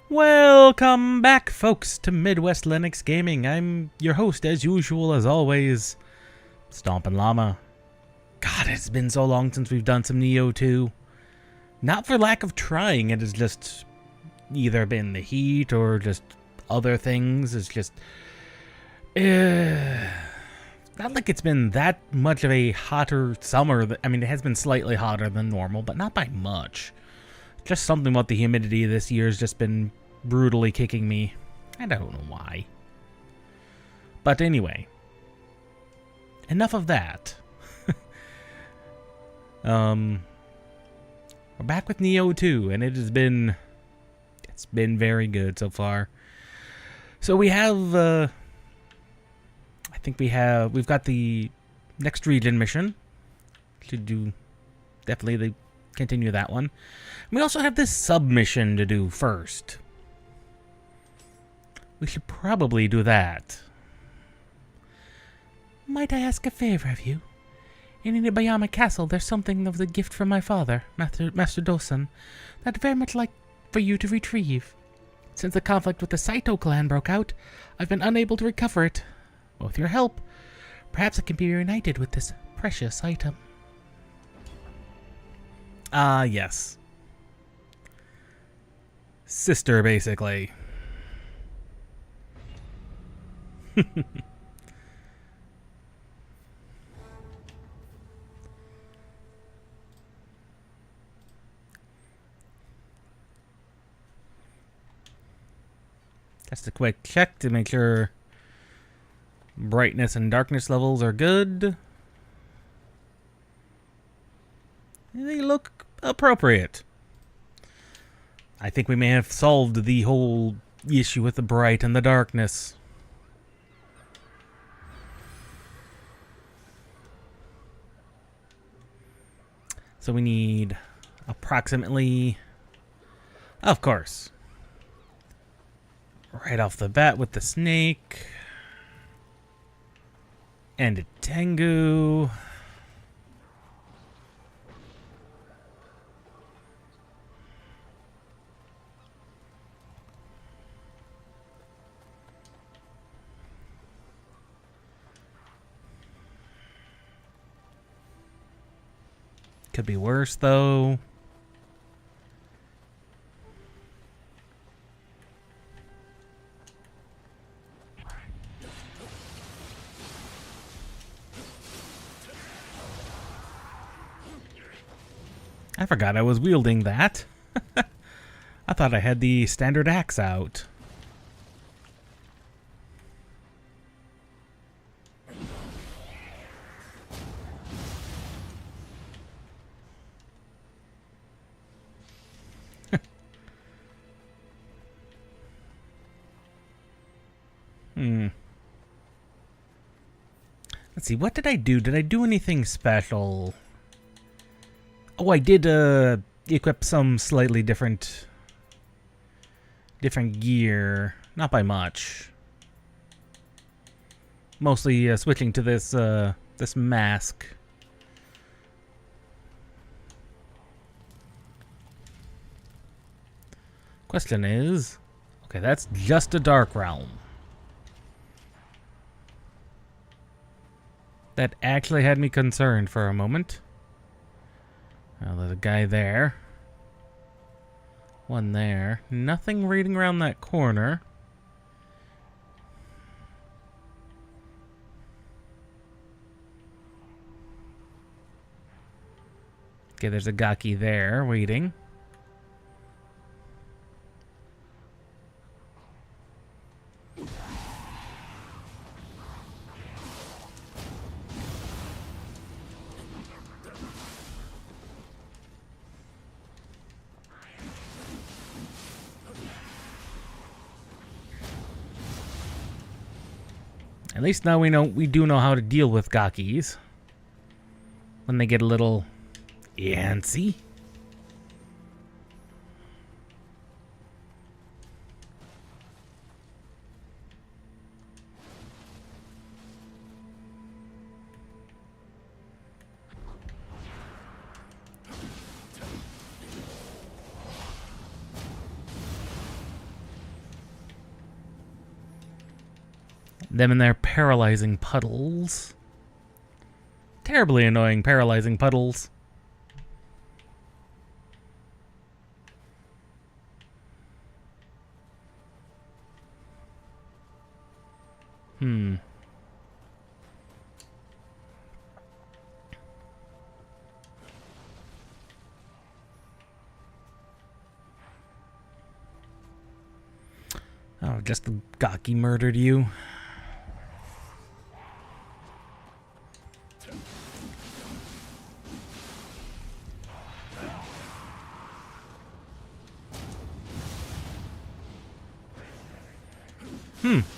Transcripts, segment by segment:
Welcome back, folks, to Midwest Linux Gaming. I'm your host, as usual, as always, Stompin' Llama. God, it's been so long since we've done some Nioh 2. Not for lack of trying, it has just either been the heat or just other things. It's just... not like it's been that much of a hotter summer. I mean, it has been slightly hotter than normal, but not by much. Just something about the humidity this year has just been brutally kicking me. I don't know why. But anyway. Enough of that. We're back with Nioh 2, and it's been very good so far. So we have, I think we've got the next region mission. Should do definitely continue that one. We also have this submission to do first. We should probably do that. Might I ask a favor of you? In Inibayama Castle, there's something of the gift from my father, Master Dosan, that I'd very much like for you to retrieve. Since the conflict with the Saito clan broke out, I've been unable to recover it. With your help, perhaps it can be reunited with this precious item. Yes. Sister, basically. Just a quick check to make sure brightness and darkness levels are good. They look appropriate. I think we may have solved the whole issue with the bright and the darkness. So we need approximately, of course, right off the bat with the snake and a Tengu. Could be worse, though. I forgot I was wielding that. I thought I had the standard axe out. Let's see, what did I do? Did I do anything special? Oh, I did equip some slightly different gear. Not by much. Mostly switching to this this mask. Question is, okay, that's just a dark realm. That actually had me concerned for a moment. Well, there's a guy there. One there. Nothing raiding around that corner. Okay, there's a Gaki there waiting. At least now we do know how to deal with Gakis when they get a little antsy. Them and their paralyzing puddles. Terribly annoying paralyzing puddles. Oh, just the gawky murdered you.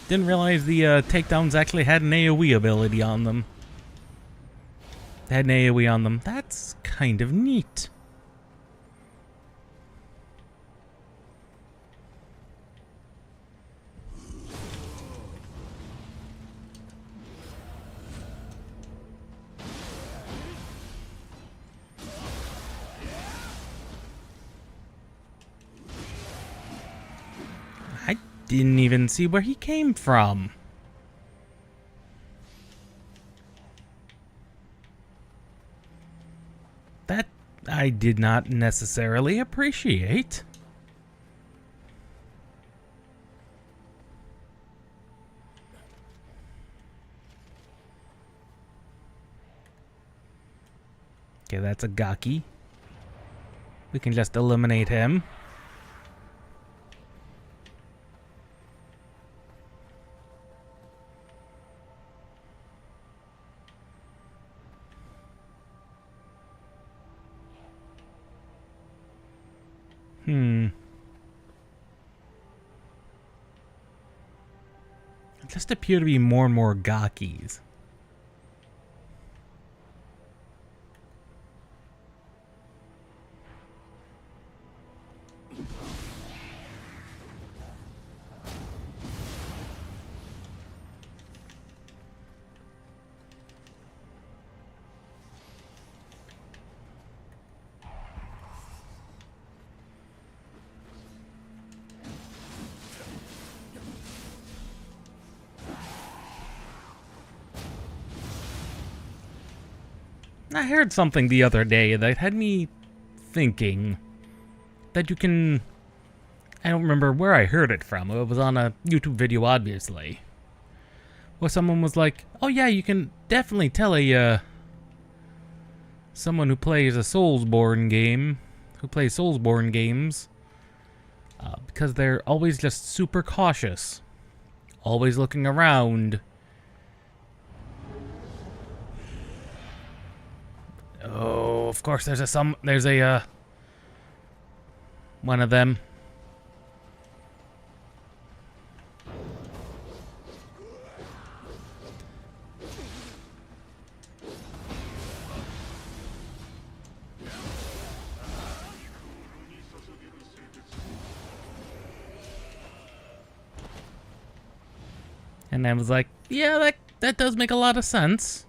Didn't realize the takedowns actually had an AoE ability on them. They had an AoE on them. That's kind of neat. I didn't even see where he came from. That I did not necessarily appreciate. Okay, that's a gawky. We can just eliminate him. Just appear to be more and more gawkies. I heard something the other day that had me thinking that you can... I don't remember where I heard it from. It was on a YouTube video, obviously. Where someone was like, oh yeah, you can definitely tell a, someone who plays a Soulsborne game, who plays Soulsborne games, because they're always just super cautious. Always looking around. Oh, of course there's a one of them. And I was like, yeah, that does make a lot of sense.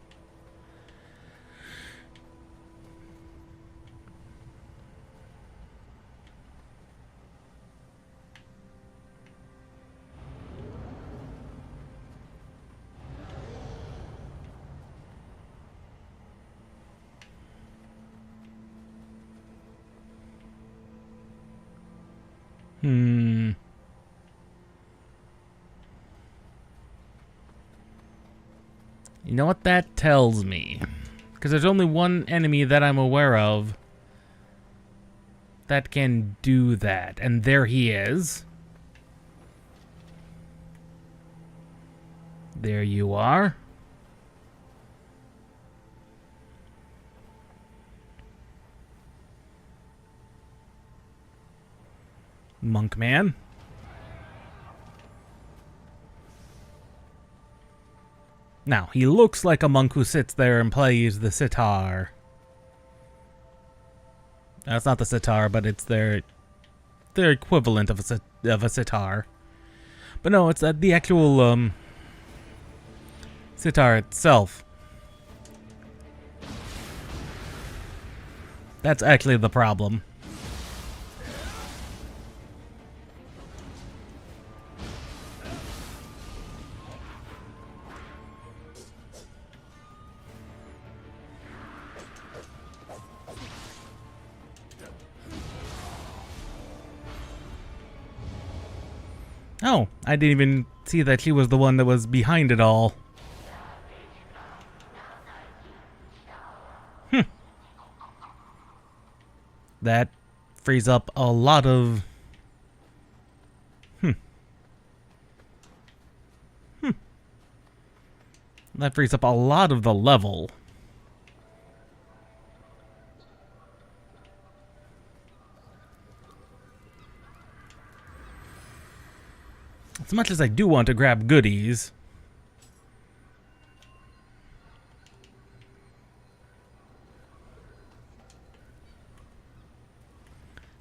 You know what that tells me? Because there's only one enemy that I'm aware of that can do that. And there he is. There you are. Monk man. Now, he looks like a monk who sits there and plays the sitar. That's not the sitar, but it's their equivalent of a sitar. But no, it's the actual sitar itself. That's actually the problem. Oh, I didn't even see that she was the one that was behind it all. That frees up a lot of... That frees up a lot of the level. As much as I do want to grab goodies...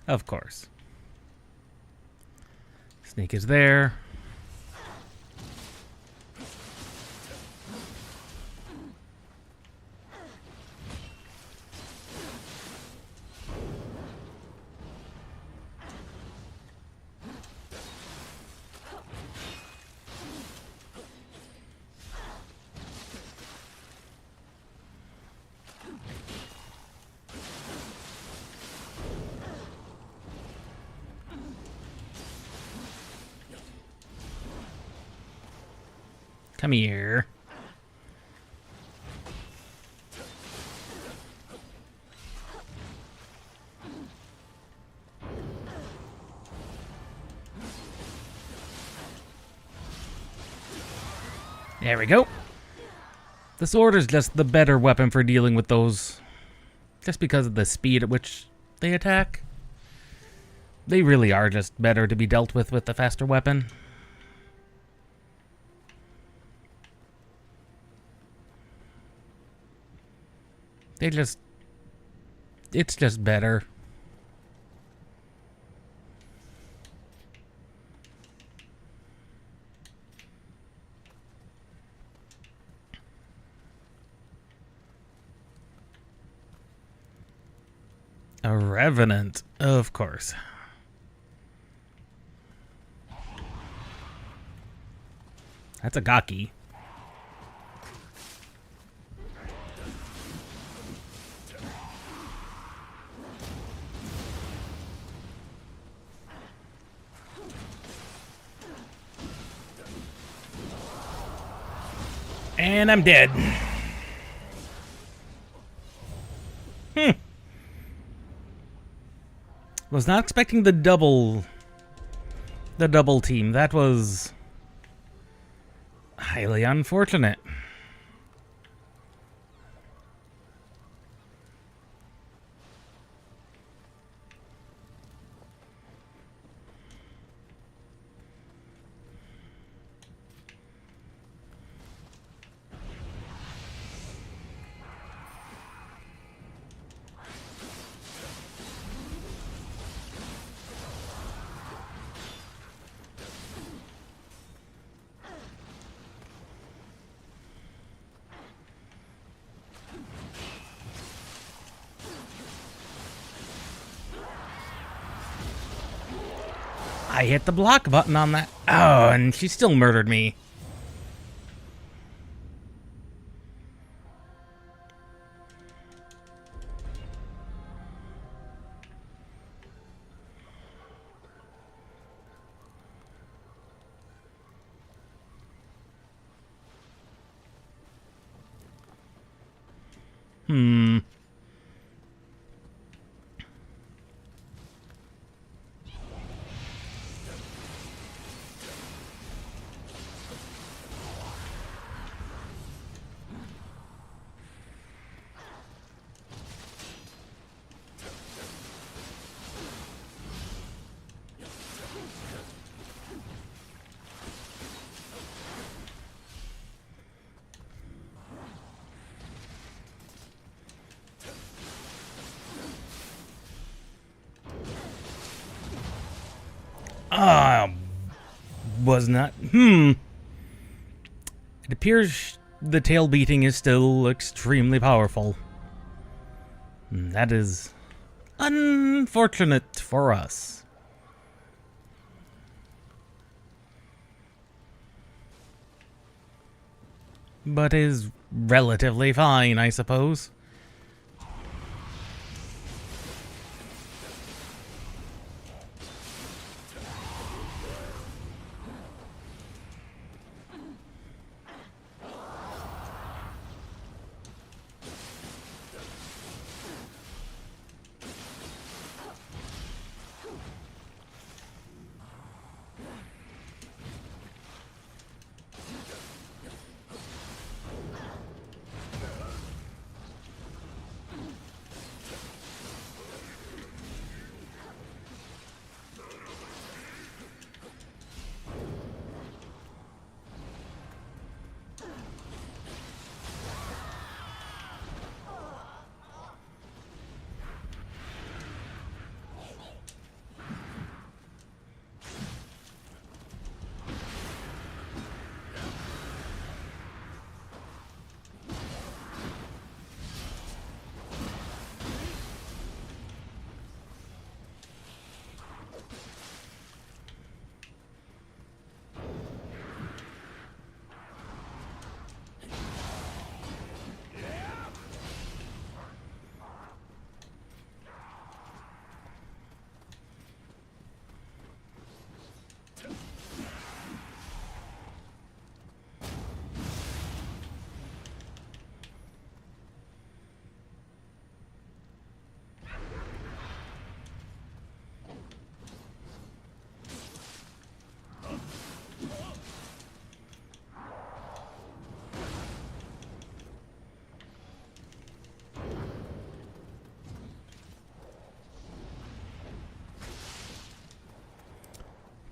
Of course. Snake is there. Come here. There we go. The sword is just the better weapon for dealing with those, just because of the speed at which they attack. They really are just better to be dealt with the faster weapon. It's just better. A revenant, of course. That's a gaki. And I'm dead. Was not expecting the double team. That was highly unfortunate. I hit the block button on that. Oh, and she still murdered me. Was not. It appears the tail beating is still extremely powerful. That is unfortunate for us. But is relatively fine, I suppose.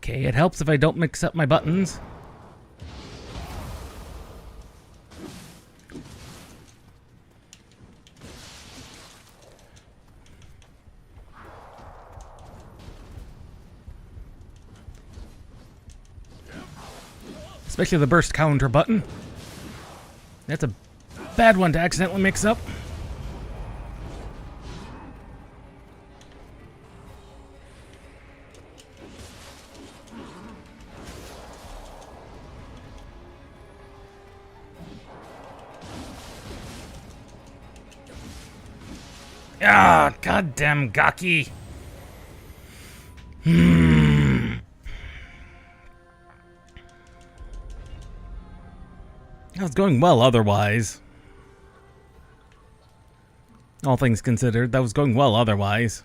Okay, it helps if I don't mix up my buttons. Especially the burst counter button. That's a bad one to accidentally mix up. Ah, goddamn Gaki. That was going well otherwise. All things considered, that was going well otherwise.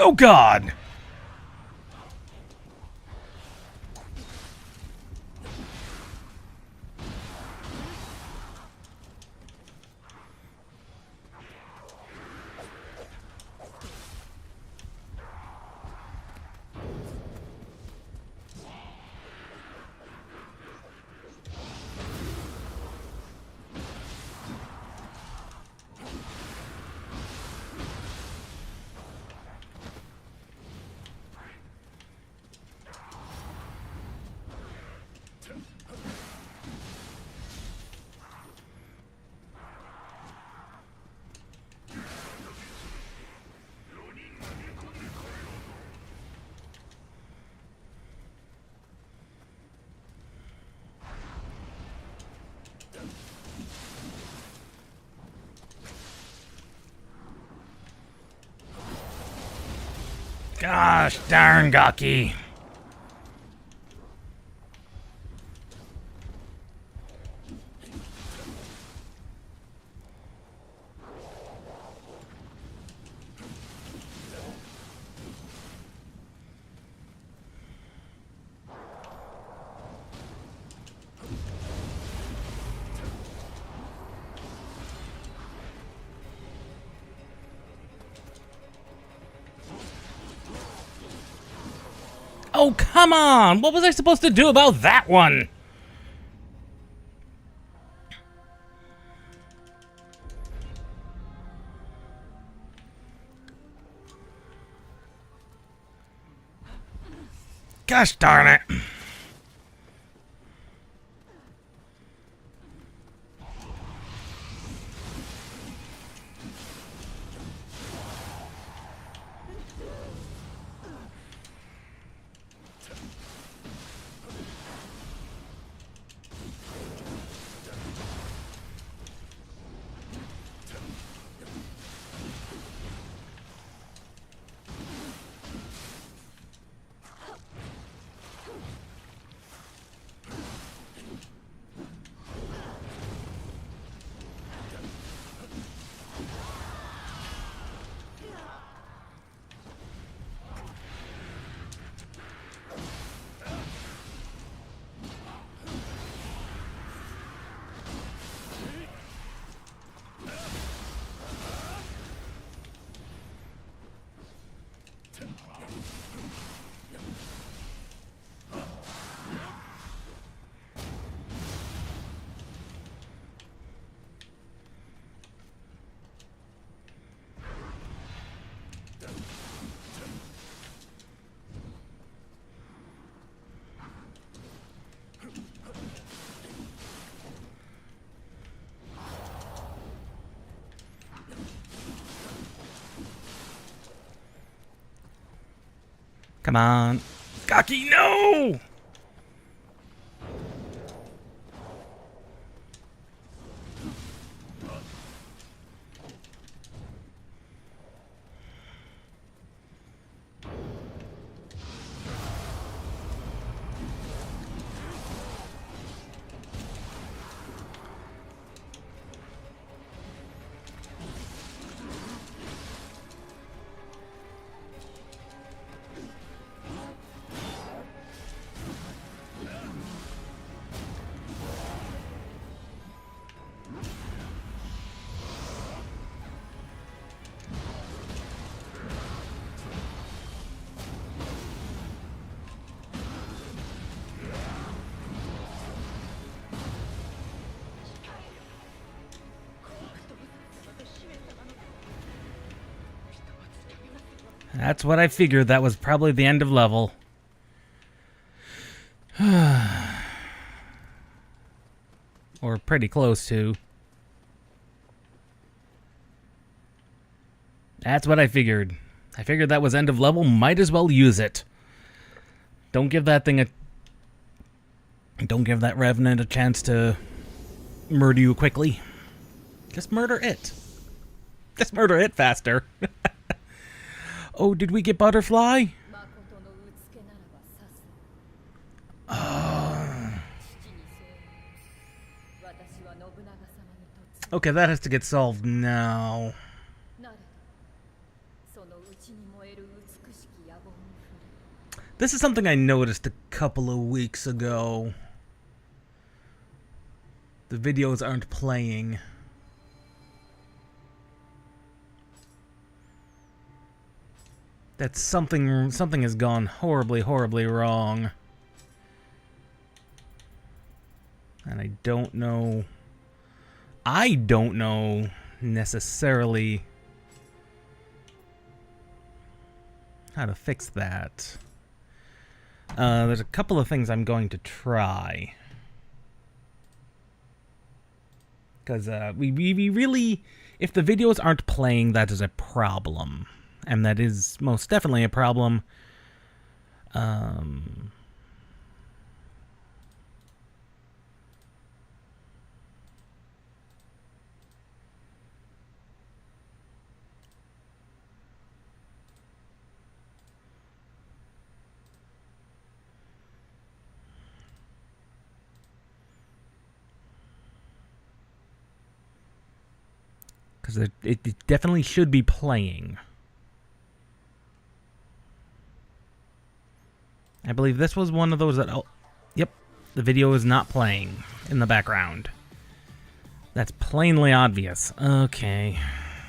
Oh God! Gosh darn Gaki. Oh, come on! What was I supposed to do about that one? Gosh darn it. Come on. Gaki, no! That's what I figured. That was probably the end of level. Or pretty close to. That's what I figured. I figured that was end of level. Might as well use it. Don't give that thing a... Don't give that Revenant a chance to murder you quickly. Just murder it. Just murder it faster. Oh, did we get Butterfly? Okay, that has to get solved now. This is something I noticed a couple of weeks ago. The videos aren't playing. That something has gone horribly, horribly wrong. And I don't know necessarily how to fix that. There's a couple of things I'm going to try. Because we really, if the videos aren't playing, that is a problem. And that is most definitely a problem. Because it definitely should be playing. I believe this was one of those that... Oh, yep, the video is not playing in the background. That's plainly obvious. Okay,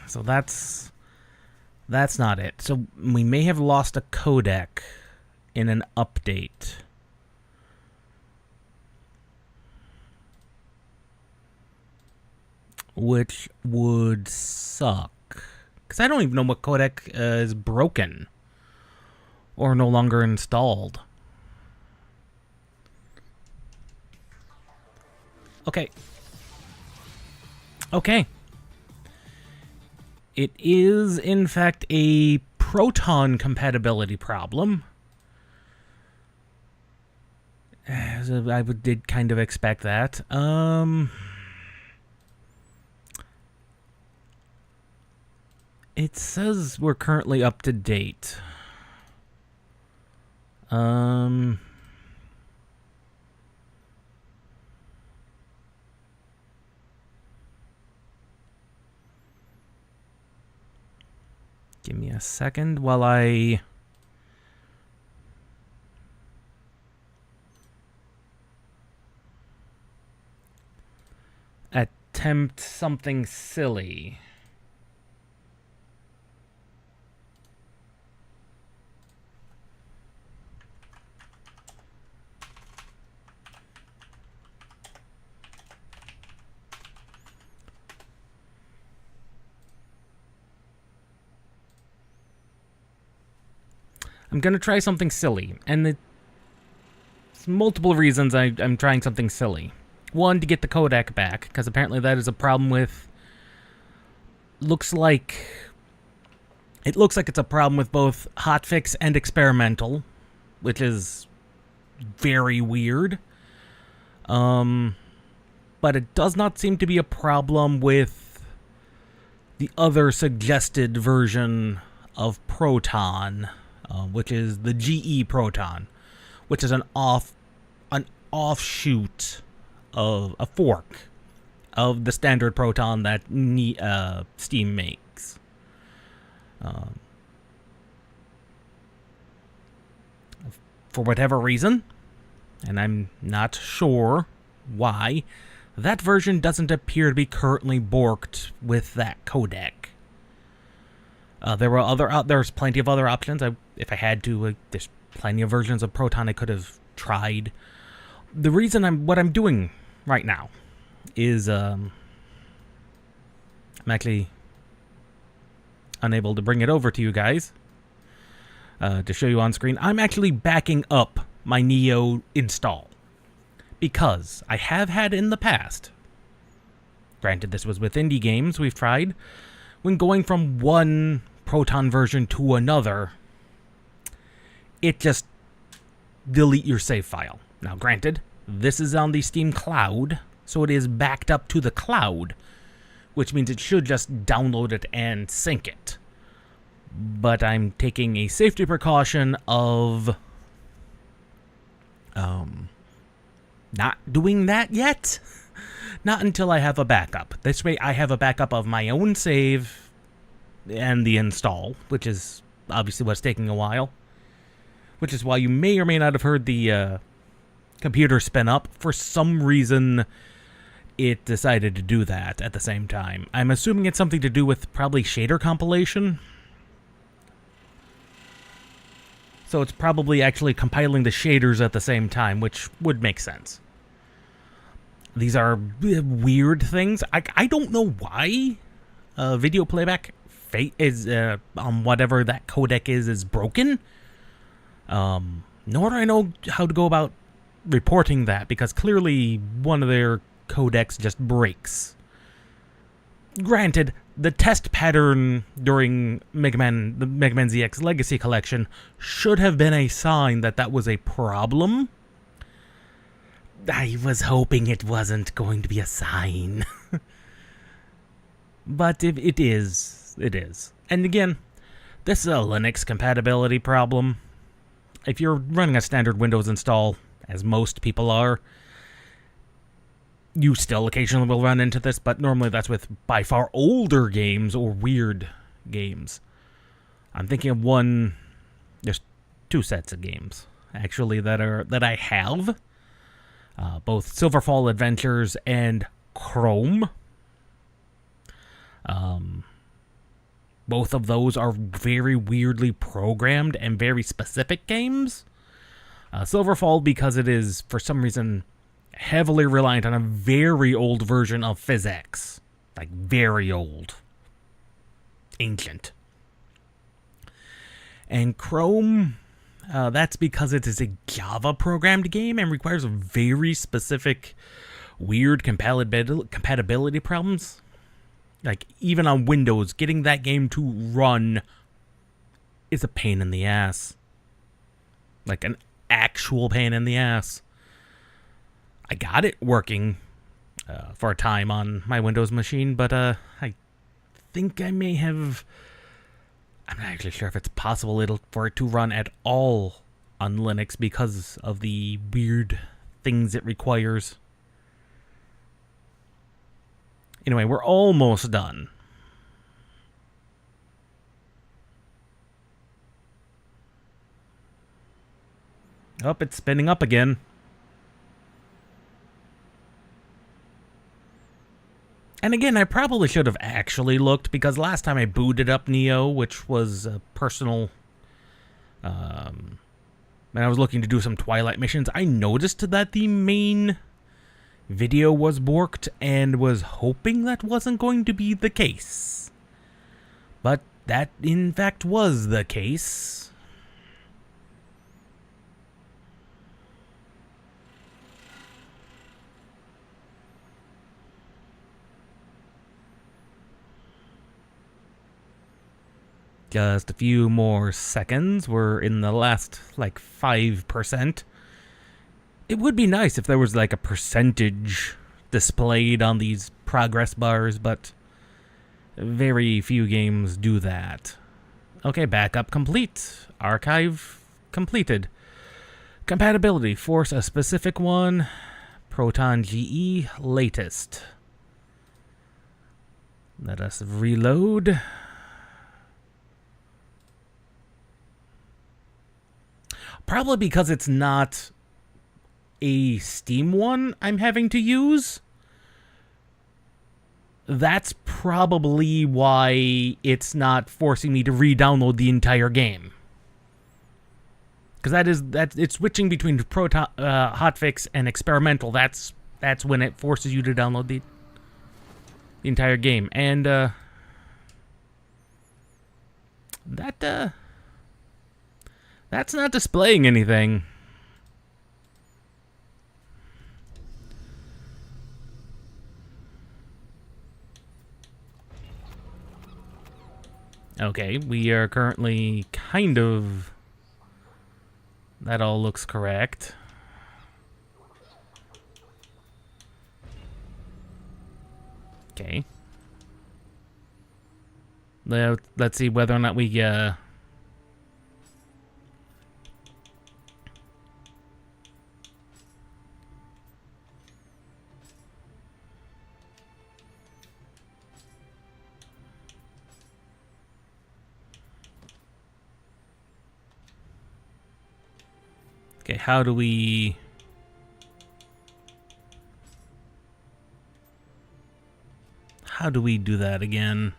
so that's not it. So we may have lost a codec in an update. Which would suck. Because I don't even know what codec is broken. Or no longer installed. Okay. Okay. It is, in fact, a proton compatibility problem. I did kind of expect that. It says we're currently up to date. Give me a second while I attempt something silly. I'm going to try something silly, and it's multiple reasons I'm trying something silly. One, to get the codec back, because apparently that is a problem with... Looks like It looks like it's a problem with both hotfix and experimental, which is very weird. But it does not seem to be a problem with the other suggested version of Proton, which is the GE Proton, which is an offshoot of a fork of the standard Proton that Steam makes. For whatever reason, and I'm not sure why, that version doesn't appear to be currently borked with that codec. There's plenty of other options. If I had to, there's plenty of versions of Proton I could have tried. The reason what I'm doing right now is I'm actually unable to bring it over to you guys to show you on screen. I'm actually backing up my Nioh install because I have had in the past, granted this was with indie games we've tried, when going from one Proton version to another, it just delete your save file. Now granted, this is on the Steam cloud, so it is backed up to the cloud, which means it should just download it and sync it. But I'm taking a safety precaution of not doing that yet. Not until I have a backup. This way I have a backup of my own save and the install, which is obviously what's taking a while. Which is why you may or may not have heard the computer spin up. For some reason, it decided to do that at the same time. I'm assuming it's something to do with probably shader compilation. So it's probably actually compiling the shaders at the same time, which would make sense. These are weird things. I don't know why video playback is on whatever that codec is broken. Nor do I know how to go about reporting that, because clearly one of their codecs just breaks. Granted, the test pattern during the Mega Man ZX Legacy Collection should have been a sign that that was a problem. I was hoping it wasn't going to be a sign. But if it is, it is. And again, this is a Linux compatibility problem. If you're running a standard Windows install, as most people are, you still occasionally will run into this, but normally that's with by far older games or weird games. I'm thinking of there's two sets of games, actually, that I have. Both Silverfall Adventures and Chrome. Both of those are very weirdly programmed and very specific games. Silverfall because it is, for some reason, heavily reliant on a very old version of PhysX. Like, very old. Ancient. And Chrome, that's because it is a Java-programmed game and requires very specific, weird compatibility problems. Like, even on Windows, getting that game to run is a pain in the ass. Like, an actual pain in the ass. I got it working for a time on my Windows machine, but I think I may have... I'm not actually sure if it's possible for it to run at all on Linux because of the weird things it requires. Anyway, we're almost done. Oh, it's spinning up again. And again, I probably should have actually looked, because last time I booted up Nioh, which was a personal... and I was looking to do some Twilight missions, I noticed that the main video was borked and was hoping that wasn't going to be the case. But that, in fact, was the case. Just a few more seconds. We're in the last, like, 5%. It would be nice if there was, like, a percentage displayed on these progress bars, but very few games do that. Okay, backup complete. Archive completed. Compatibility. Force a specific one. Proton GE latest. Let us reload. Probably because it's not a Steam one I'm having to use. That's probably why it's not forcing me to re-download the entire game. Because it's switching between Proton hotfix and experimental. That's when it forces you to download the entire game. And that's not displaying anything. Okay, we are currently kind of... That all looks correct. Okay. Let's see whether or not we... Okay, how do we... How do we do that again?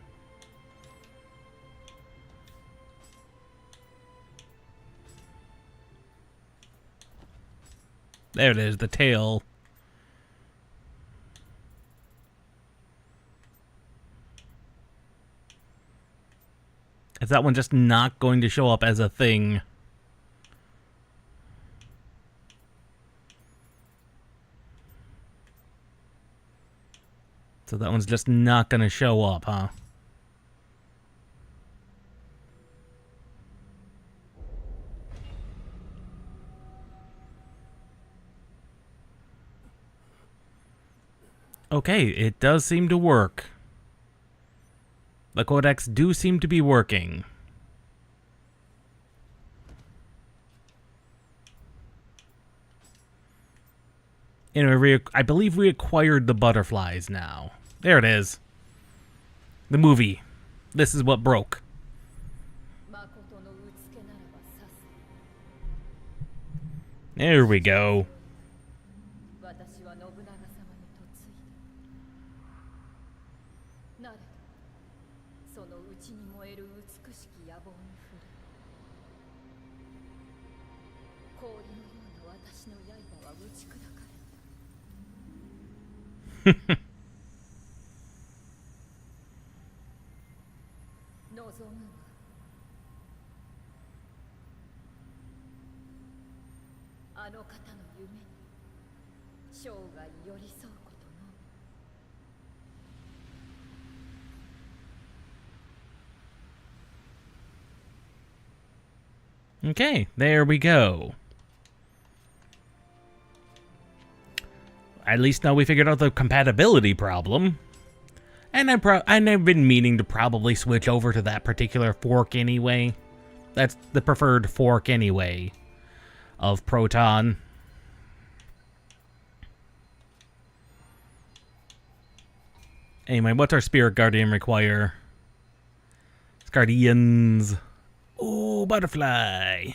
There it is, the tail. Is that one just not going to show up as a thing? So that one's just not going to show up, huh? Okay, it does seem to work. The codecs do seem to be working. Anyway, I believe we acquired the butterflies now. There it is. The movie. This is what broke. There we go. Okay, there we go. At least now we figured out the compatibility problem. And I've been meaning to probably switch over to that particular fork anyway. That's the preferred fork anyway of Proton. Anyway, what's our Spirit Guardian require? Guardians. Ooh, butterfly.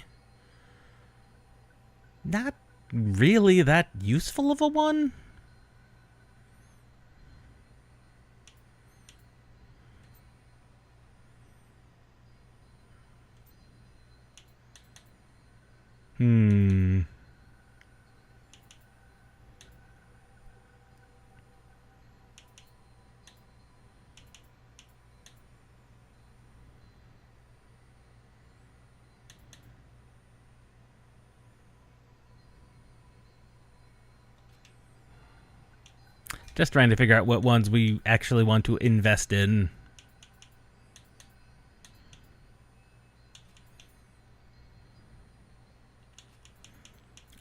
Not really that useful of a one. Just trying to figure out what ones we actually want to invest in.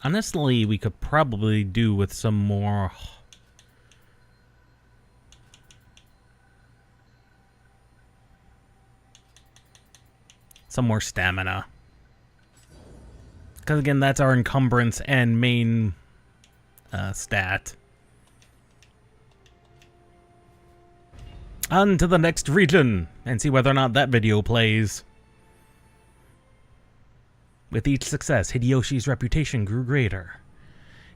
Honestly, we could probably do with some more... some more stamina. Because again, that's our encumbrance and main stat. On to the next region, and see whether or not that video plays. With each success, Hideyoshi's reputation grew greater.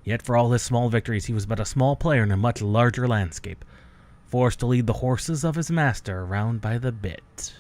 Yet for all his small victories, he was but a small player in a much larger landscape, forced to lead the horses of his master around by the bit.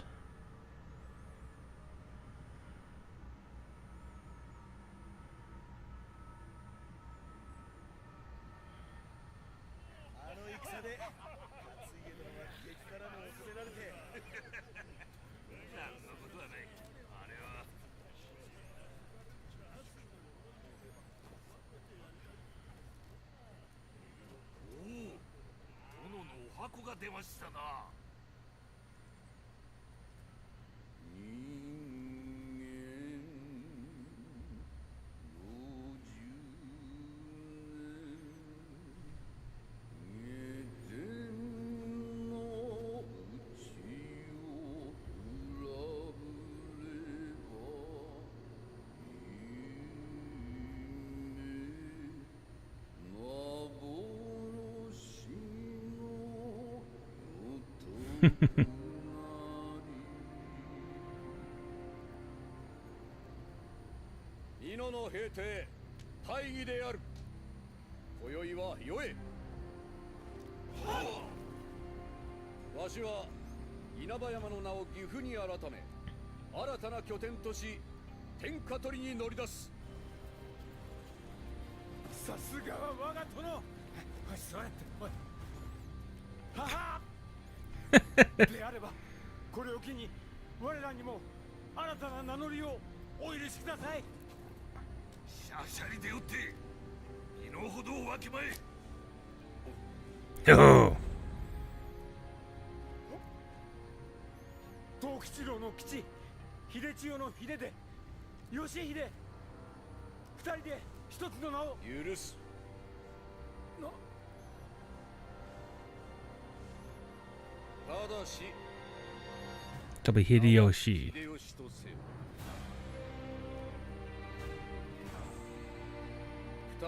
Niohの兵隊大義である。今宵はよえ。わしは稲葉山の名を岐阜に改め、新たな拠点とし天下取りに乗り出す。さすがは我が殿。おい、座れって。おい。はは。であればこれを機に我らにも新たな名乗りをお許しください。シャシャリでよって身の程をわきまえ。藤吉郎の吉、秀千代の秀で義秀、二人で一つの名を許す。ただしTo be Hideyoshi. 二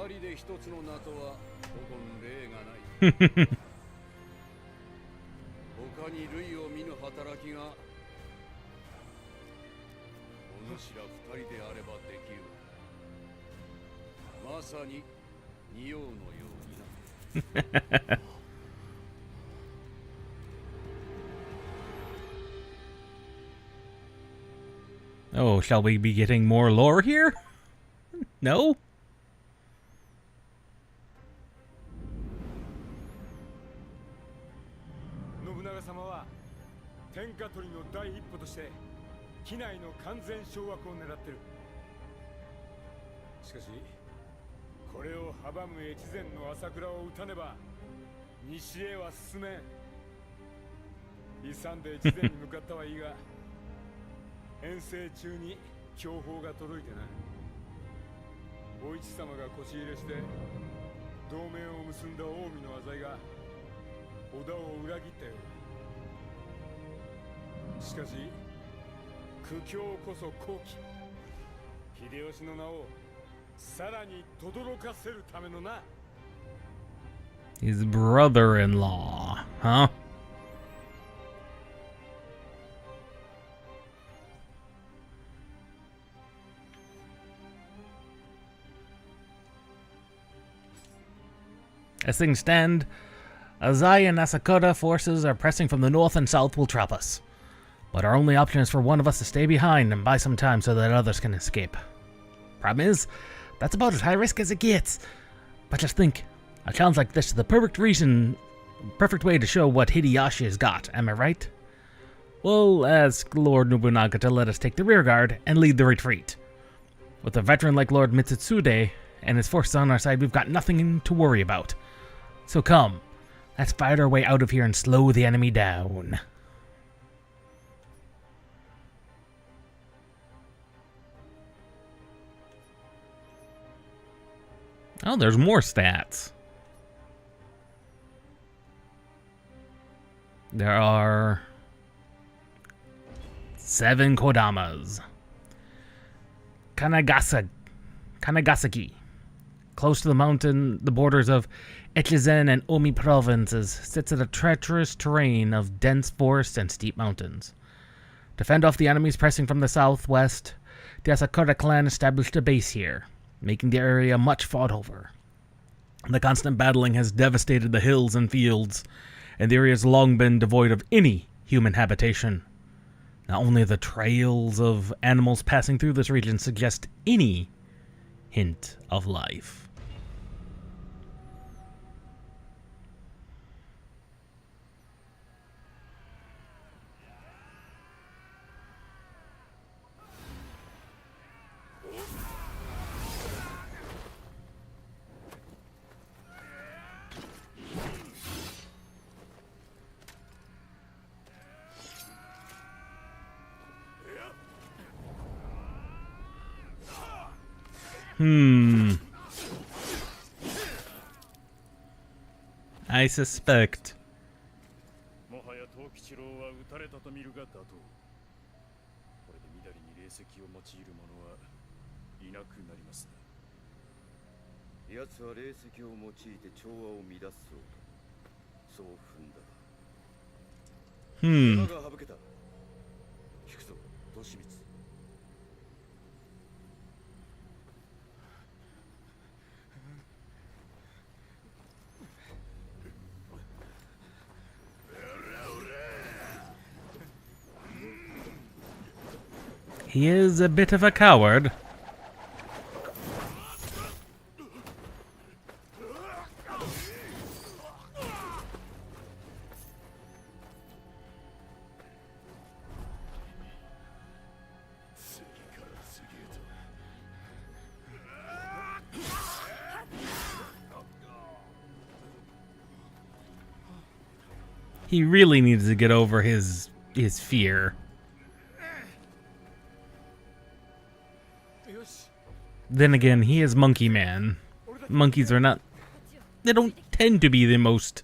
人で一つの名とは古今例がない。他に類を見ぬ働きがお主ら二人であればできる。まさに仁王のようにな。Oh, shall we be getting more lore here? No? 信長様は天下取りの第一歩として畿内の完全掌握を狙ってる。しかしこれを阻む越前の朝倉を討たねば西へは進めん。勇んで越前に向かったはいいが遠征中に強報が届いてな。お市様が腰入れして同盟を結んだ近江の浅井が織田を裏切ったようだ。しかし苦境こそ好機。秀吉の名をさらに轟かせるためのな。 His brother-in-law, huh? As things stand, Azai and Asakura forces are pressing from the north and south will trap us. But our only option is for one of us to stay behind and buy some time so that others can escape. Problem is, that's about as high risk as it gets. But just think, a challenge like this is the perfect way to show what Hideyoshi has got, am I right? We'll ask Lord Nobunaga to let us take the rear guard and lead the retreat. With a veteran like Lord Mitsutsude and his forces on our side, we've got nothing to worry about. So come, let's fight our way out of here and slow the enemy down. Oh, there's more stats. There are 7 Kodamas. Kanagasaki. Close to the borders of Echizen and Omi provinces, sits at a treacherous terrain of dense forest and steep mountains. To fend off the enemies pressing from the southwest, the Asakura clan established a base here, making the area much fought over. The constant battling has devastated the hills and fields, and the area has long been devoid of any human habitation. Not only the trails of animals passing through this region suggest any hint of life. I suspect. もはや藤吉郎は撃たれたと見るが妥当。これでみだりに霊石を用いる者はいなくなりますね。奴は霊石を用いて調和を乱すそうと。そう踏んだ。馬が省けた。引くぞ、利光。He is a bit of a coward. He really needs to get over his fear. Then again, he is Monkey Man. Monkeys are not... They don't tend to be the most...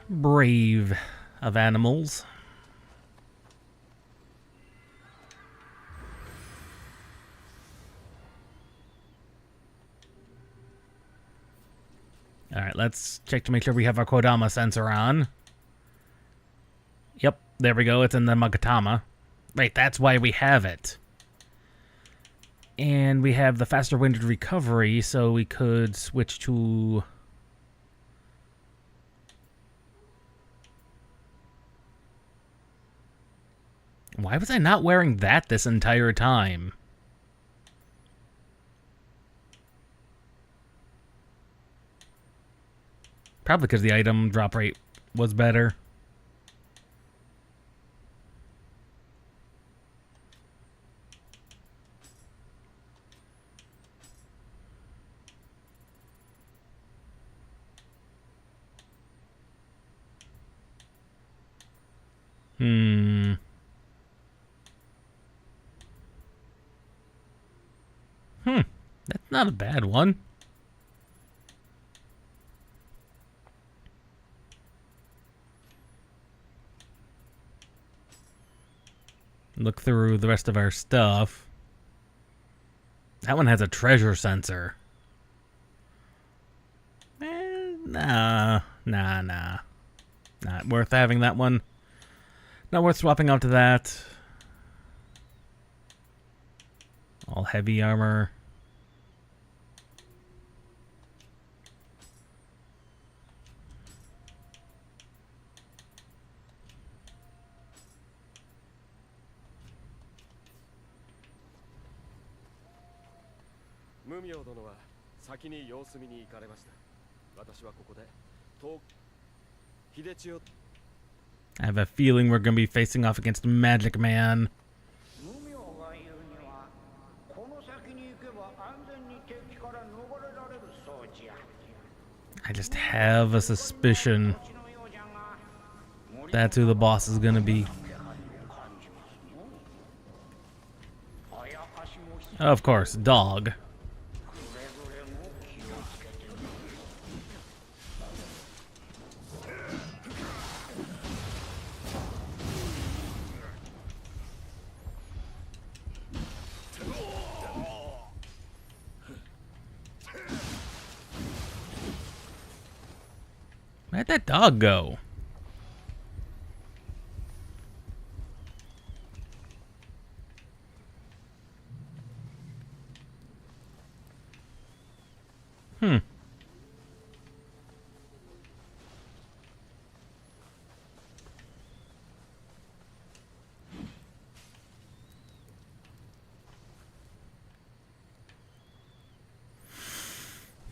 brave of animals. Alright, let's check to make sure we have our Kodama sensor on. Yep, there we go. It's in the Magatama. Right, that's why we have it. And we have the faster winded recovery, so we could switch to... Why was I not wearing that this entire time? Probably because the item drop rate was better. That's not a bad one. Look through the rest of our stuff. That one has a treasure sensor. Nah. Not worth having that one. Not worth swapping out to that. All heavy armor. Mumio 殿は先に様子見に行かれました。私はここで秀千代 I have a feeling we're going to be facing off against Magic Man. I just have a suspicion that's who the boss is going to be. Of course, dog. Where'd that dog go? Hmm.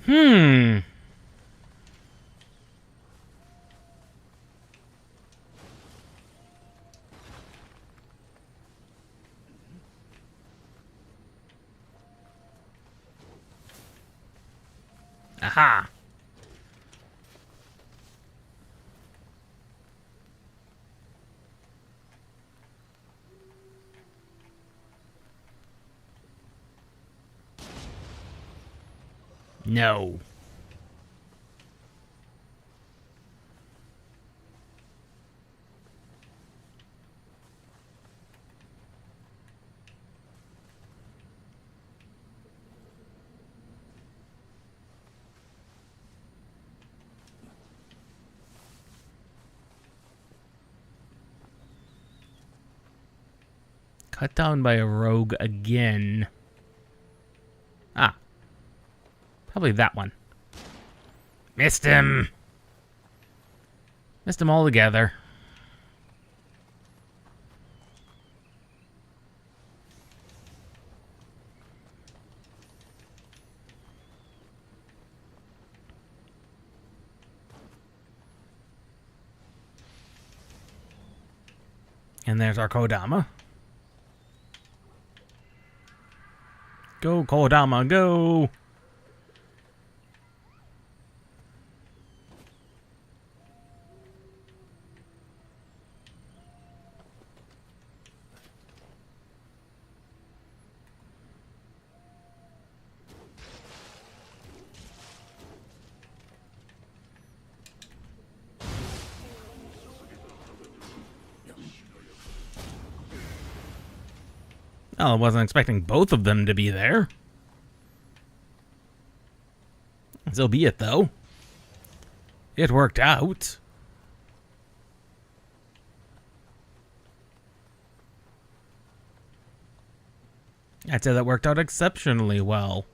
Hmm. Aha. No. Cut down by a rogue again. Ah. Probably that one. Missed him. Missed him altogether. And there's our Kodama. Go, Kodama, go! Oh, I wasn't expecting both of them to be there. So be it, though. It worked out. I'd say that worked out exceptionally well.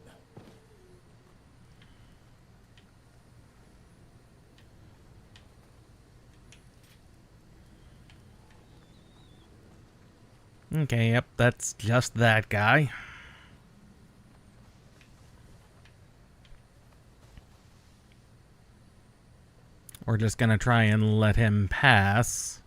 Okay, yep, that's just that guy. We're just gonna try and let him pass.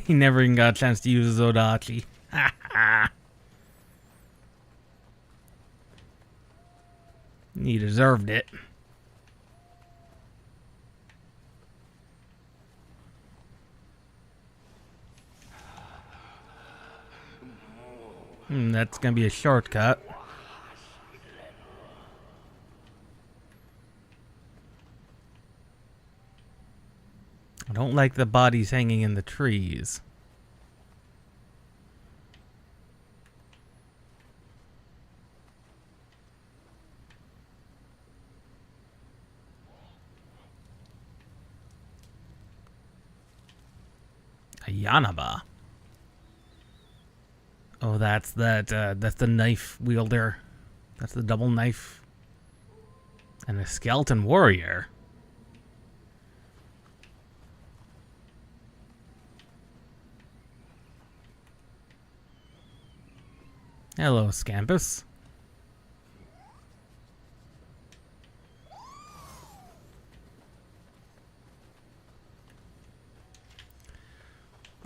He never even got a chance to use his Odachi. He deserved it. That's gonna be a shortcut. I don't like the bodies hanging in the trees. A Yanaba. Oh, that's the knife wielder. That's the double knife. And a skeleton warrior. Hello, Scampus.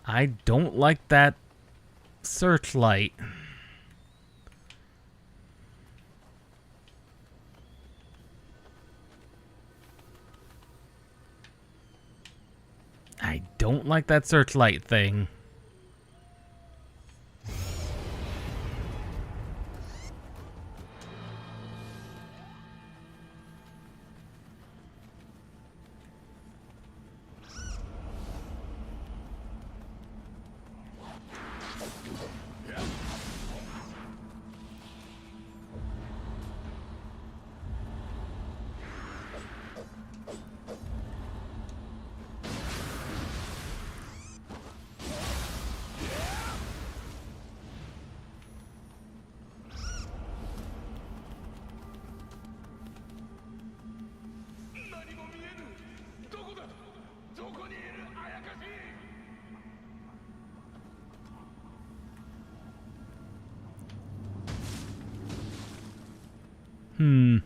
I don't like that searchlight. I don't like that searchlight thing. Hmm.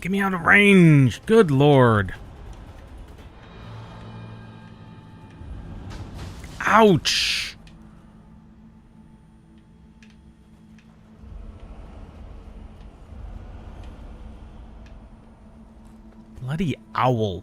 Get me out of range. Good lord. Ouch. Bloody owl.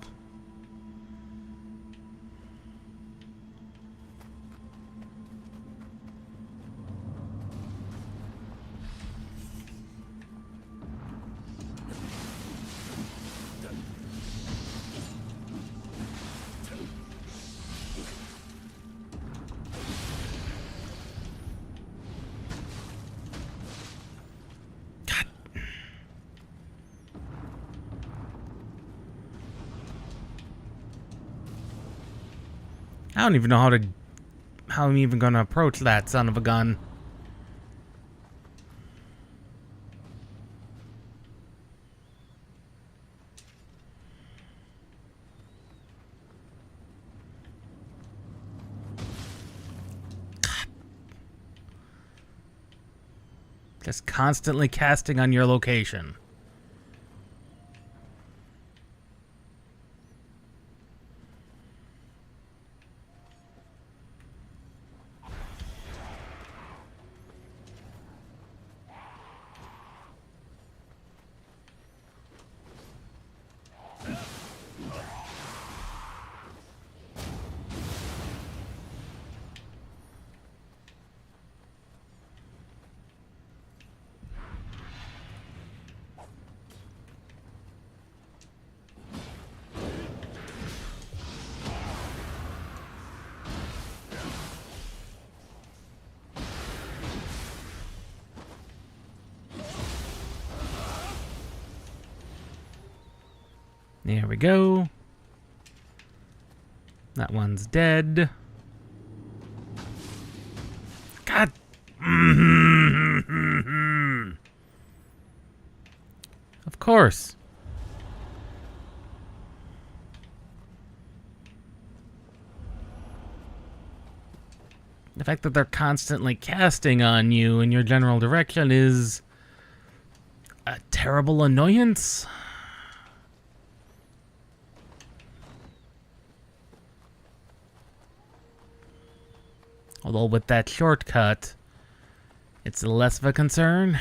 I don't even know how I'm even gonna approach that son of a gun. Just constantly casting on your location. There we go. That one's dead. God. Of course. The fact that they're constantly casting on you in your general direction is a terrible annoyance. Although with that shortcut, it's less of a concern.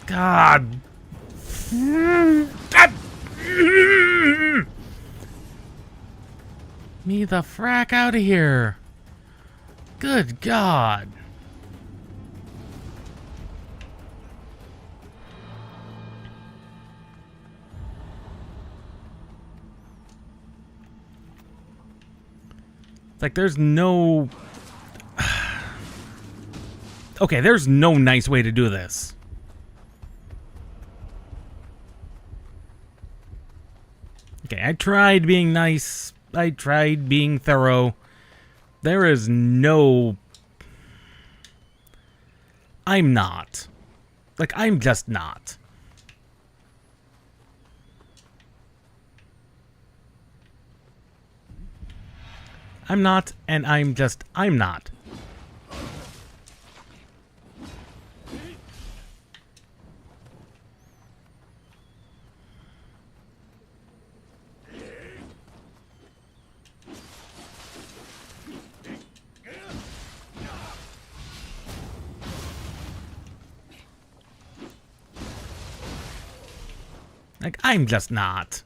God. God. Me the frack out of here. Good God. It's like there's no... Okay, there's no nice way to do this. Okay, I tried being nice. I tried being thorough. There is no... I'm not. Like, I'm just not. I'm not, and I'm not. Like, I'm just not.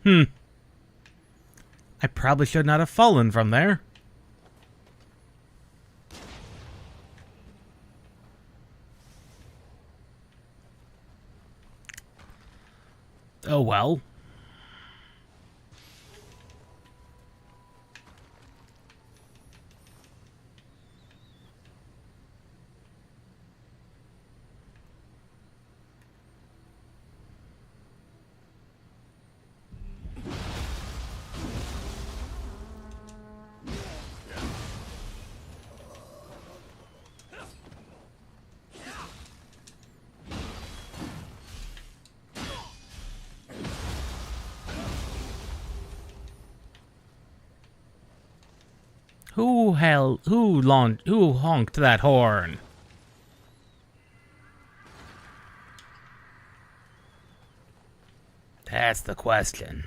I probably should not have fallen from there. Oh well. Who honked that horn? That's the question.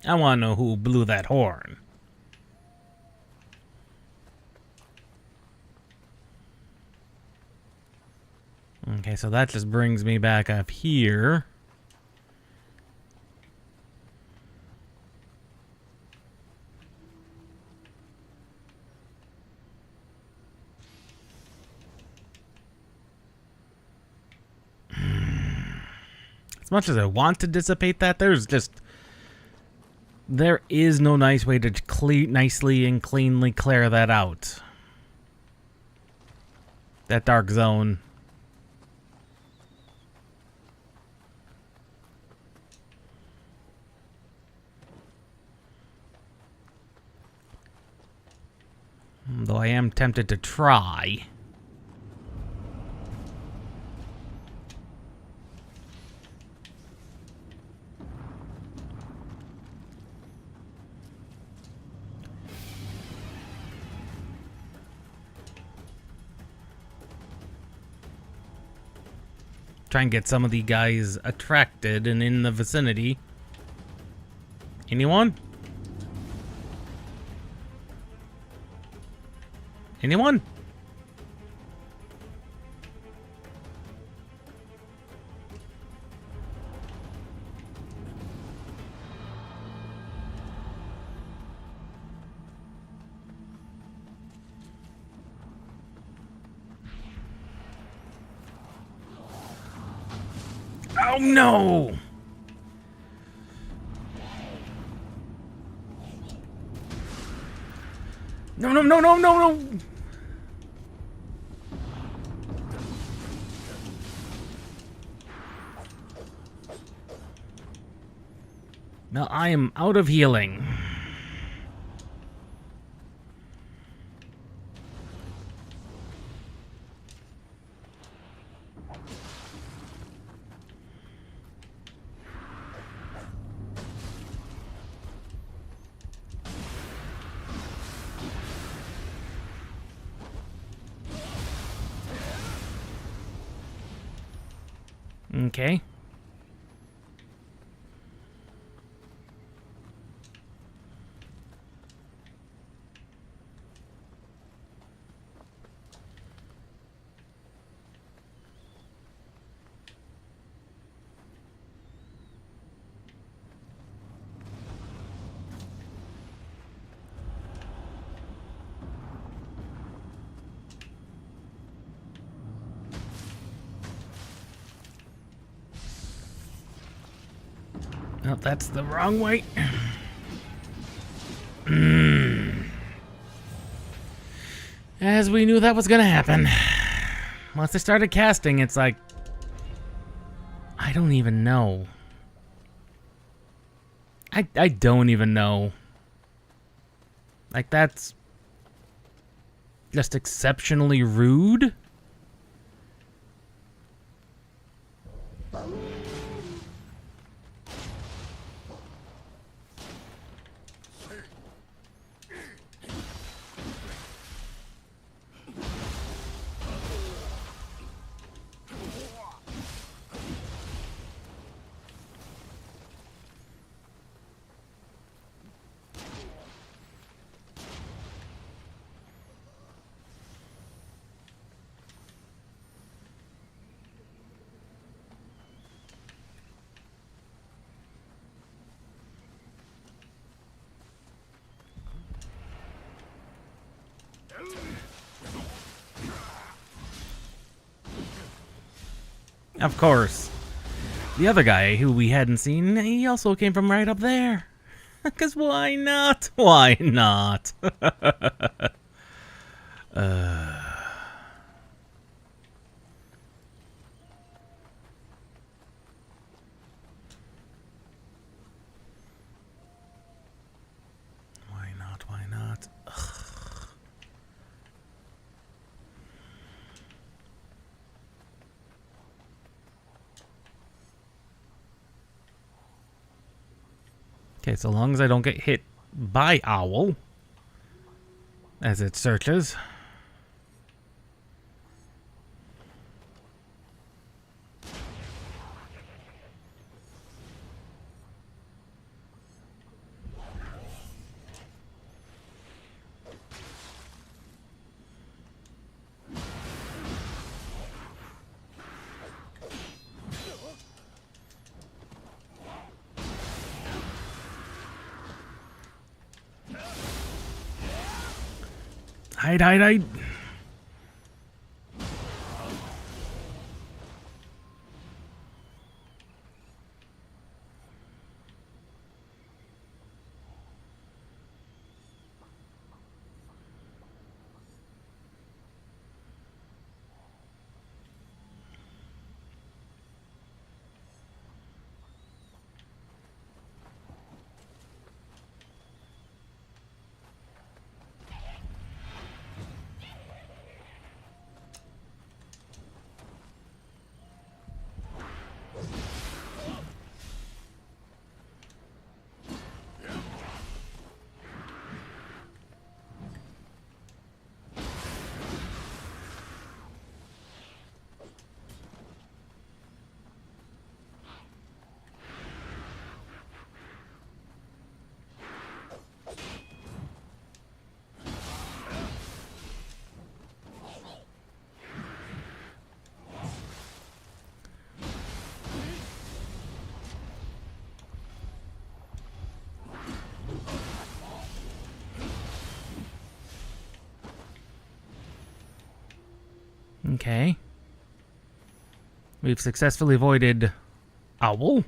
I want to know who blew that horn. Okay, so that just brings me back up here. As much as I want to dissipate that, there is no nice way to nicely and cleanly clear that out. That dark zone. Though I am tempted to try. Try and get some of the guys attracted and in the vicinity. Anyone? Anyone? Oh no! No, no, no, no, no, no! Now I am out of healing. Okay. Oh, that's the wrong way. As we knew that was gonna happen. Once I started casting, it's like... I don't even know. I don't even know. Like, that's... just exceptionally rude? Of course. The other guy who we hadn't seen, he also came from right up there. Because why not? Why not? Why not? Why not? Ugh. Okay, so long as I don't get hit by Owl as it searches. Hide, hide, hide. Okay. We've successfully avoided Owl.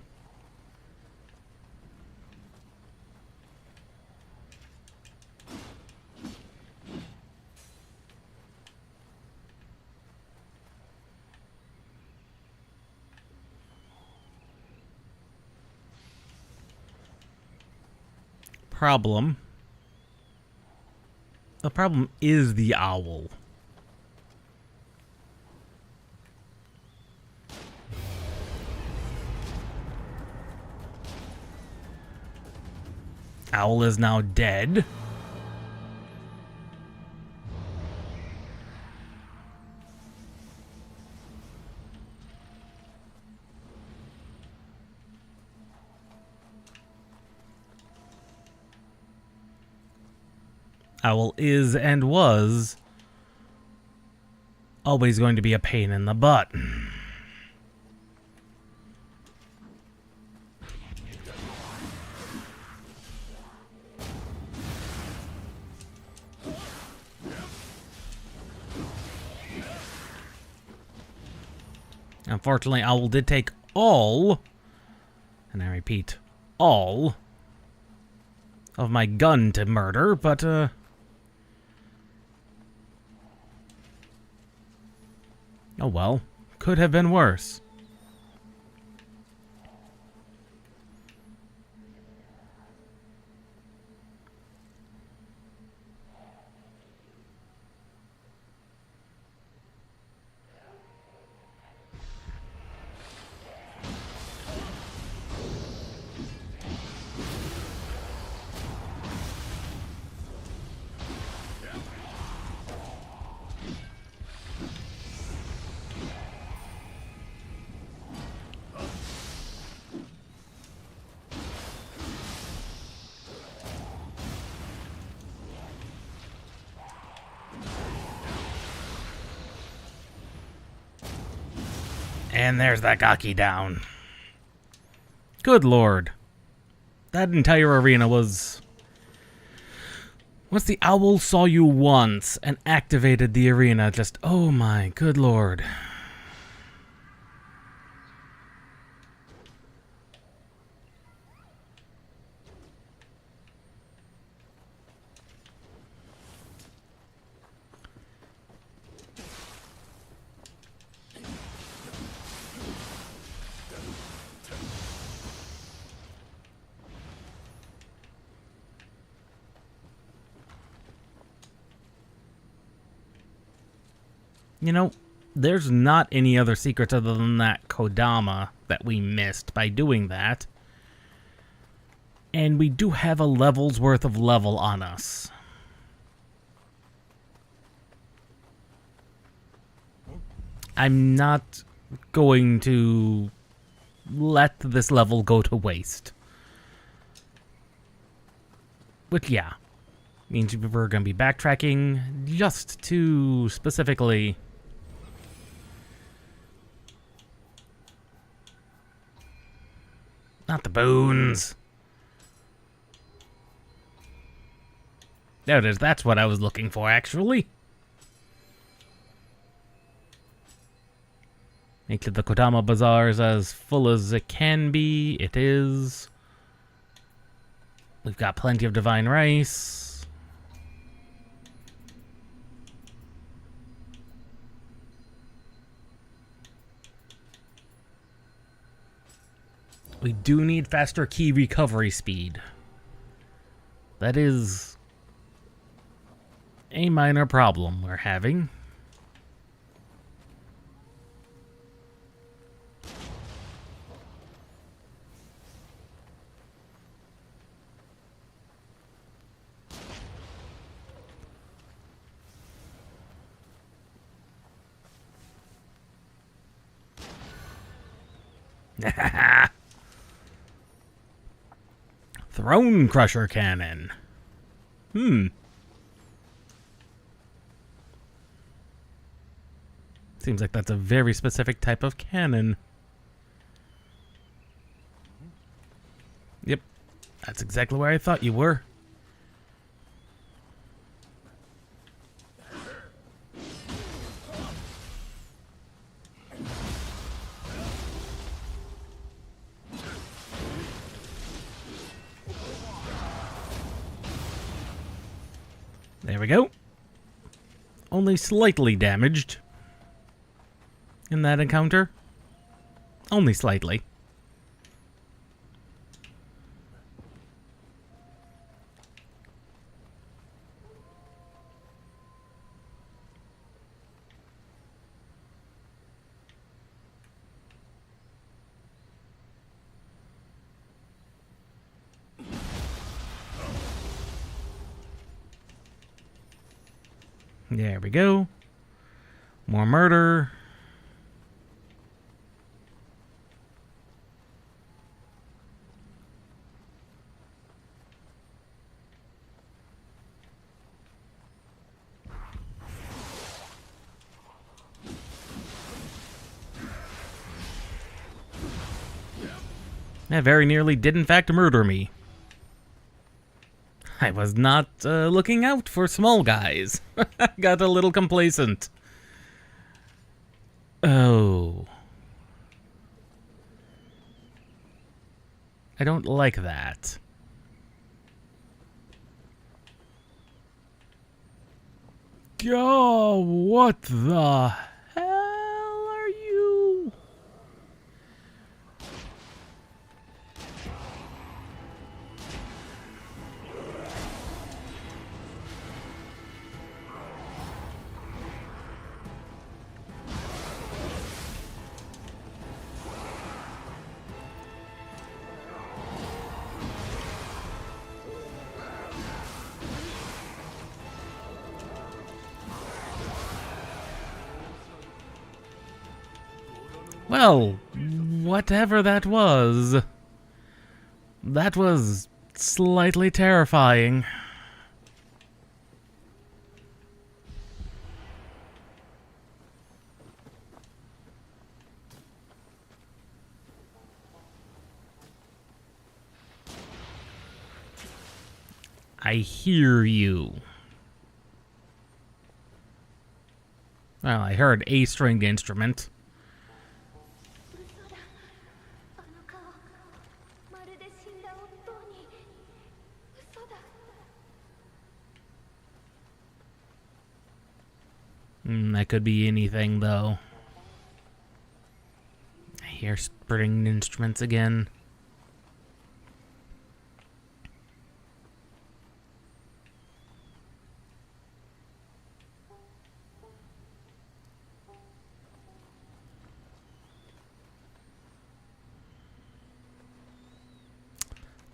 Problem. The problem is the Owl. Owl is now dead. Owl is and was always going to be a pain in the butt. Unfortunately, Owl did take all, and I repeat, all of my gun to murder, but, oh well. Could have been worse. And there's that Gaki down. Good lord. That entire arena was... Once the owl saw you once and activated the arena, just, oh my good lord. You know, there's not any other secrets other than that Kodama that we missed by doing that. And we do have a level's worth of level on us. I'm not going to let this level go to waste. Which, yeah, means we're going to be backtracking just to specifically... Not the boons. There it is. That's what I was looking for, actually. Make the Kodama Bazaars as full as it can be. It is. We've got plenty of divine rice. We do need faster key recovery speed. That is a minor problem we're having. Throne Crusher Cannon. Seems like that's a very specific type of cannon. Yep. That's exactly where I thought you were. There we go. Only slightly damaged in that encounter. Only slightly. There we go. More murder. That very nearly did in fact murder me. I was not looking out for small guys. Got a little complacent. Oh. I don't like that. Oh, what the hell are you? Well, whatever that was slightly terrifying. I hear you. Well, I heard a stringed instrument. That could be anything, though. I hear stringed instruments again.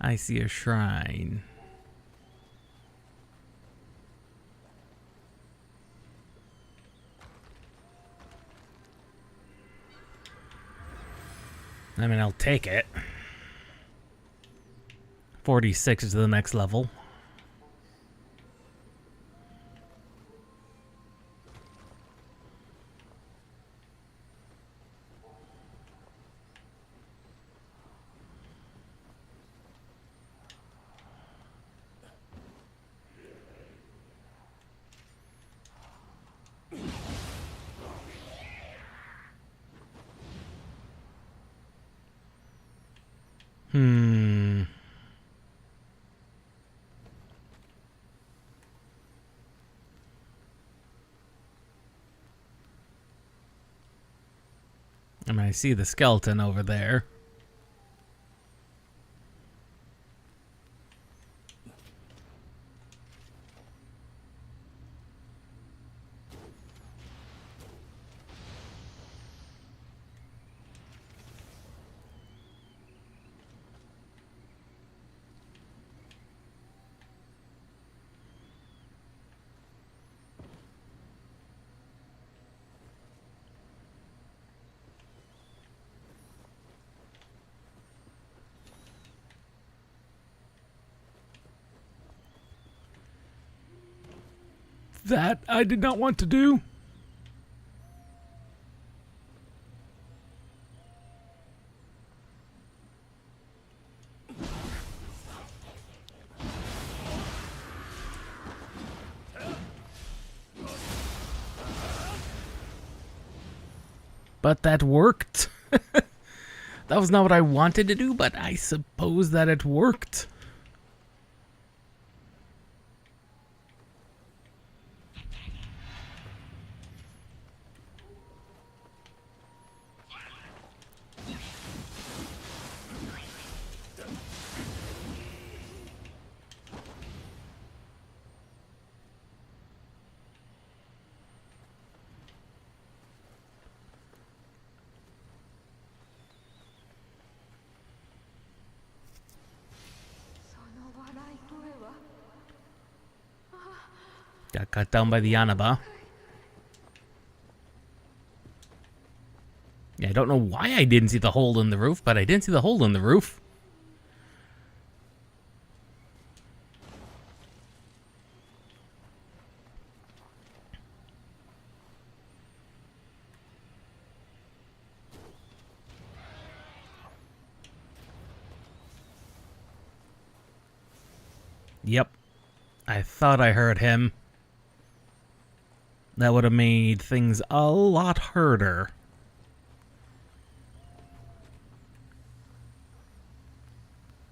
I see a shrine. I mean, I'll take it. 46 is the next level. I mean, I see the skeleton over there. That I did not want to do. But that worked. That was not what I wanted to do, but I suppose that it worked. Got cut down by the Yanaba. Yeah, I don't know why I didn't see the hole in the roof, but I didn't see the hole in the roof. Yep. I thought I heard him. That would have made things a lot harder.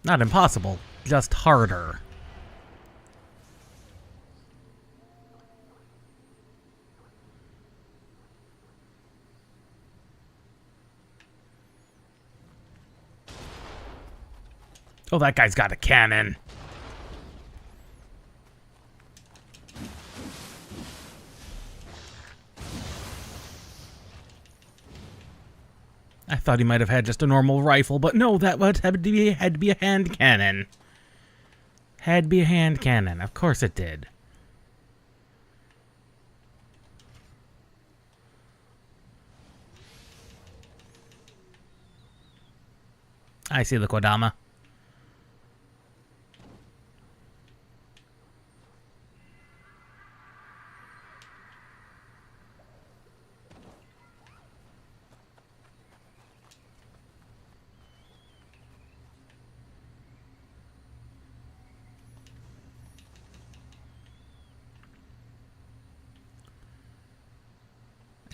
Not impossible, just harder. Oh, that guy's got a cannon. I thought he might have had just a normal rifle, but no, that had to be a hand cannon. Had to be a hand cannon. Of course it did. I see the Kodama.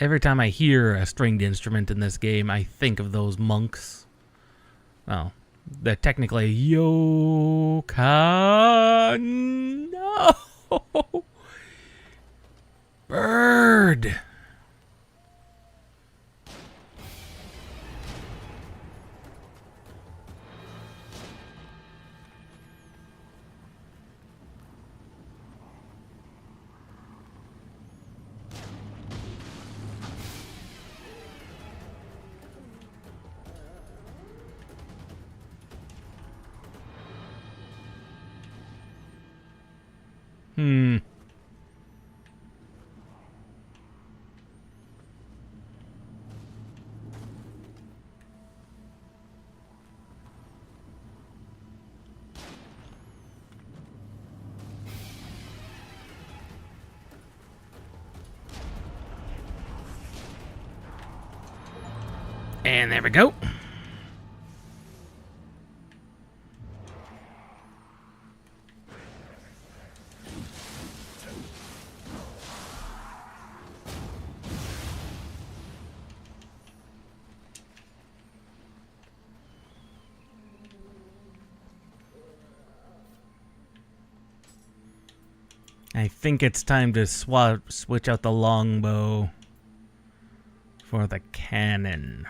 Every time I hear a stringed instrument in this game, I think of those monks. Well, they're technically Yoka. No! Bird! And there we go. I think it's time to switch out the longbow for the cannon.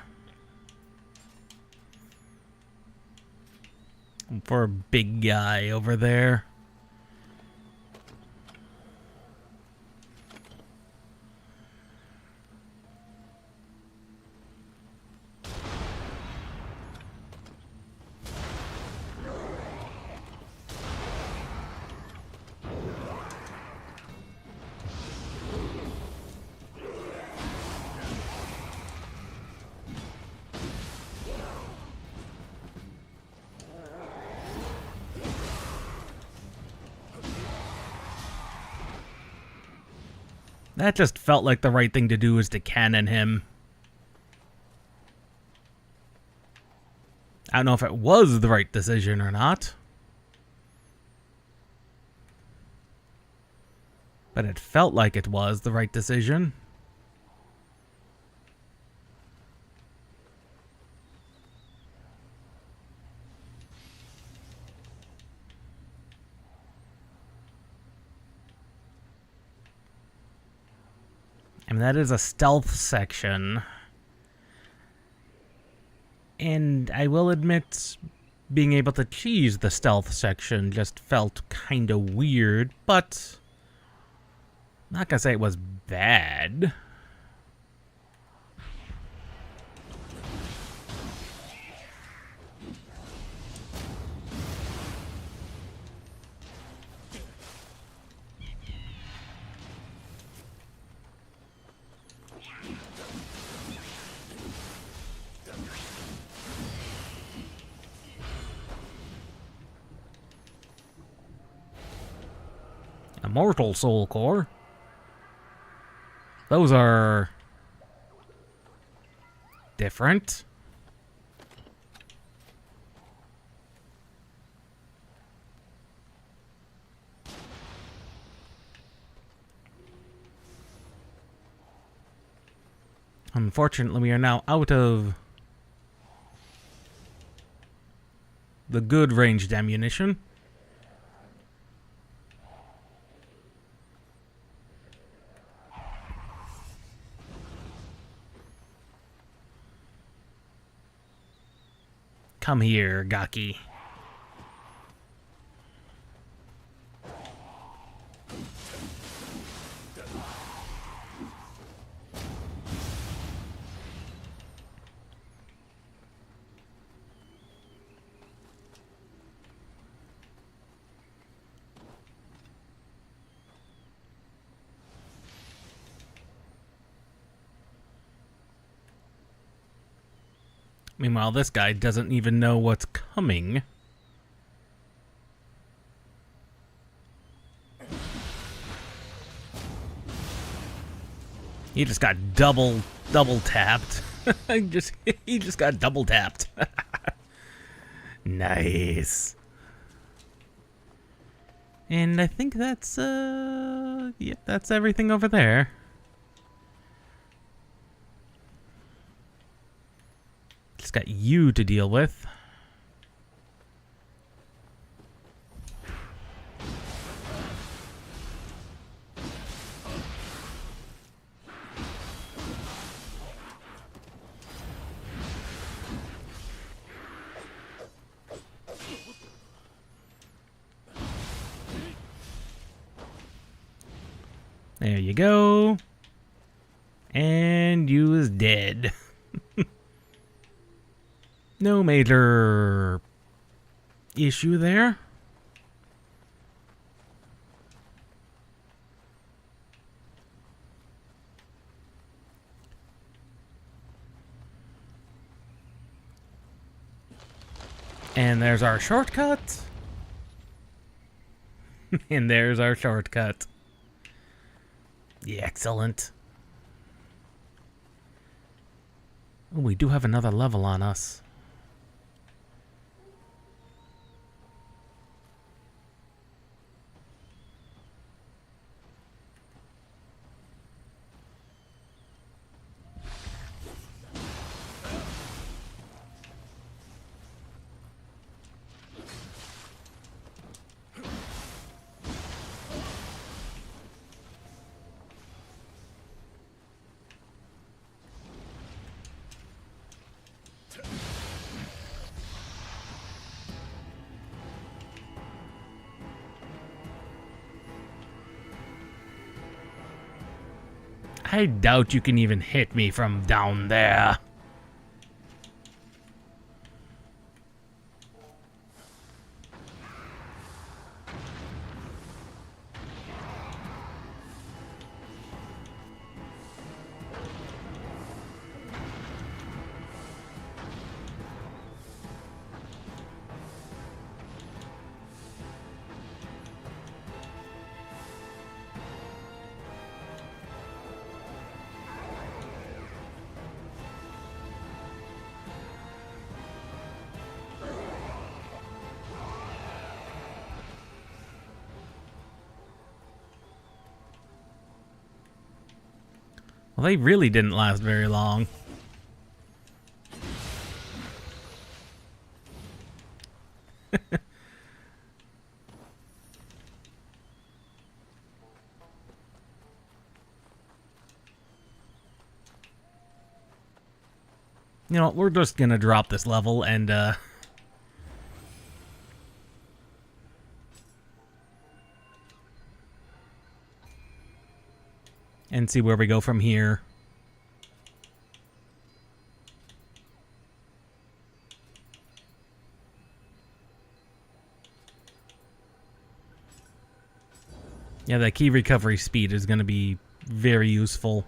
For a big guy over there. That just felt like the right thing to do, is to cannon him. I don't know if it was the right decision or not. But it felt like it was the right decision. I mean, that is a stealth section. And I will admit, being able to cheese the stealth section just felt kind of weird, but I'm not gonna say it was bad. Immortal Soul Core. Those are different. unfortunately, we are now out of the good ranged ammunition. Come here, Gaki. Meanwhile, this guy doesn't even know what's coming. He just got double tapped. He just got double tapped. Nice. And I think that's yep, that's everything over there. Just got you to deal with. There you go. And you is dead. No major issue there. And there's our shortcut. And there's our shortcut. Yeah, excellent. Oh, we do have another level on us. I doubt you can even hit me from down there. Well, they really didn't last very long. You know, we're just gonna drop this level and see where we go from here. Yeah, that key recovery speed is going to be very useful.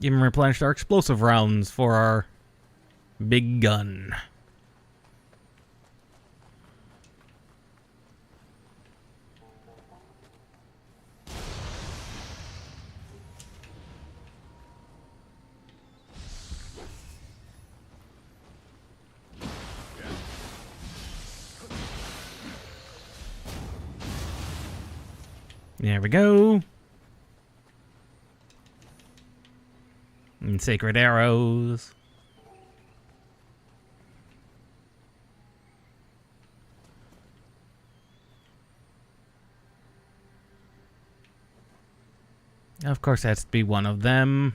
Even replenished our explosive rounds for our big gun. There we go. And sacred arrows. Of course, that has to be one of them.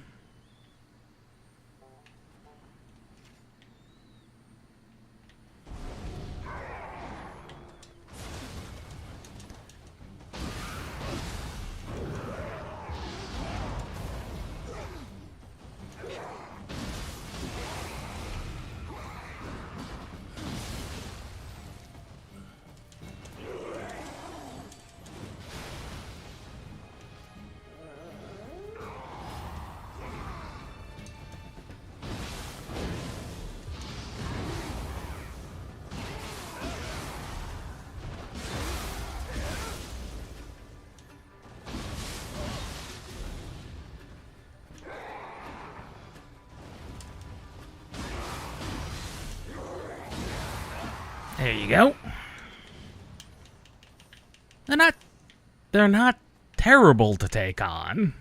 There you go. They're not terrible to take on.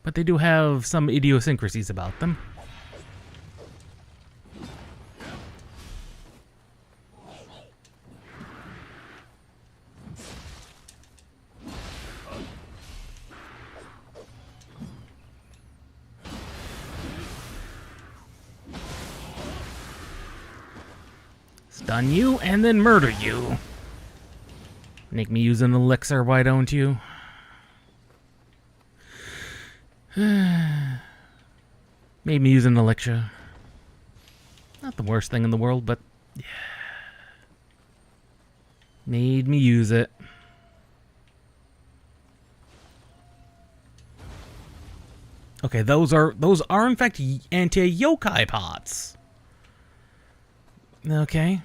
But they do have some idiosyncrasies about them. Stun you and then murder you. Make me use an elixir, why don't you? Made me use an elixir. Not the worst thing in the world, but yeah. Made me use it. Okay, those are in fact anti-yokai pots. Okay.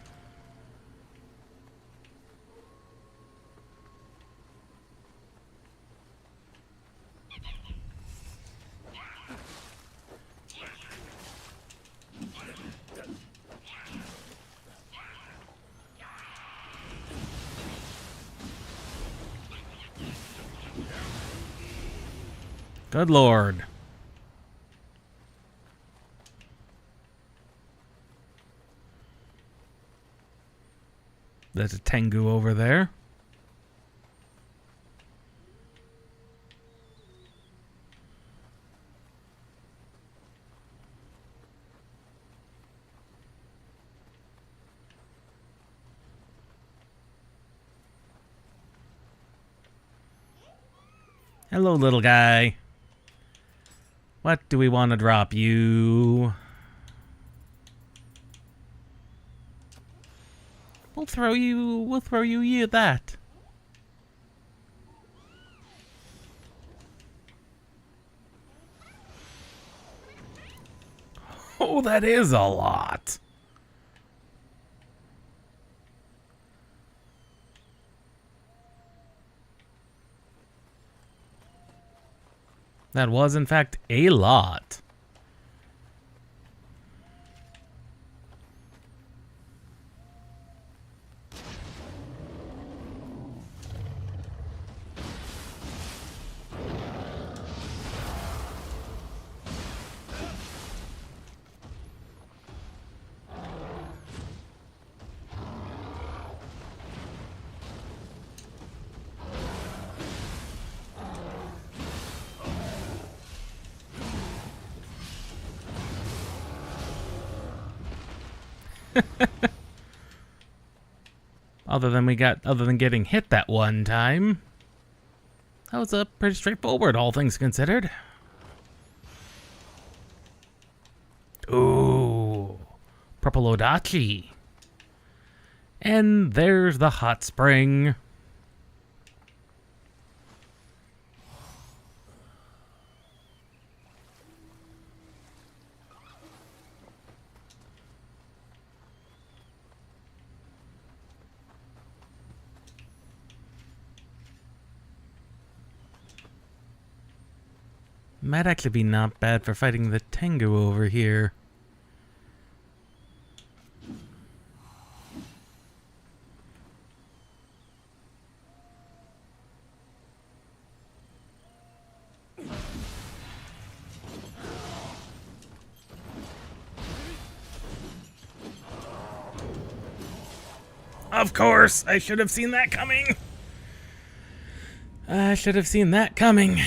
Good lord. There's a Tengu over there. Hello, little guy. What do we want to drop you? We'll throw you that. Oh, that is a lot. That was, in fact, a lot. Other than getting hit that one time, that was pretty straightforward, all things considered. Ooh, purple odachi. And there's the hot spring. Might actually be not bad for fighting the Tengu over here. Of course, I should have seen that coming. I should have seen that coming.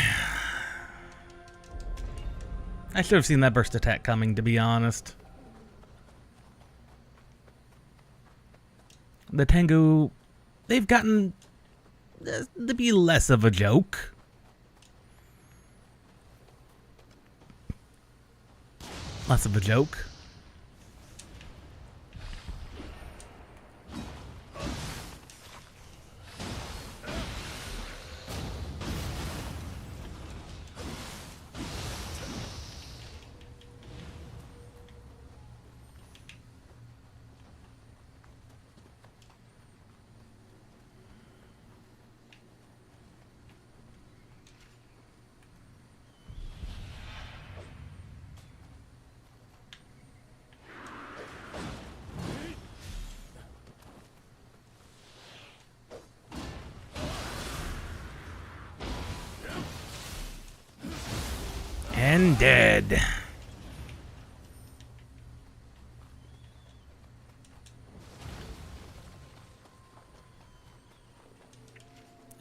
I should have seen that burst attack coming, to be honest. The Tengu, they've gotten to be less of a joke. Less of a joke. And dead.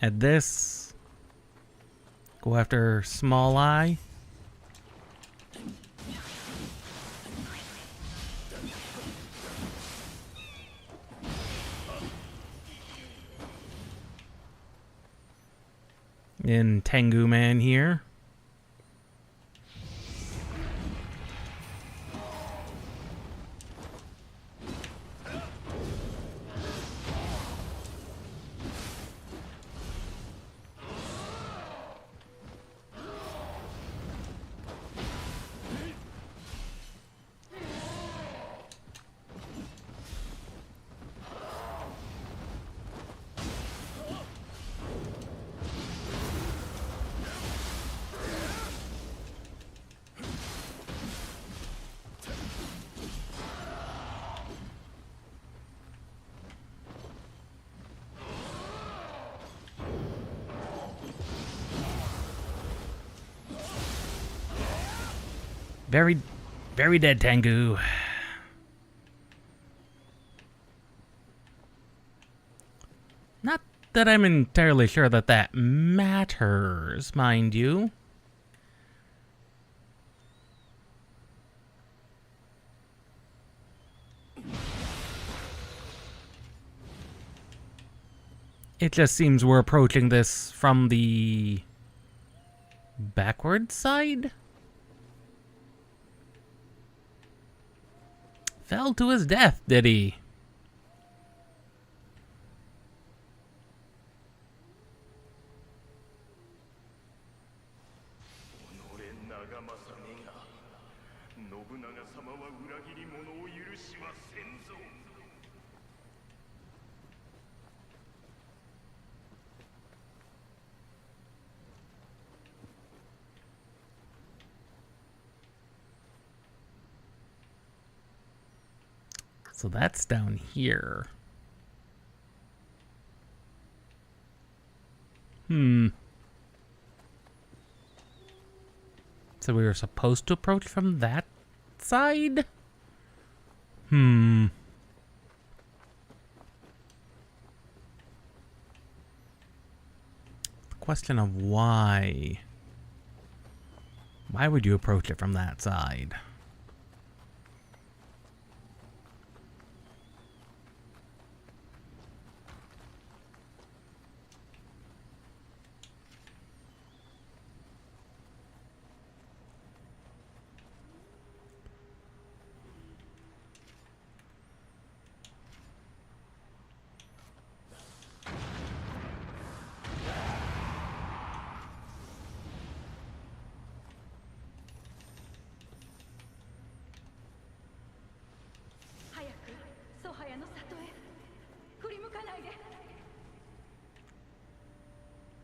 At this, go after Small Eye. In Tengu Man here. Very, very dead, Tengu. Not that I'm entirely sure that that matters, mind you. It just seems we're approaching this from the backward side? Fell to his death, did he? So that's down here. So we were supposed to approach from that side? The question of why. Why would you approach it from that side?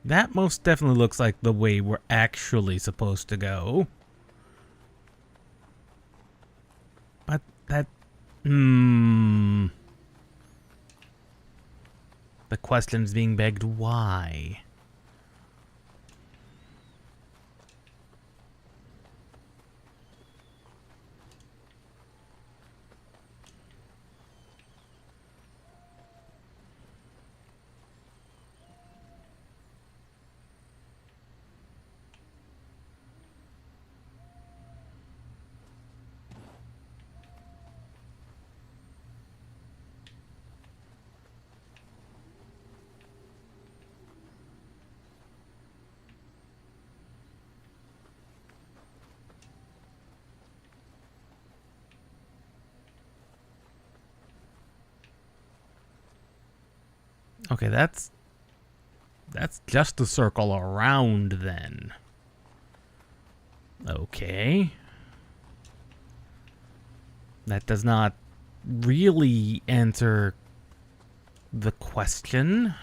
That most definitely looks like the way we're actually supposed to go. But that... The question's being begged, why? Okay, that's just a circle around then. Okay. That does not really answer the question.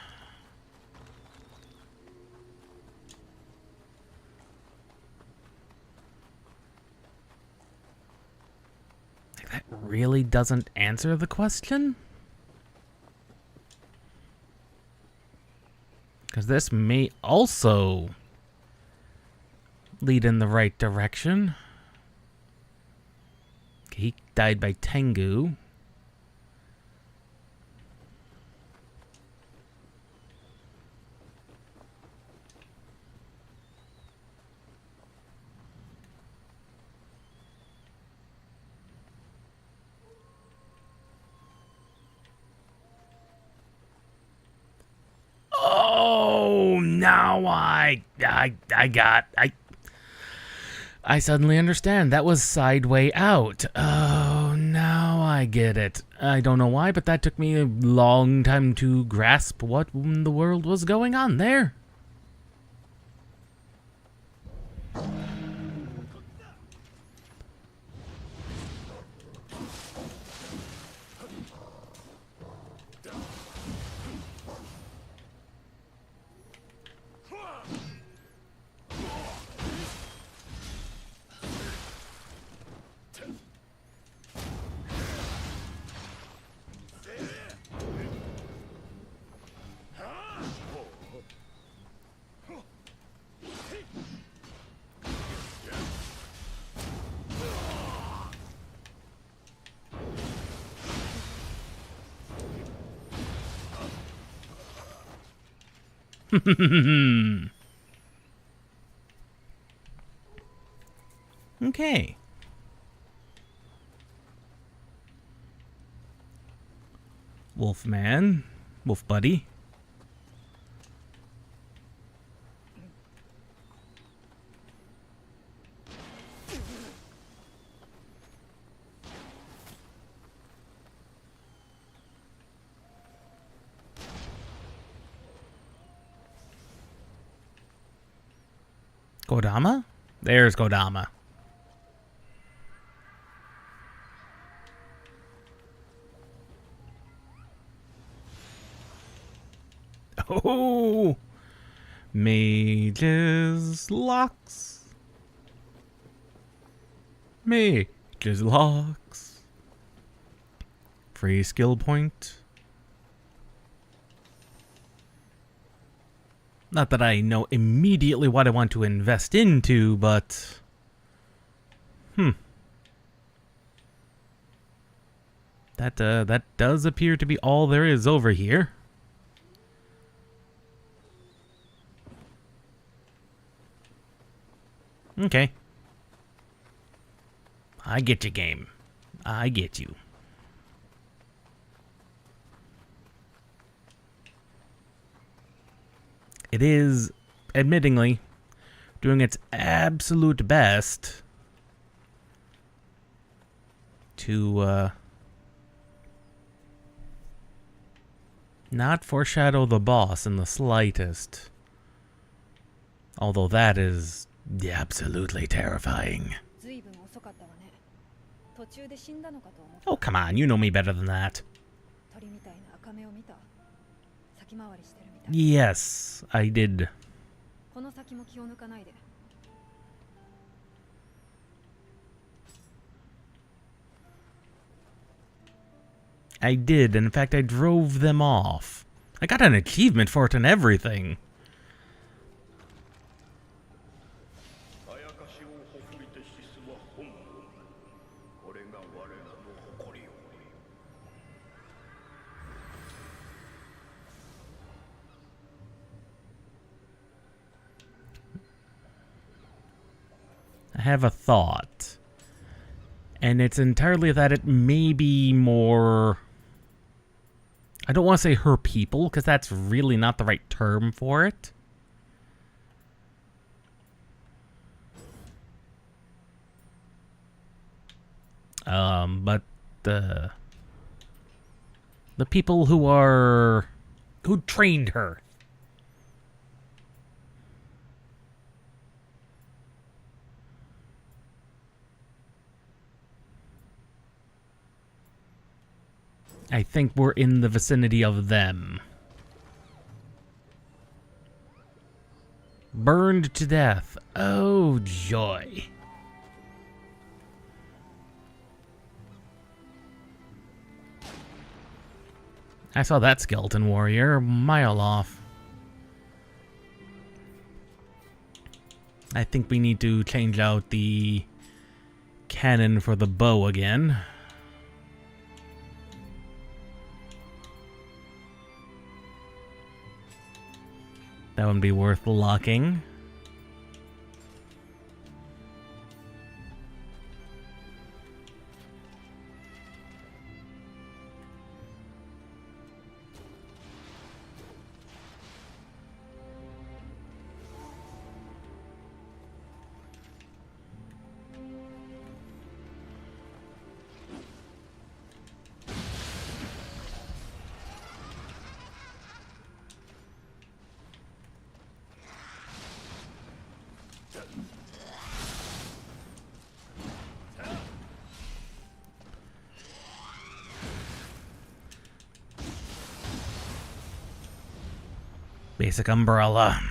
That really doesn't answer the question? Because this may also lead in the right direction. Okay, he died by Tengu. Oh, now I suddenly understand. That was side way out. Oh, now I get it. I don't know why, but that took me a long time to grasp what in the world was going on there. Okay. Wolfman. Wolf buddy. Kodama? There's Kodama. Oh! Mage's locks. Mage's locks. Free skill point. Not that I know immediately what I want to invest into, but... That does appear to be all there is over here. Okay. I get you, game. I get you. It is, admittingly, doing its absolute best to not foreshadow the boss in the slightest. Although that is absolutely terrifying. Oh, come on, you know me better than that. Yes, I did. I did. In fact, I drove them off. I got an achievement for it and everything. I have a thought. And it's entirely that it may be more... I don't want to say her people, because that's really not the right term for it. But the people who Who trained her? I think we're in the vicinity of them. Burned to death. Oh, joy. I saw that skeleton warrior a mile off. I think we need to change out the cannon for the bow again. That would be worth locking. Basic umbrella.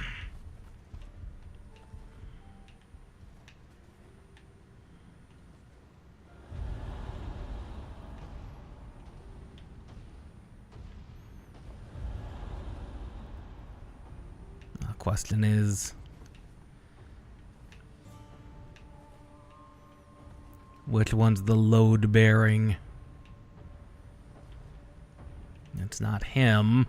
The question is, which one's the load bearing? It's not him.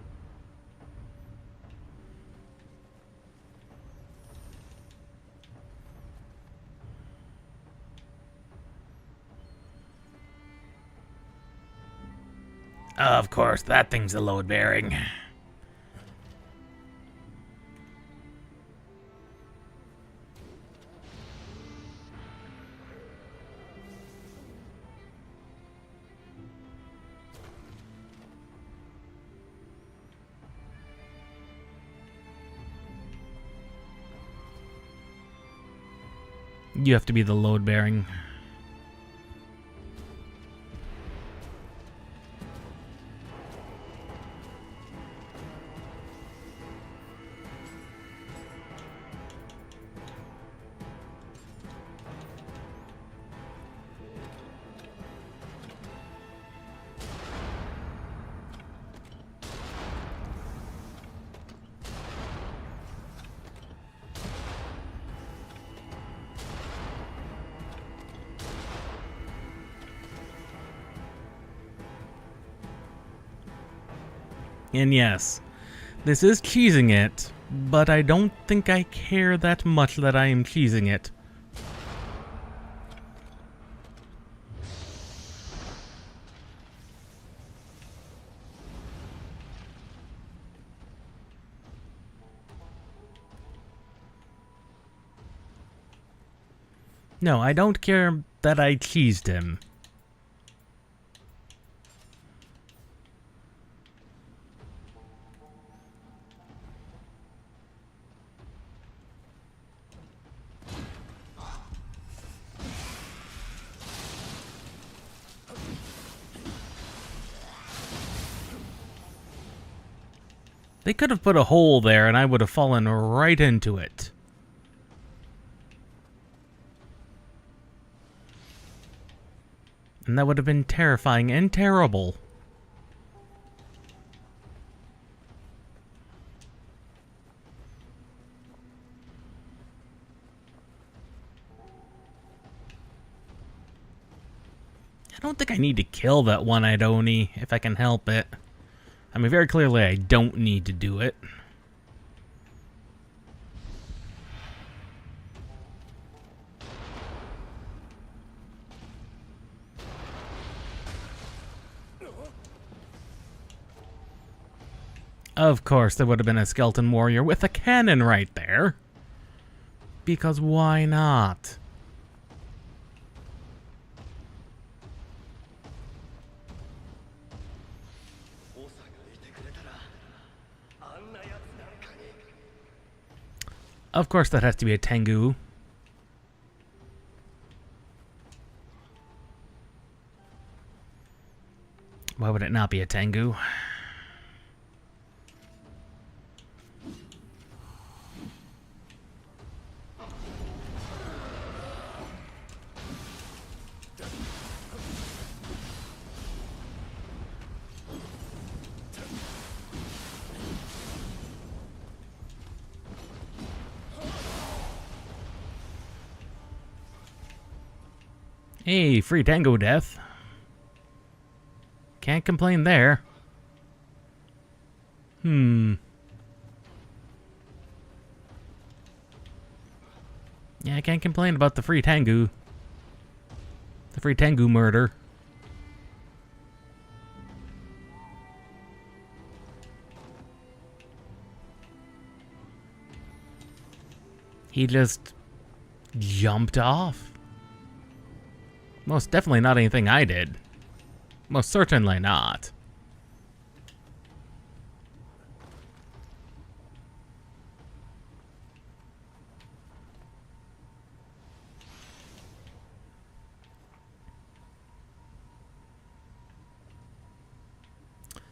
Of course, that thing's the load bearing. You have to be the load bearing. And yes, this is cheesing it, but I don't think I care that much that I am cheesing it. No, I don't care that I cheesed him. They could have put a hole there and I would have fallen right into it. And that would have been terrifying and terrible. I don't think I need to kill that one-eyed Oni if I can help it. I mean, very clearly I don't need to do it. Of course, there would have been a skeleton warrior with a cannon right there. Because why not? Of course that has to be a Tengu. Why would it not be a Tengu? Hey, free Tango death. Can't complain there. Yeah, I can't complain about the free Tengu. The free Tengu murder. He just jumped off. Most definitely not anything I did. Most certainly not.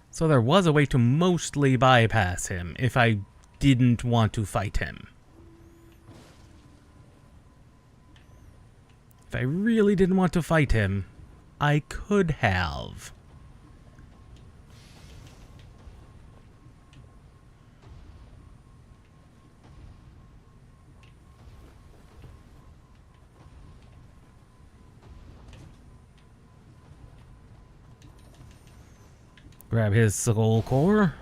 So there was a way to mostly bypass him if I didn't want to fight him. If I really didn't want to fight him, I could have. Grab his soul core.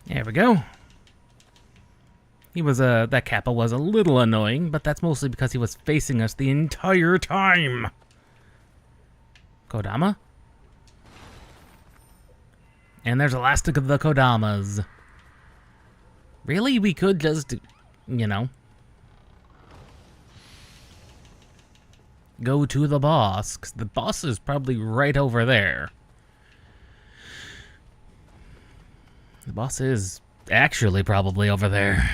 There we go. He was that Kappa was a little annoying, but that's mostly because he was facing us the entire time. Kodama? And there's the last of the Kodamas. Really? We could just, you know, go to the boss, 'cause the boss is probably right over there. The boss is actually probably over there.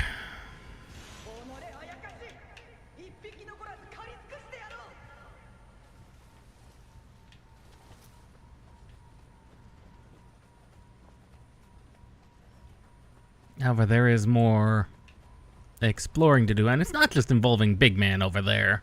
However, there is more exploring to do, and it's not just involving Big Man over there.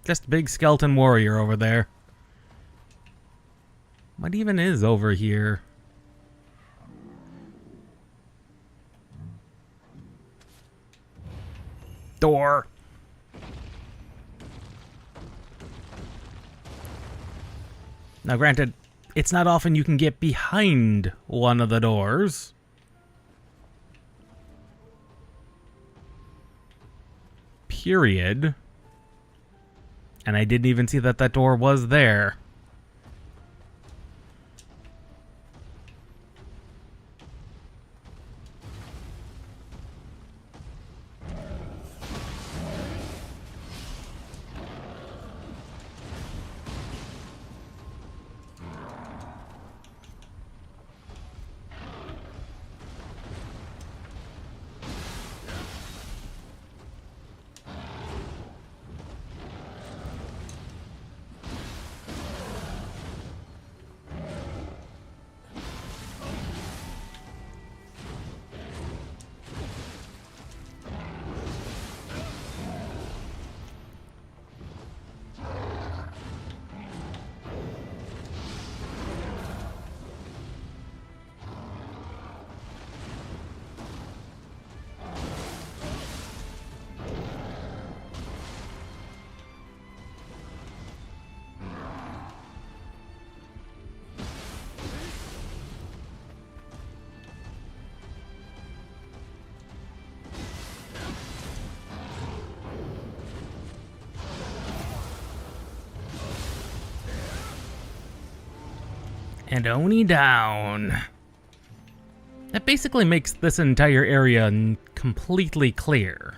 Just a big skeleton warrior over there. What even is over here? Door. Now granted, it's not often you can get behind one of the doors. Period. And I didn't even see that that door was there. And Oni down. That basically makes this entire area completely clear.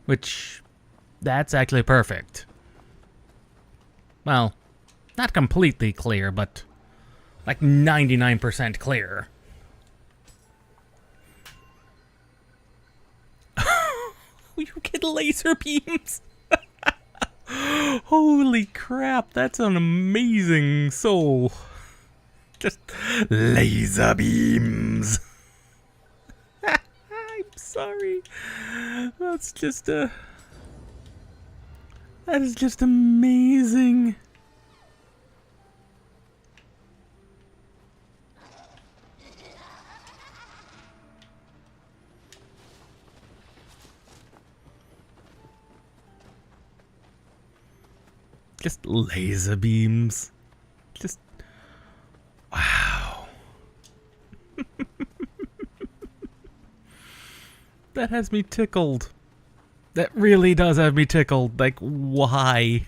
Which, that's actually perfect. Well, not completely clear, but like 99% clear. You get laser beams? Holy crap, that's an amazing soul. Just laser beams. I'm sorry. That's just that is just amazing. Just laser beams. Just... wow. That has me tickled. That really does have me tickled. Like, why?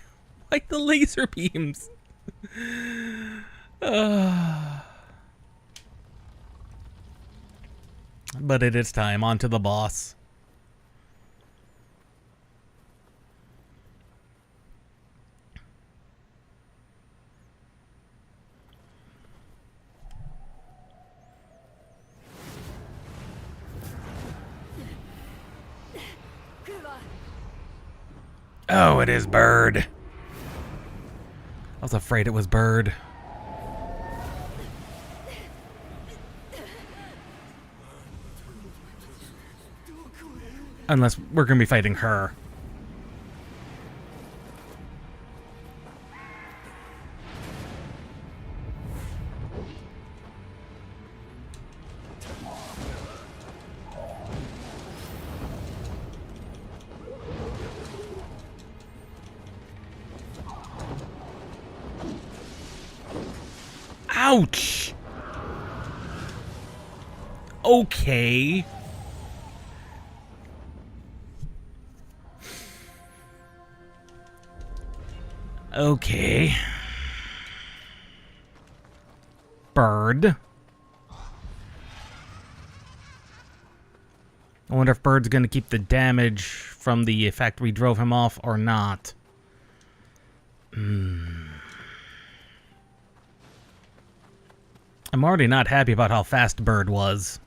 Why the laser beams? But it is time. On to the boss. Oh, it is Bird. I was afraid it was Bird. Unless we're gonna be fighting her. Ouch! Okay. Okay. Bird. I wonder if Bird's gonna keep the damage from the effect we drove him off or not. I'm already not happy about how fast Bird was.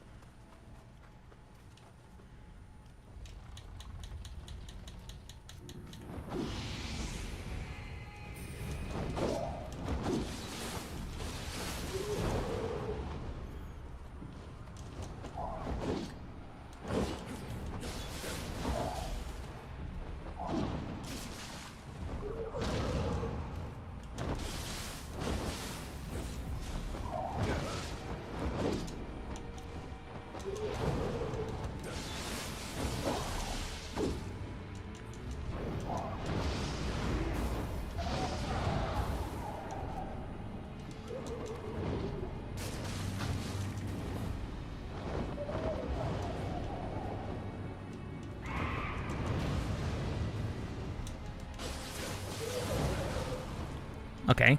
Okay.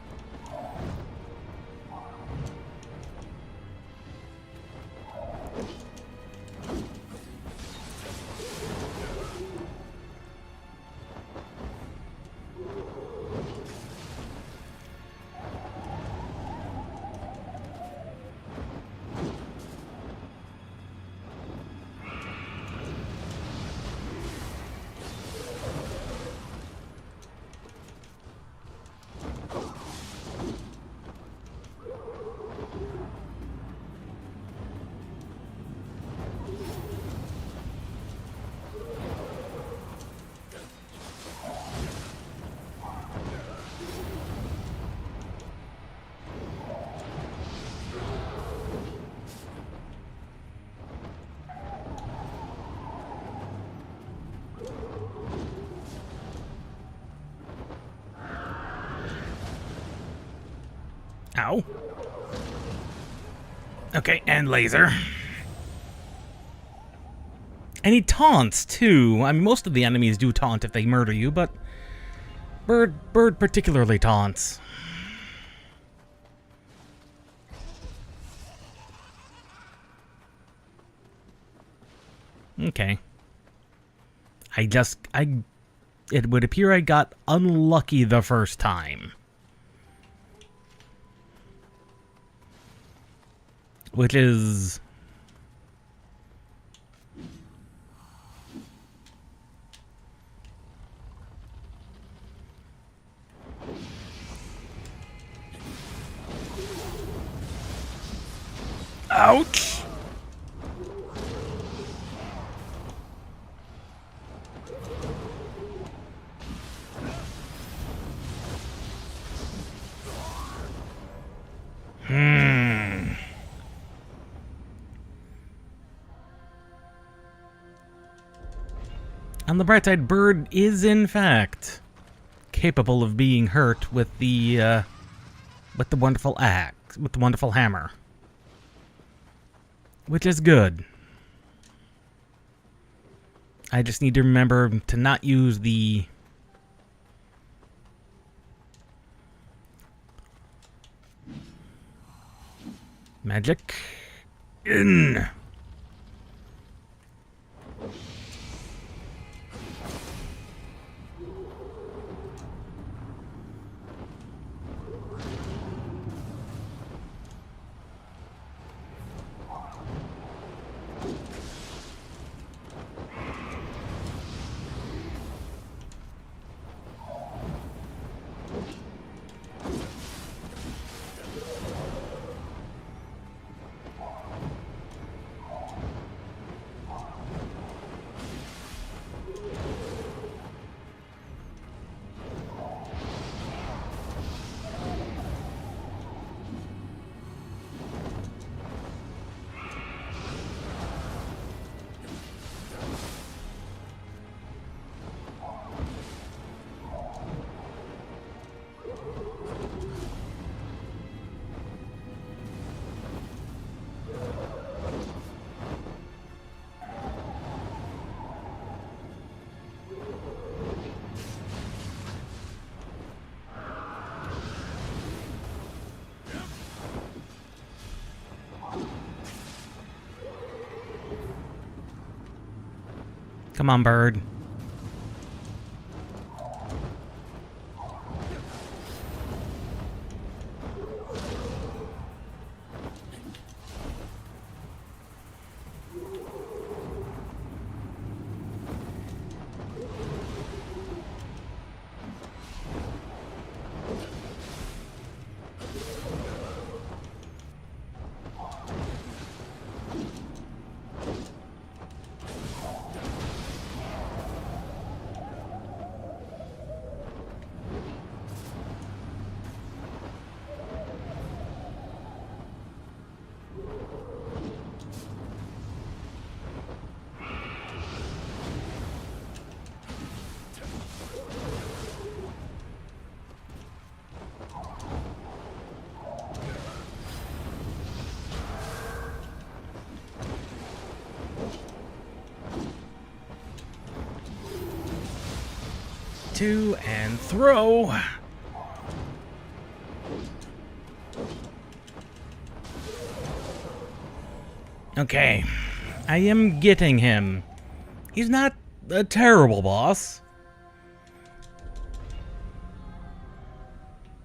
Ow. Okay, and laser. And he taunts, too. I mean, most of the enemies do taunt if they murder you, but Bird particularly taunts. Okay. It would appear I got unlucky the first time. Which is... Ouch! On the bright side, Bird is in fact capable of being hurt with the wonderful axe, with the wonderful hammer, which is good. I just need to remember to not use the magic in. Come on, Bird. Two and throw. Okay. I am getting him. He's not a terrible boss.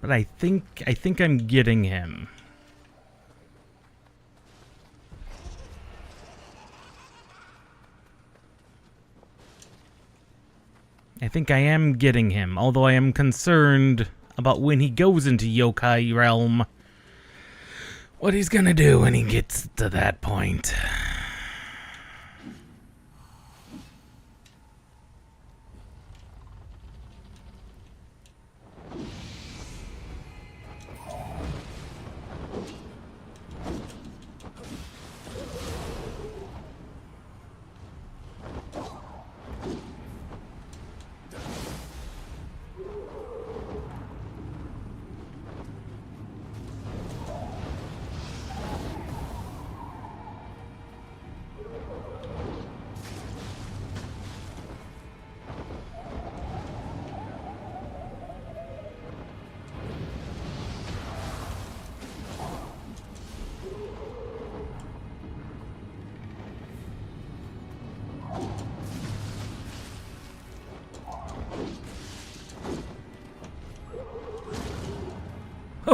But I think I'm getting him. I think I am getting him, although I am concerned about when he goes into yokai realm. What he's gonna do when he gets to that point.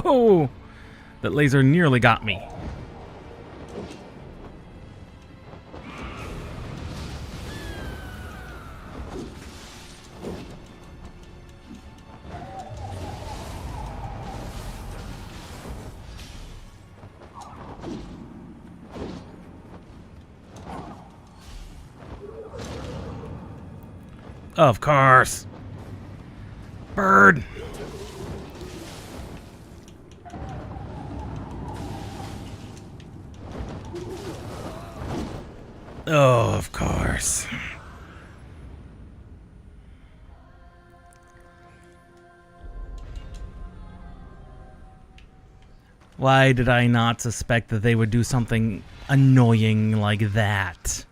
Oh, that laser nearly got me. Of course. Bird. Oh, of course. Why did I not suspect that they would do something annoying like that?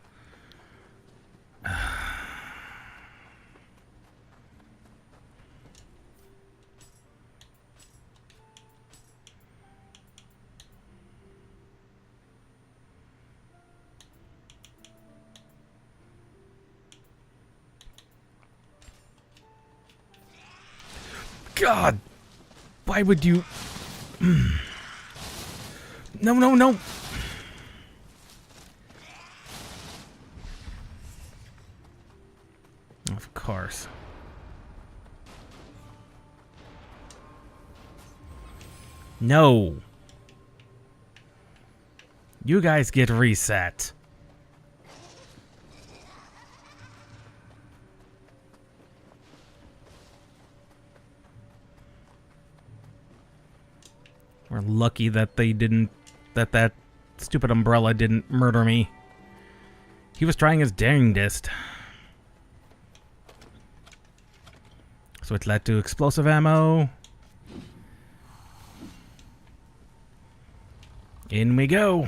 God, why would you... No, no, no. Of course. No. You guys get reset. We're lucky that they didn't... that stupid umbrella didn't murder me. He was trying his dangest. So it led to explosive ammo. In we go.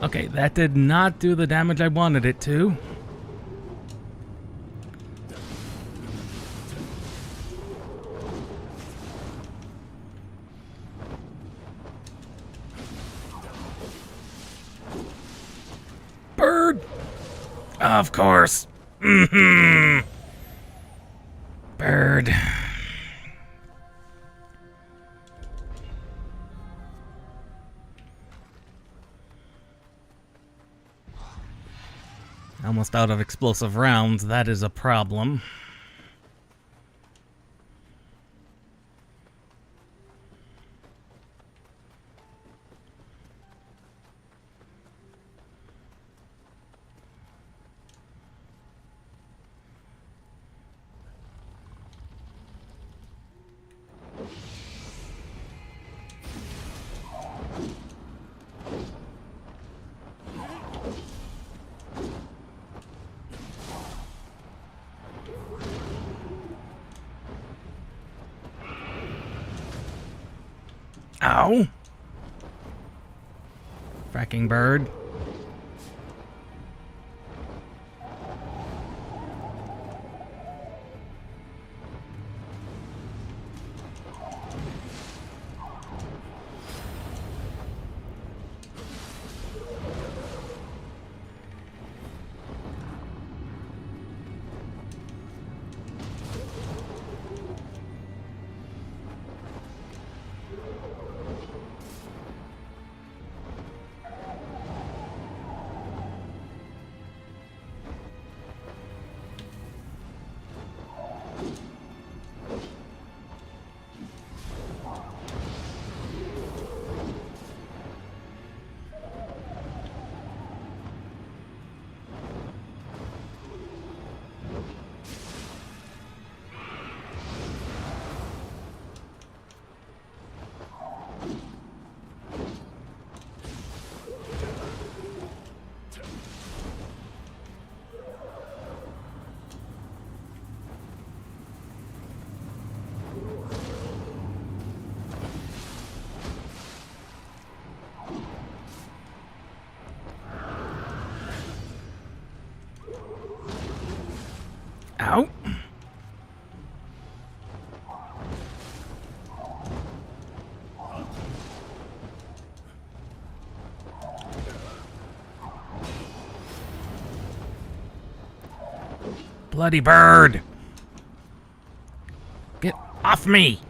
Okay, that did not do the damage I wanted it to. Bird! Of course. Mm-hmm. Bird. Almost out of explosive rounds. That is a problem. Ow! Fracking bird. Ow! Bloody bird! Get off me!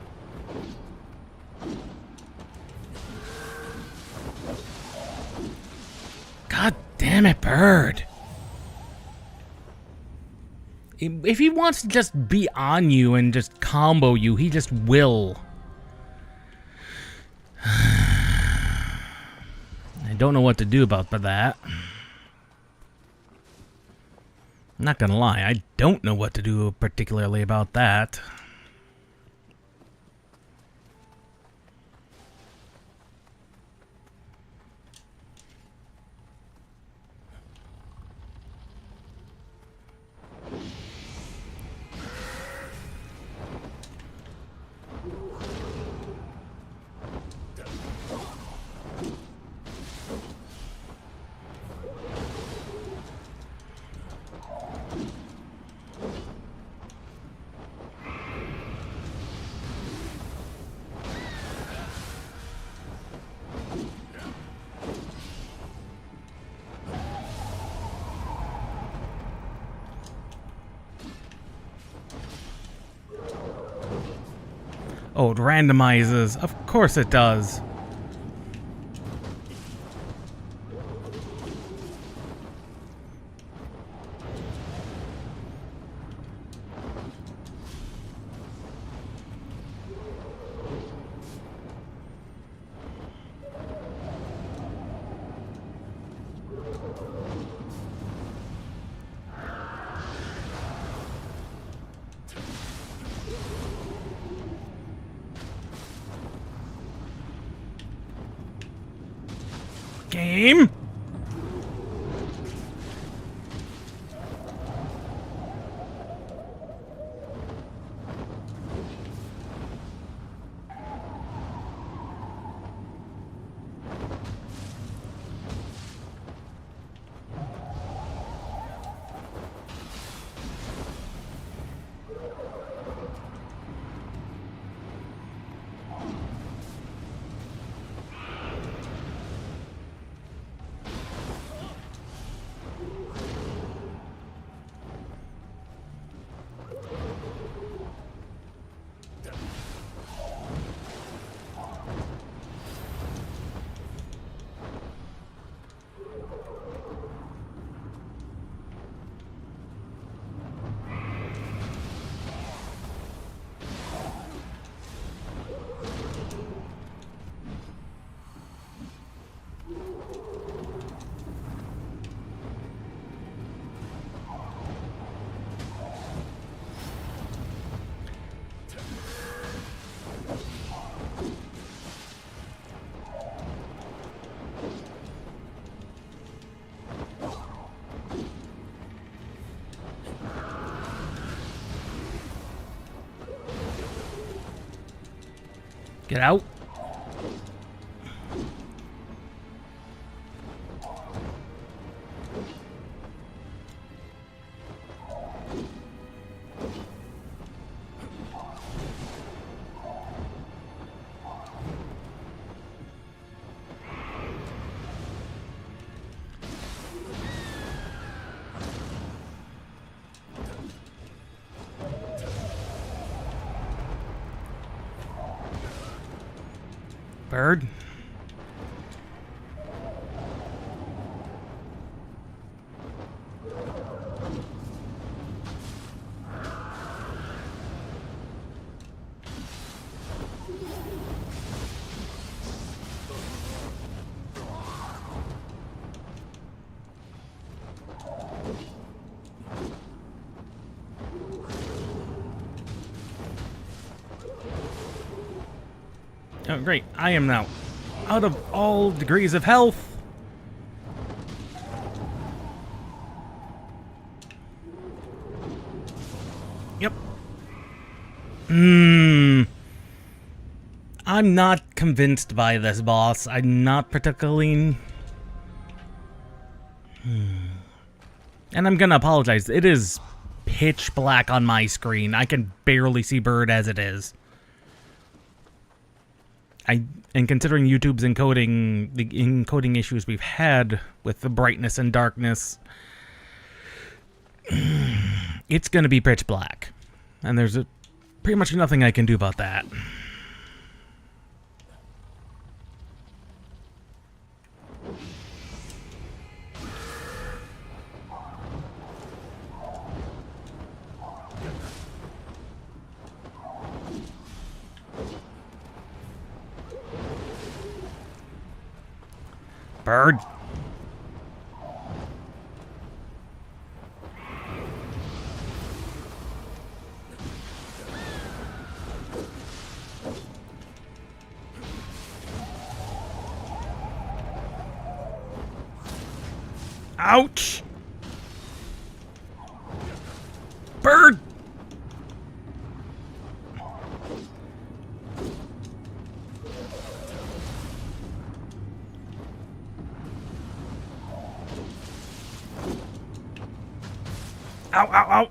God damn it, bird! If he wants to just be on you and just combo you, he just will. I don't know what to do about that. I'm not gonna lie, I don't know what to do particularly about that. Oh, it randomizes. Of course it does. Game? Get out. Bird. Oh, great. I am now out of all degrees of health. Yep. I'm not convinced by this boss. I'm not particularly... And I'm gonna apologize. It is pitch black on my screen. I can barely see Bird as it is. And considering YouTube's encoding, the encoding issues we've had with the brightness and darkness, it's going to be pitch black. And there's pretty much nothing I can do about that. Bird. Ouch. Bird. Ow, ow, ow.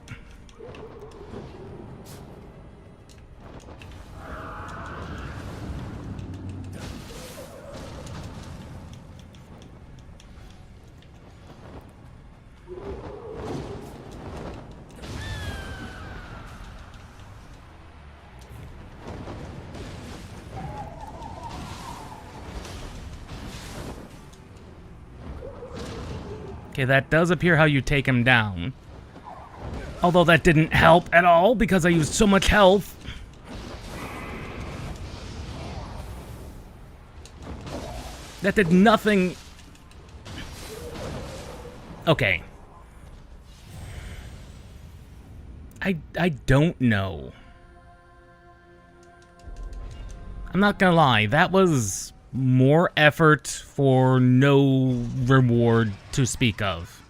Okay, that does appear how you take him down. Although that didn't help at all because I used so much health. That did nothing. Okay. I don't know. I'm not gonna lie, that was more effort for no reward to speak of.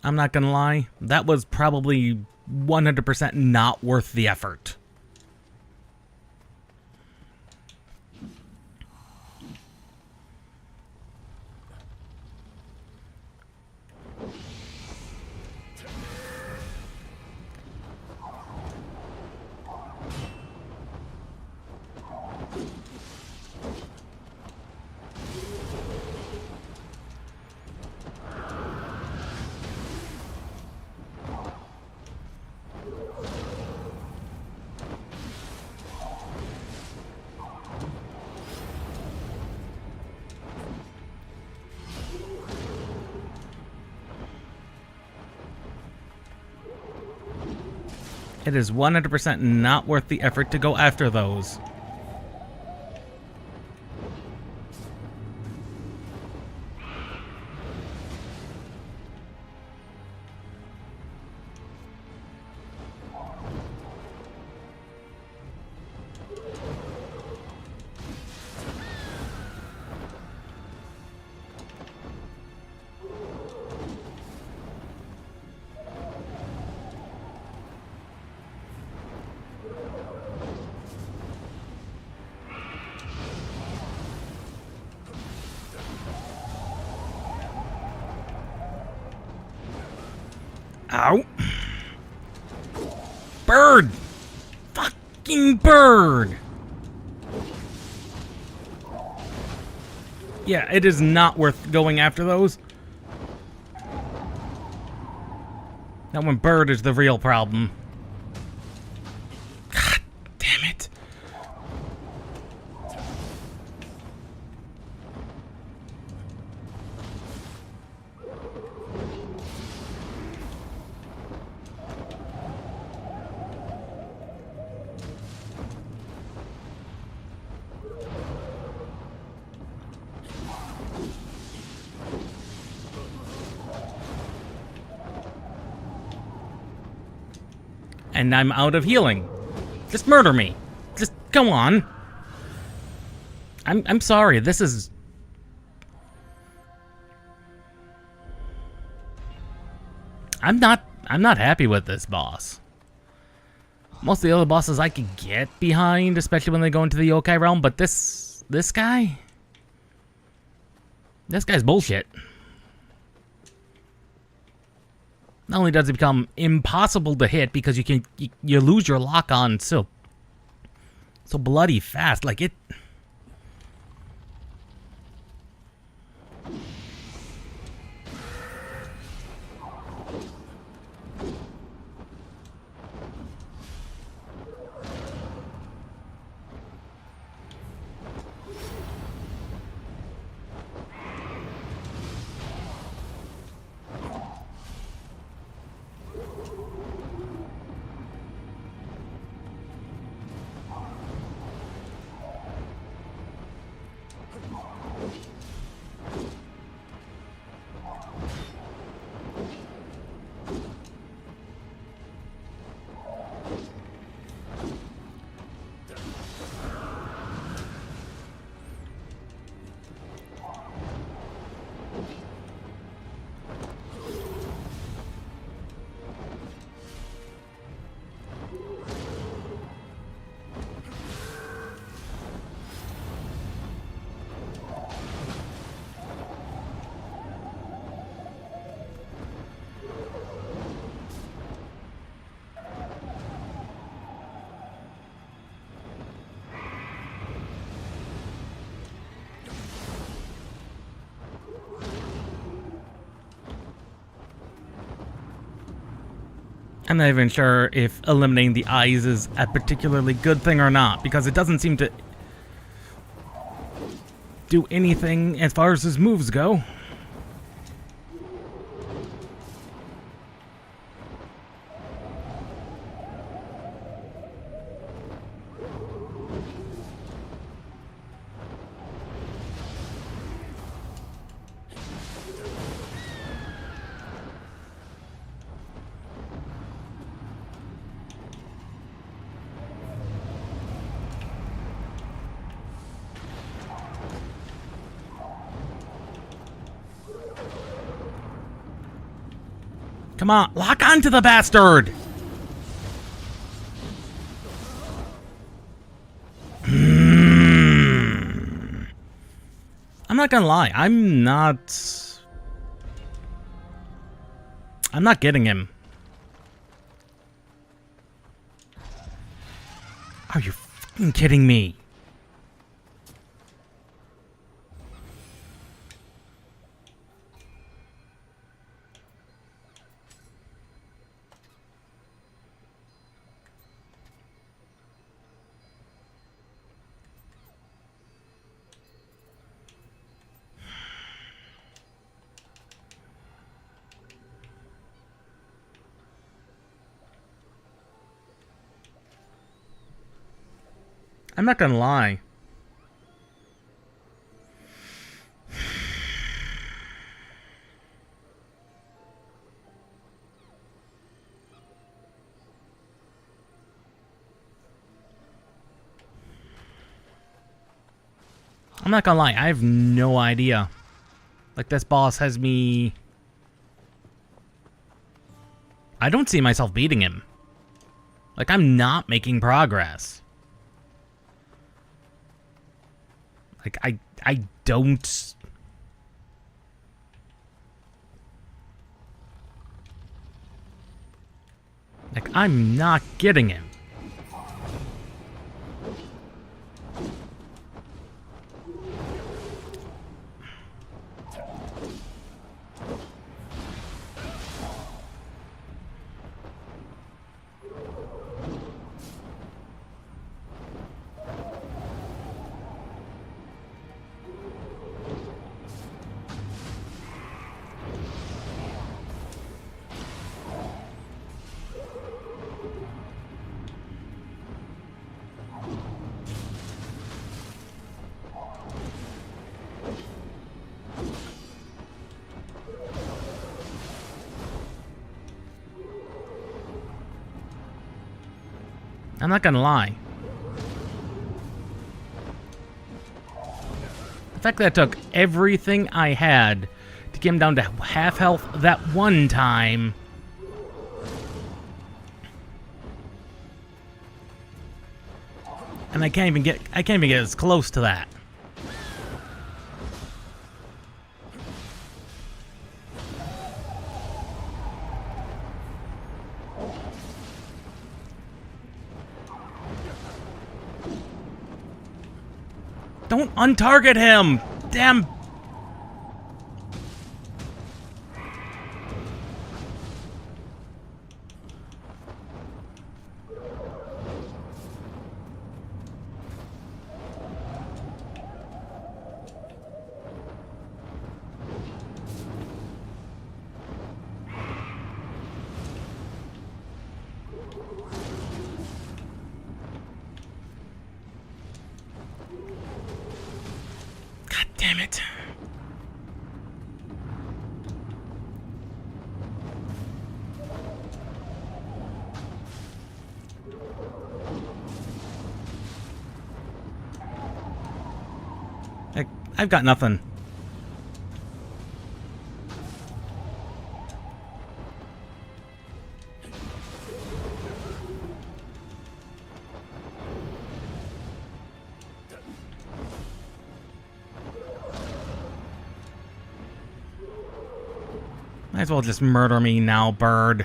I'm not gonna lie, that was probably 100% not worth the effort. It is 100% not worth the effort to go after those. Ow. Bird! Fucking bird! Yeah, it is not worth going after those. That one bird is the real problem. God damn it. And I'm out of healing. Just murder me. Just go on. I'm sorry. This is... I'm not happy with this boss. Most of the other bosses I could get behind, especially when they go into the yokai realm, but this guy? This guy's bullshit. Not only does it become impossible to hit because you lose your lock on so bloody fast, like it. I'm not even sure if eliminating the eyes is a particularly good thing or not, because it doesn't seem to do anything as far as his moves go. Come on, lock onto the bastard! I'm not gonna lie, I'm not getting him. Are you fucking kidding me? I'm not gonna lie. I'm not gonna lie, I have no idea. Like, this boss has me... I don't see myself beating him. Like, I'm not making progress. Like, I don't... Like, I'm not getting him. I'm not gonna lie. The fact that I took everything I had to get him down to half health that one time. And I can't even get as close to that. Don't untarget him! Damn! Damn it. I've got nothing. Might as well just murder me now, bird.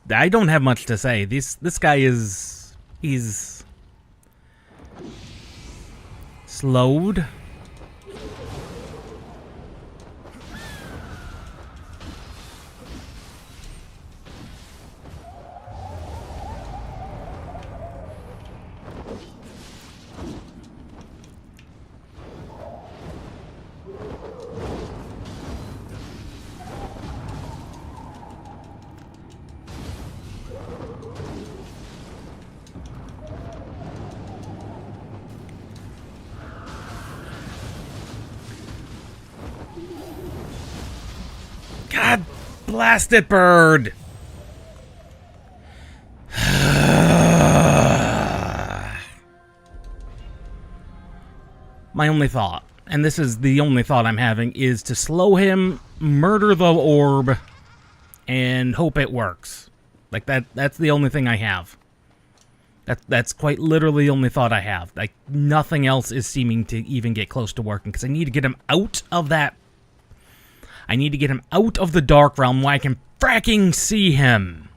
I don't have much to say. This guy he's slowed God blast it, bird! My only thought, and this is the only thought I'm having, is to slow him, murder the orb, and hope it works. Like, that's the only thing I have. That's quite literally the only thought I have. Like, nothing else is seeming to even get close to working, because I need to get him out of that... I need to get him out of the Dark Realm where I can fracking see him.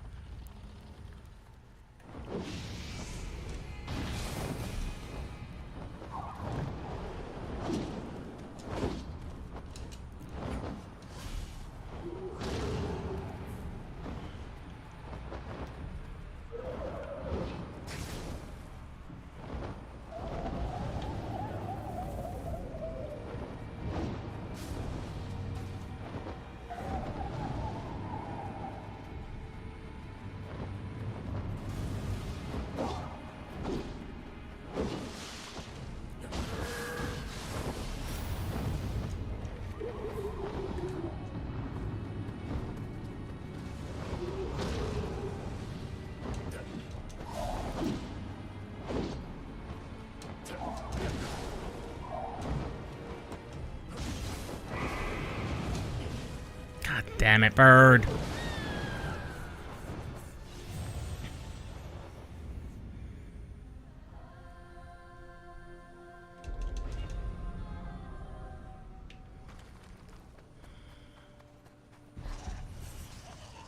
Damn it, bird.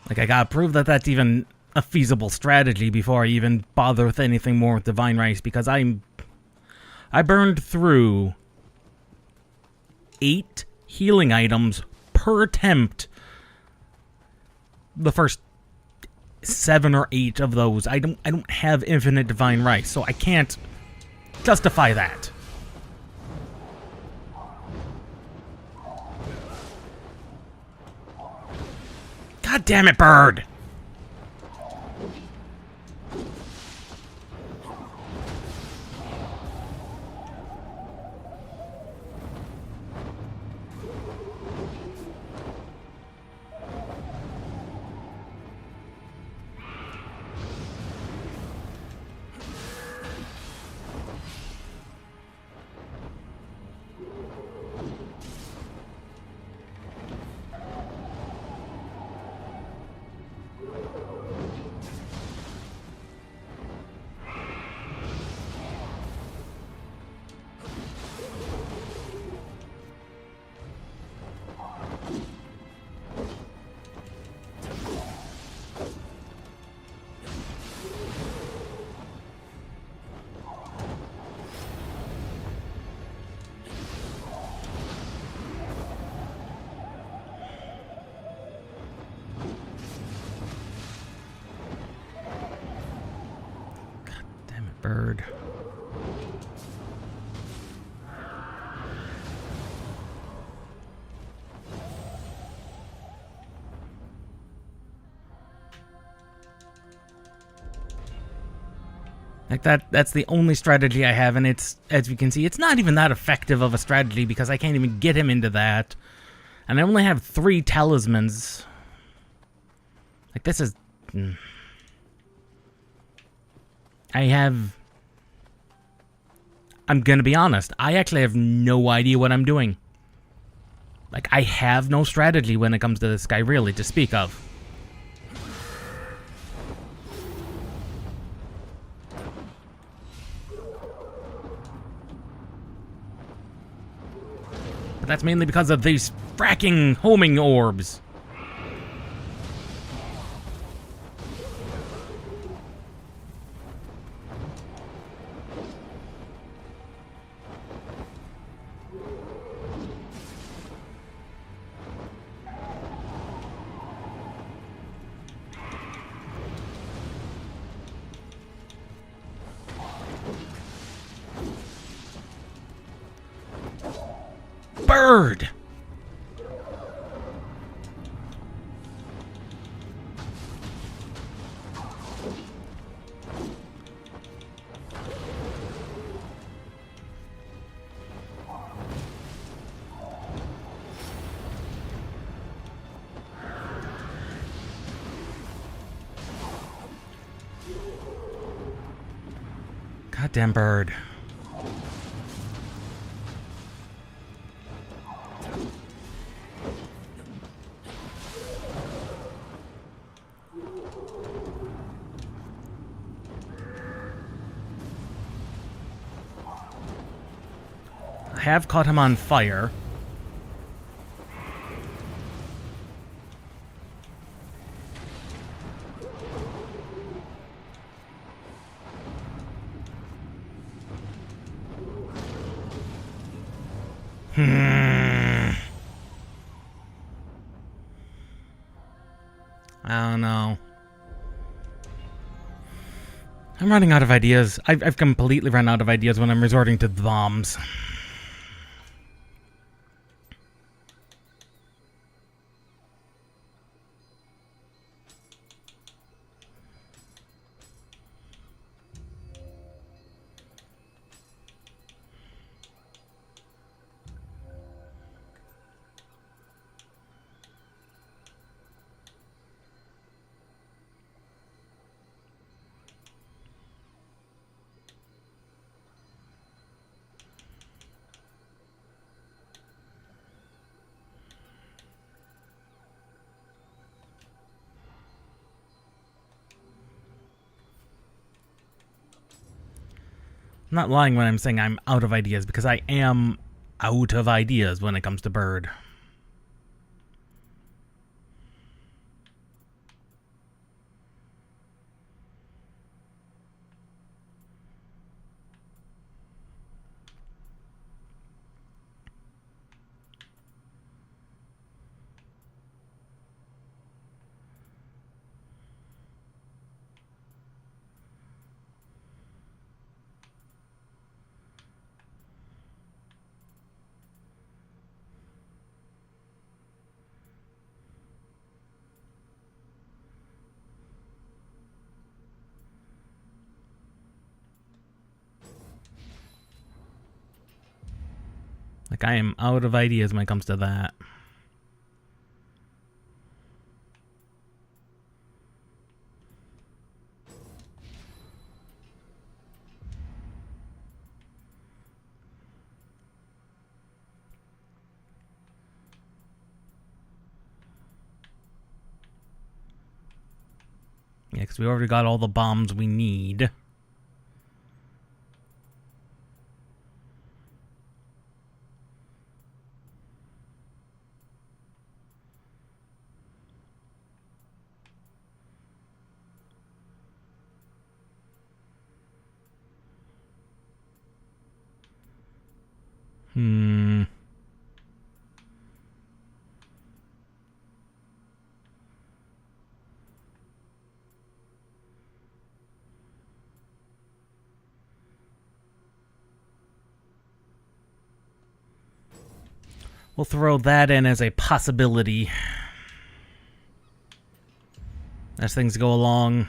Like, I gotta prove that that's even a feasible strategy before I even bother with anything more with Divine Rice, because I burned through 8 healing items per attempt. The first 7 or 8 of those, I don't have infinite Divine Rice, so I can't justify that. God damn it, bird! Bird. Like that's the only strategy I have, and it's, as you can see, it's not even that effective of a strategy because I can't even get him into that. And I only have 3 talismans. Like, this is... I'm gonna be honest, I actually have no idea what I'm doing. Like, I have no strategy when it comes to this guy, really, to speak of. But that's mainly because of these fracking homing orbs. Bird! Goddamn bird. I have caught him on fire. I don't know. I'm running out of ideas. I've completely run out of ideas when I'm resorting to the bombs. I'm not lying when I'm saying I'm out of ideas, because I am out of ideas when it comes to bird. Like, I am out of ideas when it comes to that. Yeah, because we already got all the bombs we need. We'll throw that in as a possibility as things go along.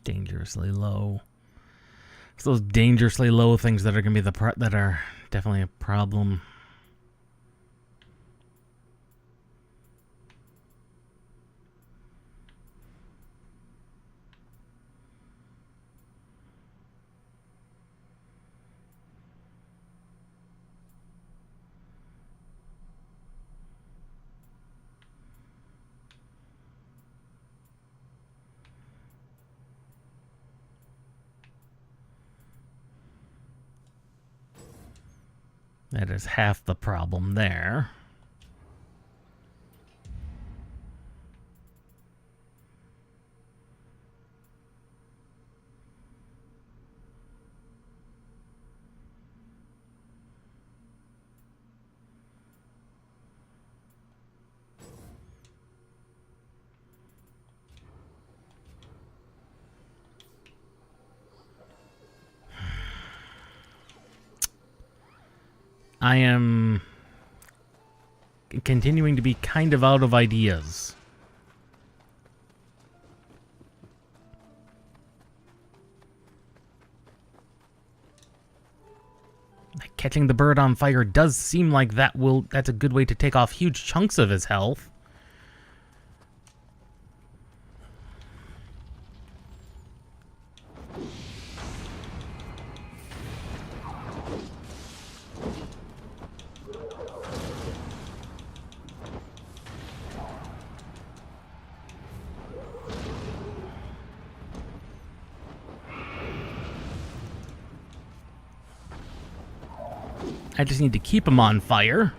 Dangerously low. It's those dangerously low things that are going to be that are definitely a problem. That is half the problem there. I am continuing to be kind of out of ideas. Catching the bird on fire does seem like that's a good way to take off huge chunks of his health. I just need to keep him on fire.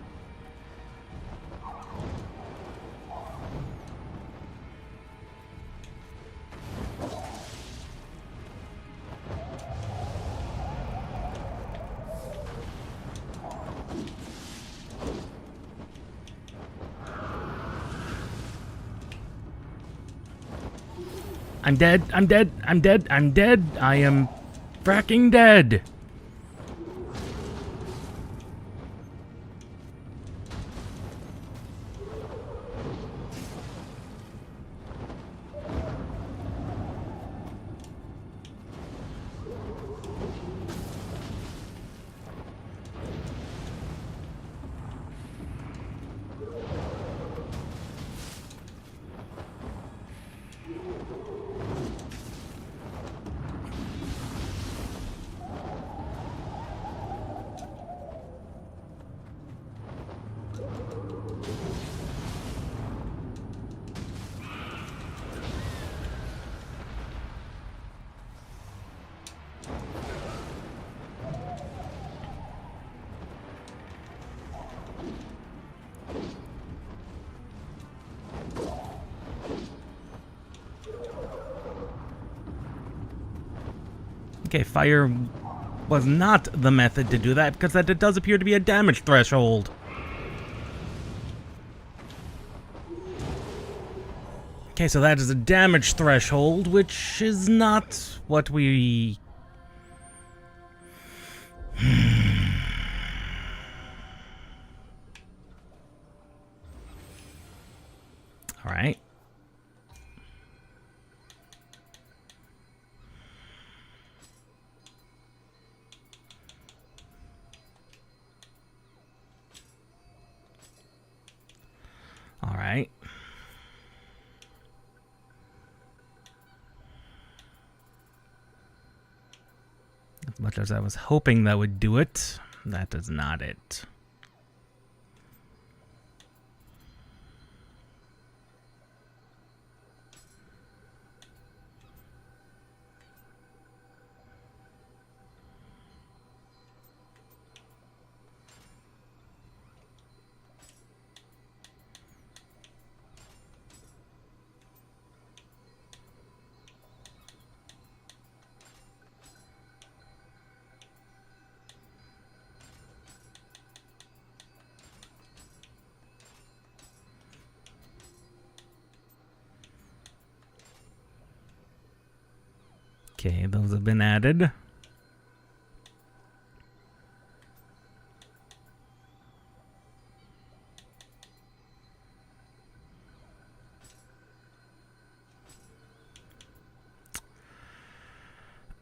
I'm dead. I'm dead. I'm dead. I'm dead. I am fracking dead. Okay, fire was not the method to do that, because that it does appear to be a damage threshold. Okay, so that is a damage threshold, which is not what we... Alright. Alright. As much as I was hoping that would do it, that is not it. Okay, those have been added.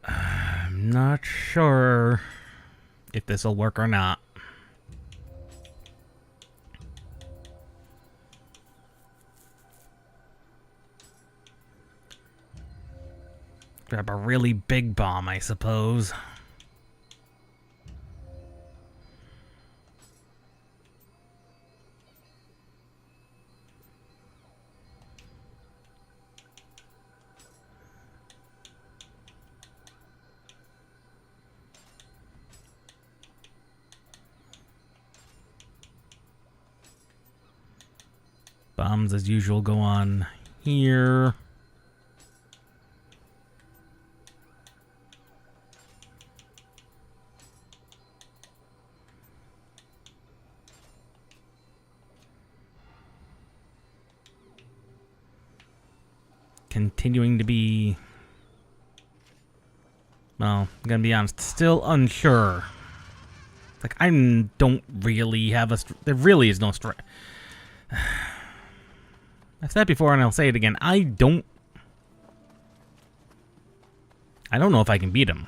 I'm not sure if this will work or not. Grab a really big bomb, I suppose. Bombs, as usual, go on here. Continuing to be, well, I'm gonna be honest, still unsure. It's like, I don't really have a... There really is no strength. I've said it before and I'll say it again. I don't know if I can beat him.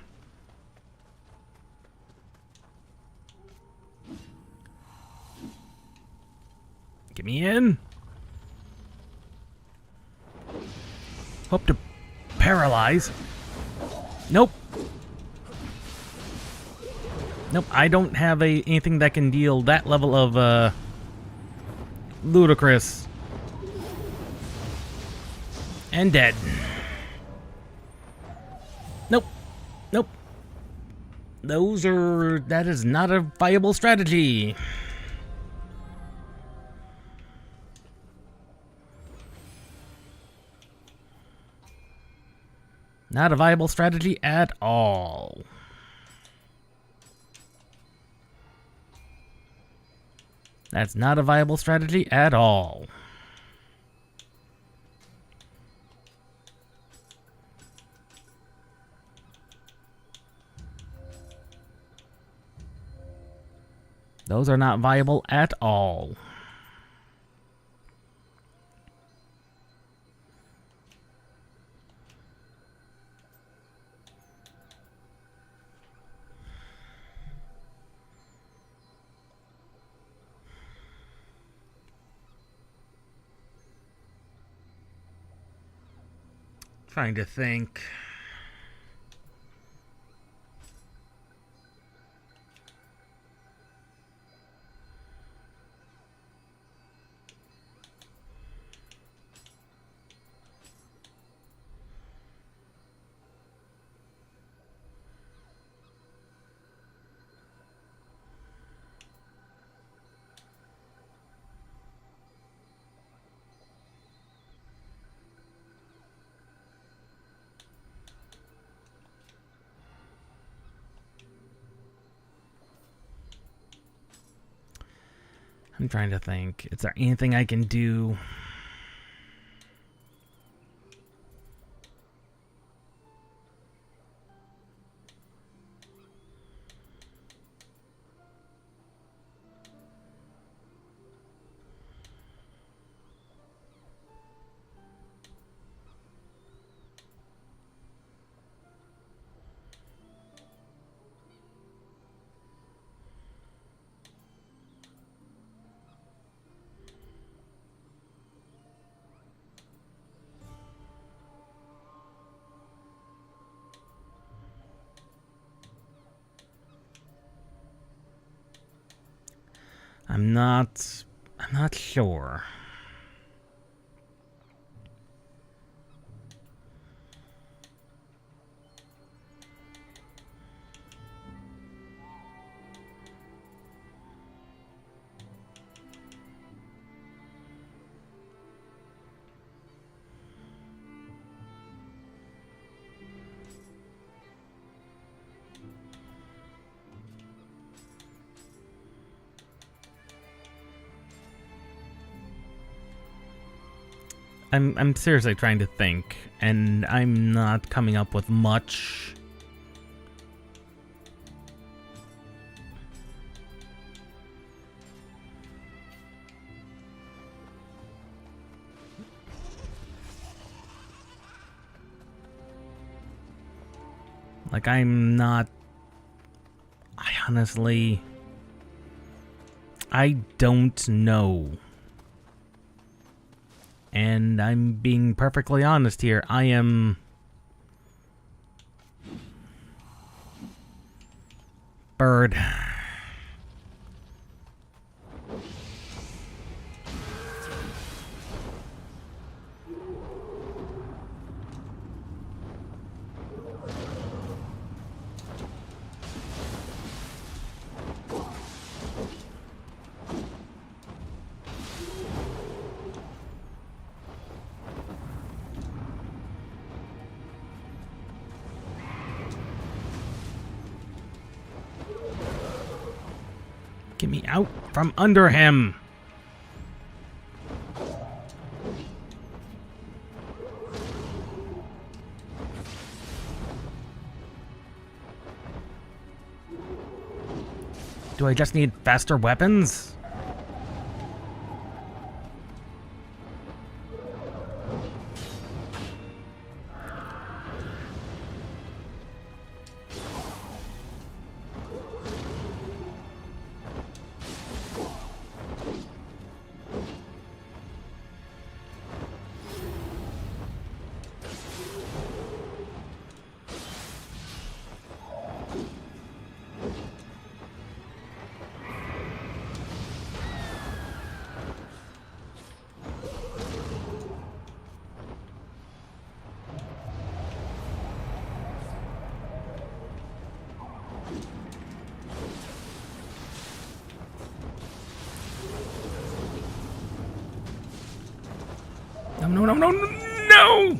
Get me in. Hope to paralyze. Nope. Nope, I don't have anything that can deal that level of, ludicrous. And dead. Nope. Nope. That is not a viable strategy. Not a viable strategy at all. That's not a viable strategy at all. Those are not viable at all. Trying to think. I'm trying to think. Is there anything I can do? I'm not sure. I'm seriously trying to think, and I'm not coming up with much. Like, I honestly, I don't know. And I'm being perfectly honest here. I am bird. Get me out from under him. Do I just need faster weapons? No, no, no, no, no!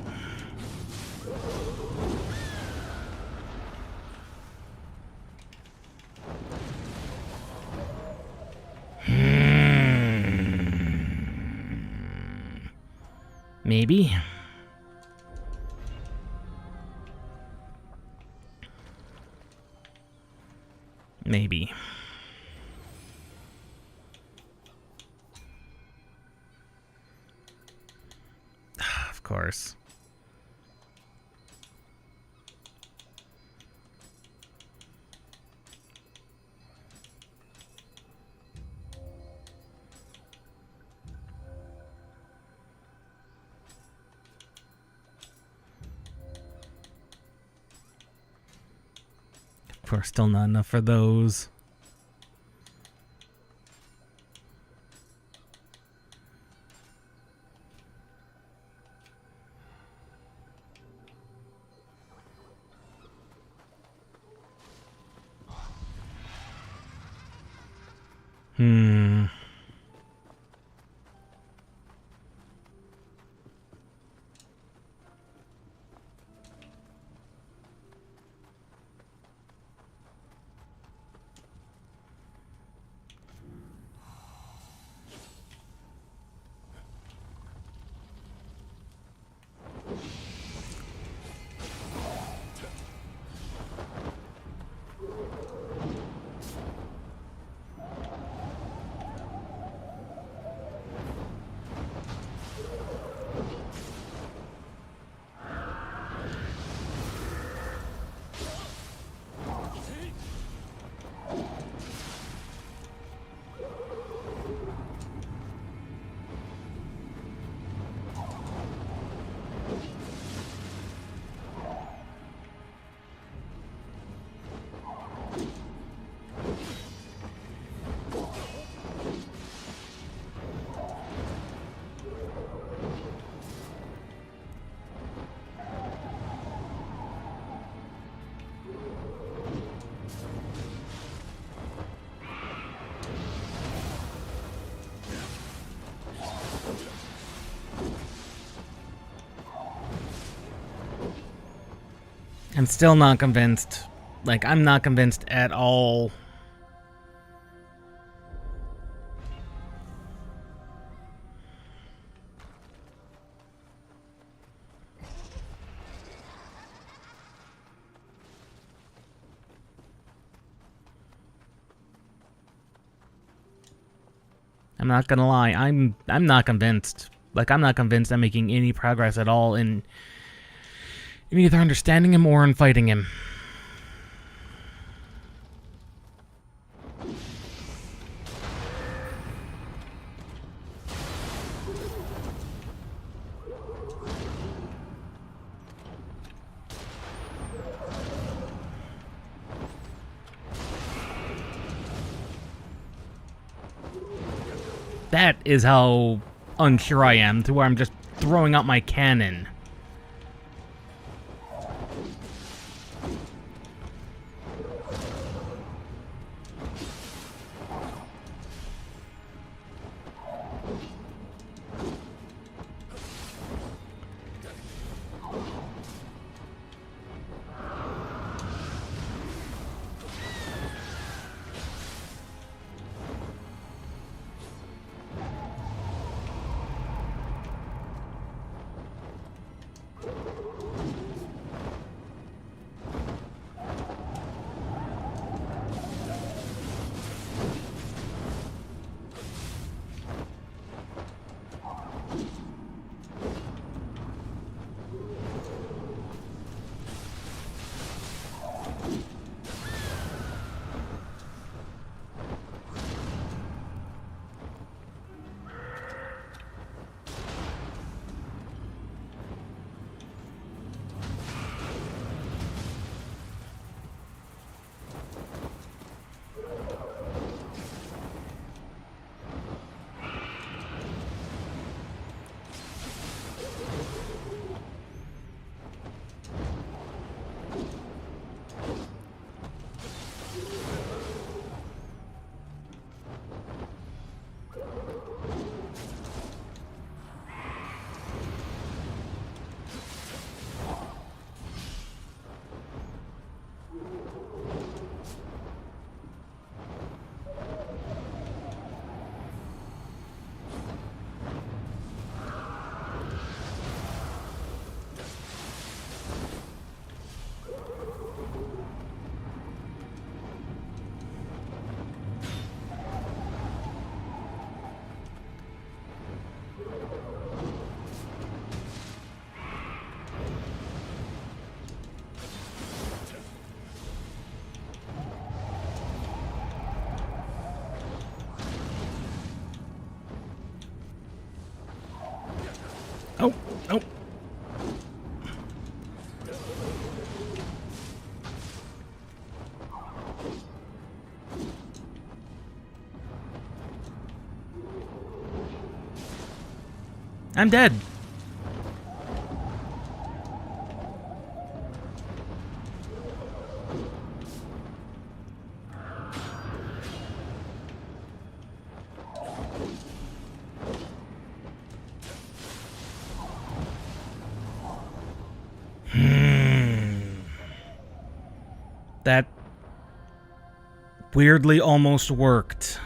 Maybe. Maybe. Of course. Of course, still not enough for those. I'm still not convinced. Like, I'm not convinced at all. I'm not gonna lie. I'm not convinced. Like, I'm not convinced I'm making any progress at all in either understanding him or in fighting him. That is how unsure I am, to where I'm just throwing out my cannon. I'm dead. That weirdly almost worked.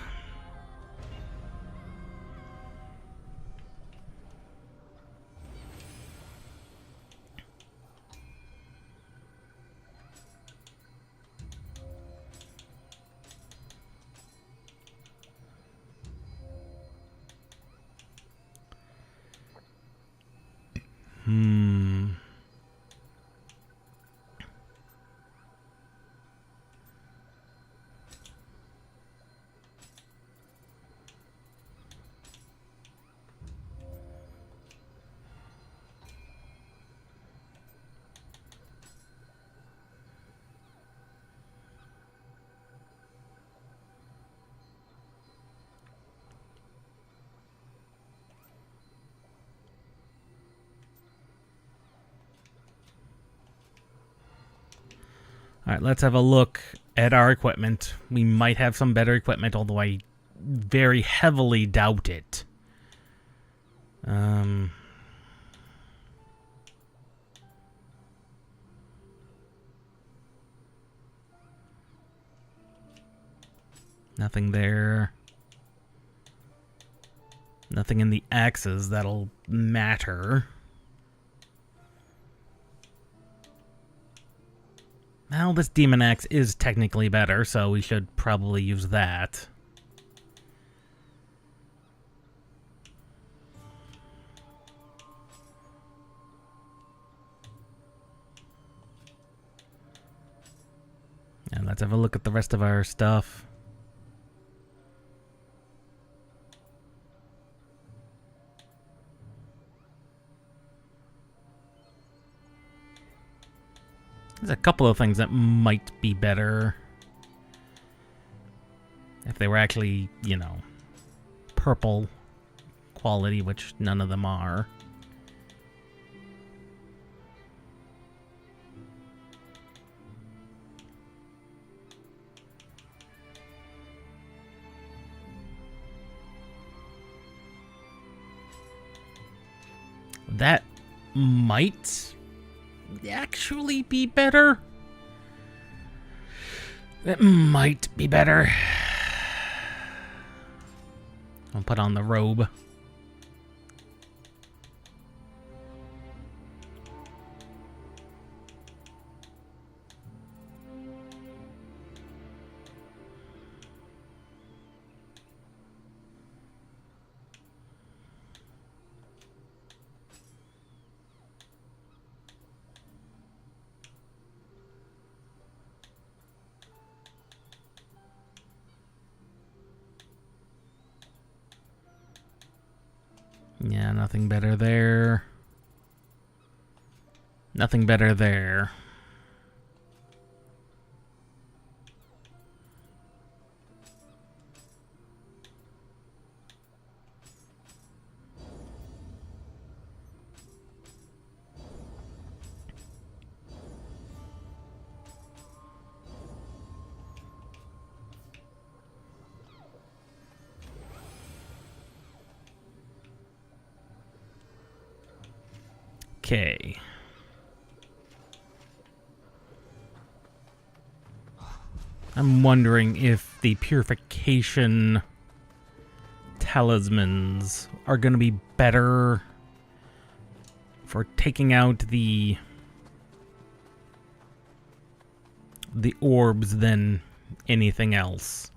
All right, let's have a look at our equipment. We might have some better equipment, although I very heavily doubt it. Nothing there. Nothing in the axes that'll matter. Well, this demon axe is technically better, so we should probably use that. And let's have a look at the rest of our stuff. There's a couple of things that might be better if they were actually, you know, purple quality, which none of them are. That might actually be better. That might be better. I'll put on the robe. Yeah, nothing better there. Nothing better there. Okay. I'm wondering if the purification talismans are going to be better for taking out the orbs than anything else.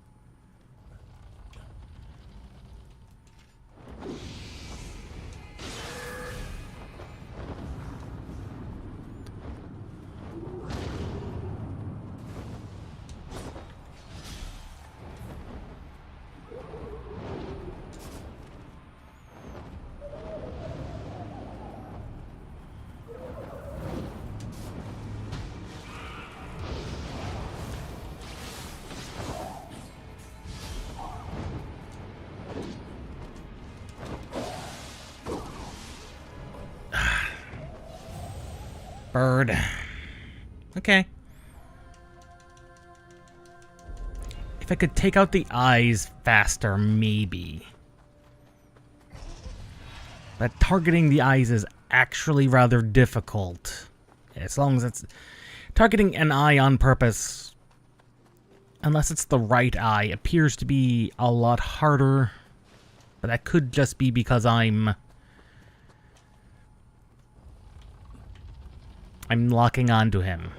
Bird. Okay. If I could take out the eyes faster, maybe. But targeting the eyes is actually rather difficult. As long as it's... Targeting an eye on purpose, unless it's the right eye, appears to be a lot harder. But that could just be because I'm locking onto him.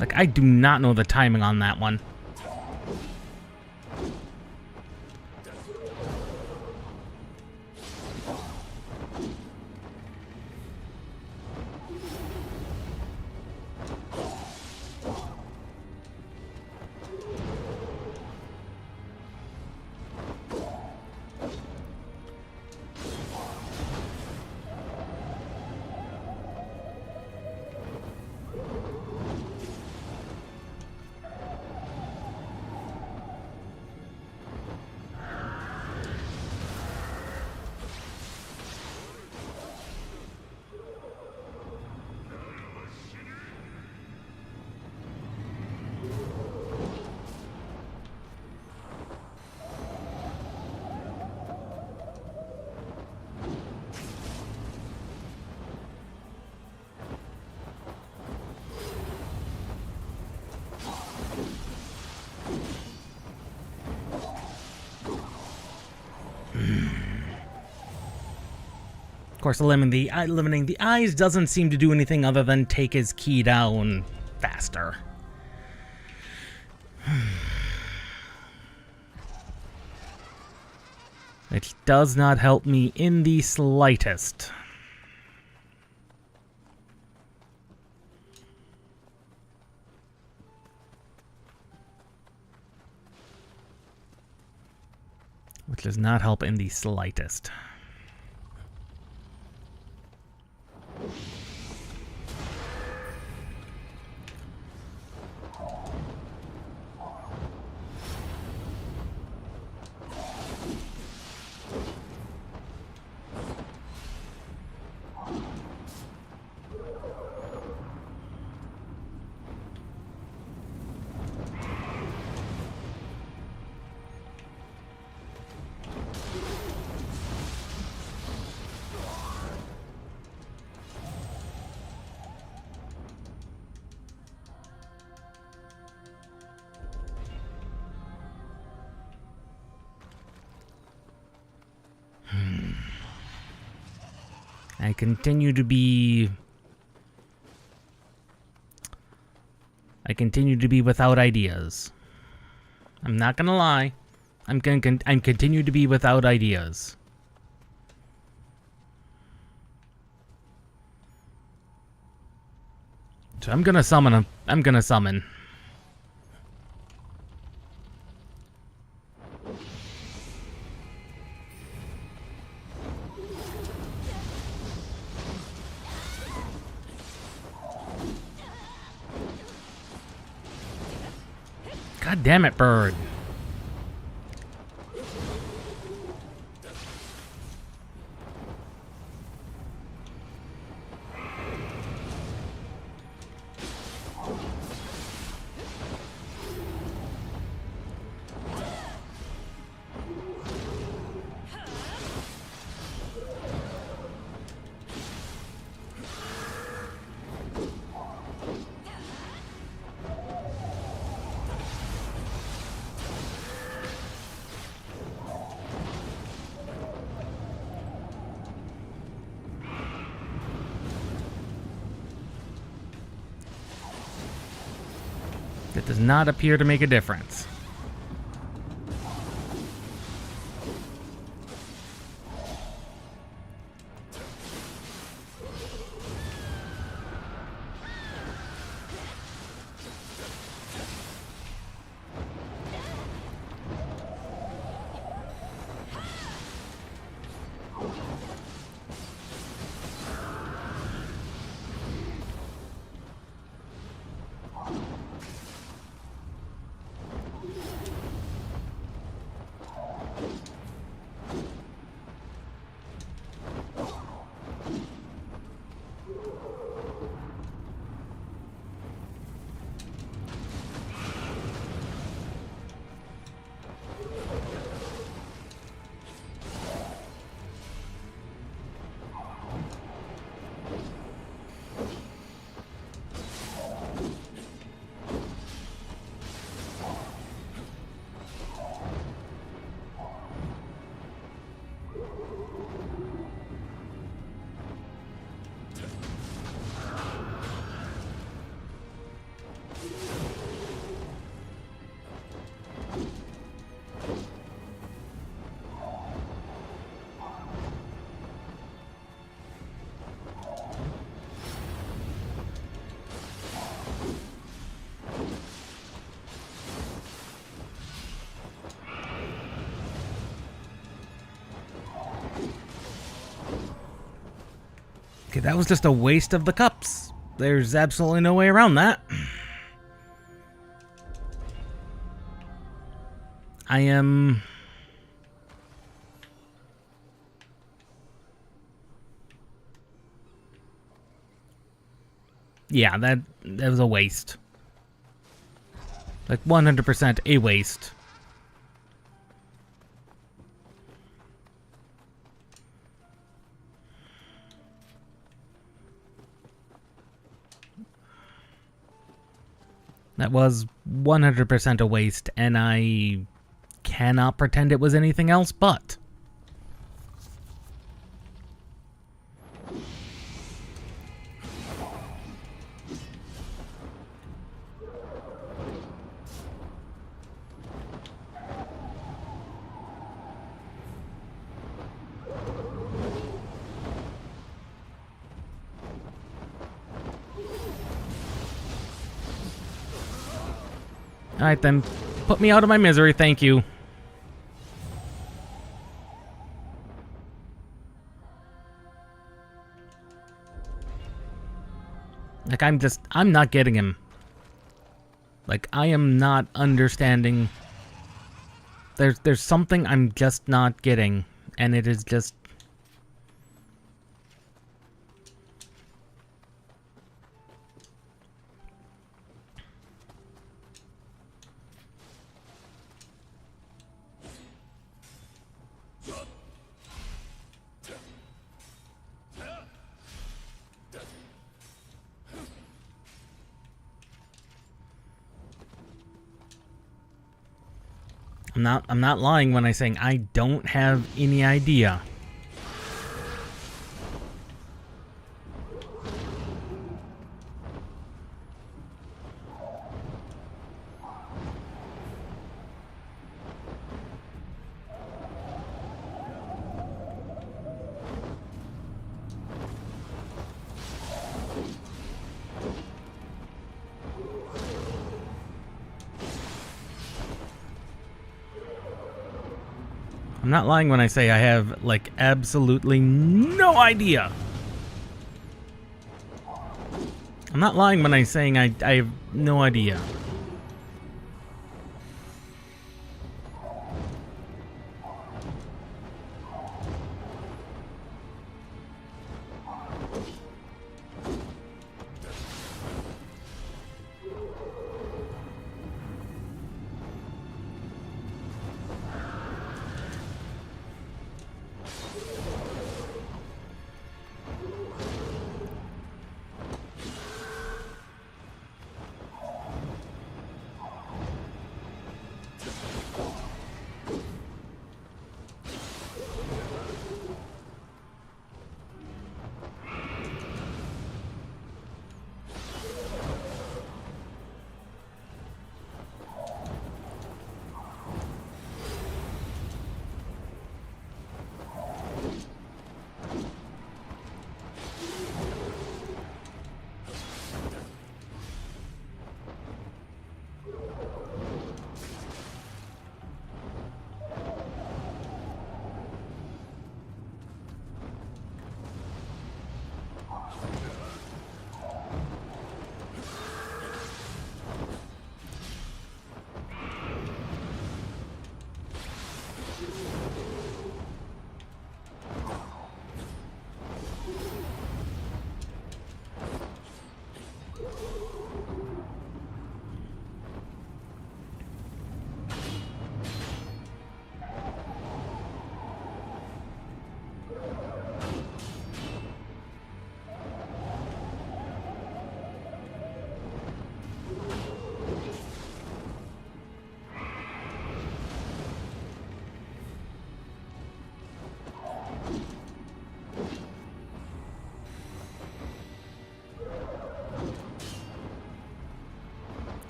Like, I do not know the timing on that one. Of course, eliminating the eyes doesn't seem to do anything other than take his key down faster. Which does not help me in the slightest. Which does not help in the slightest. I continue to be without ideas. I'm not gonna lie. I'm continue to be without ideas. So I'm gonna summon him. I'm gonna summon. God damn it, bird. That does not appear to make a difference. Okay, that was just a waste of the cups. There's absolutely no way around that. I am... Yeah, that was a waste. Like 100% a waste. That was 100% a waste, and I cannot pretend it was anything else but. Alright then, put me out of my misery, thank you. Like, I'm not getting him. Like, I am not understanding. There's something I'm just not getting, and it is just... I'm not lying when I saying I don't have any idea. I'm not lying when I say I have, like, absolutely no idea. I'm not lying when I'm saying I have no idea.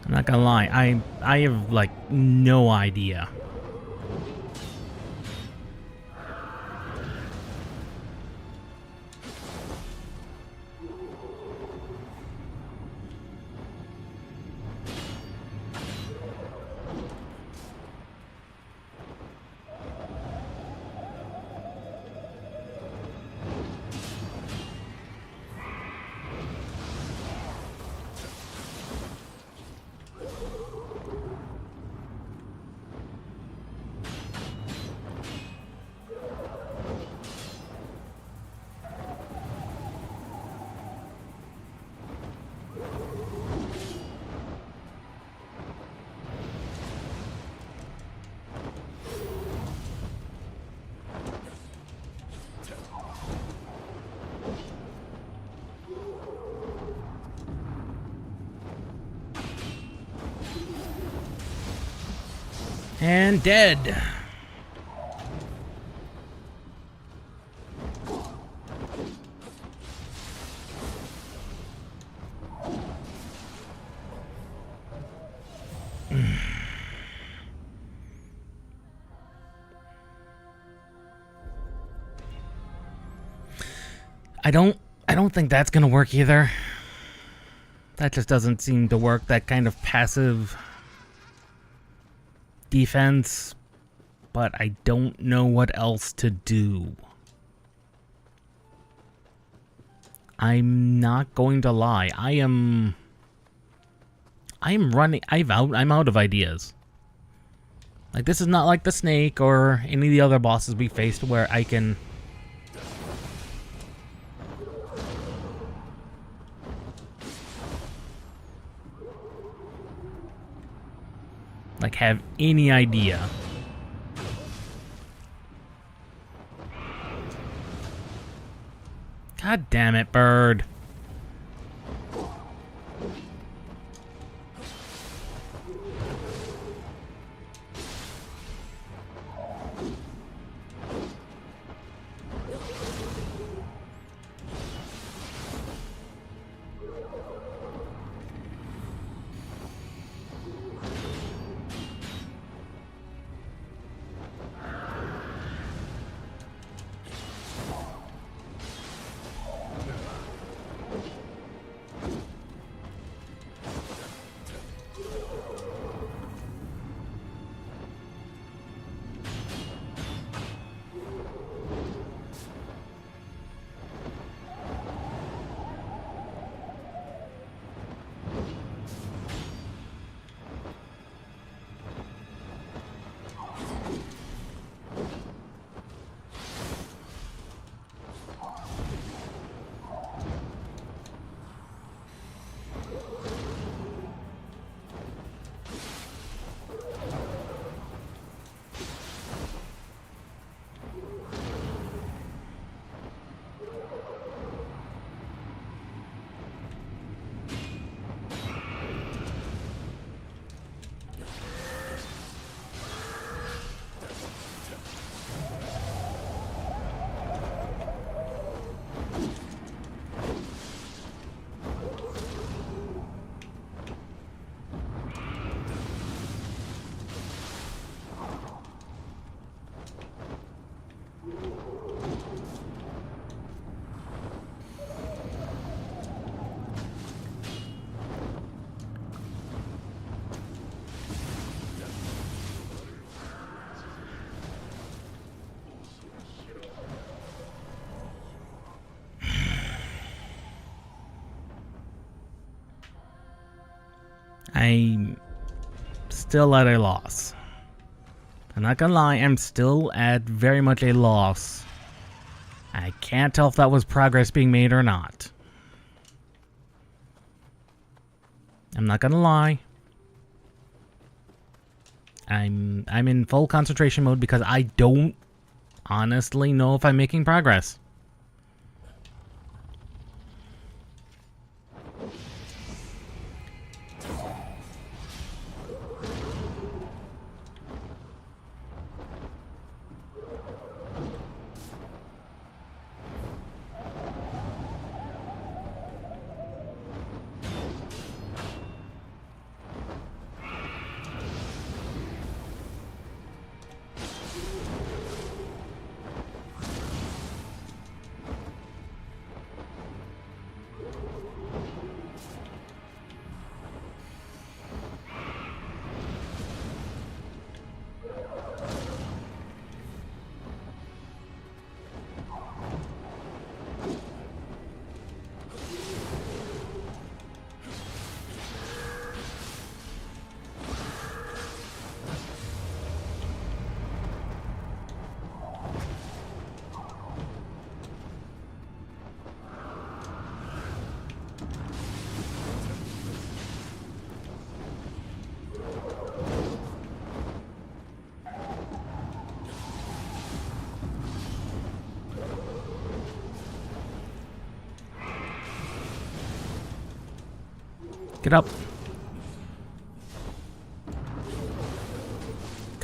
I'm not gonna lie, I have, like, no idea. And dead. I don't think that's gonna work either. That just doesn't seem to work, that kind of passive defense. But I don't know what else to do. I'm not going to lie. I'm running. I'm out of ideas. Like, this is not like the snake or any of the other bosses we faced where I can like have any idea. God damn it, bird. I'm still at a loss. I'm not gonna lie, I'm still at very much a loss. I can't tell if that was progress being made or not. I'm not gonna lie. I'm in full concentration mode because I don't honestly know if I'm making progress. Get up.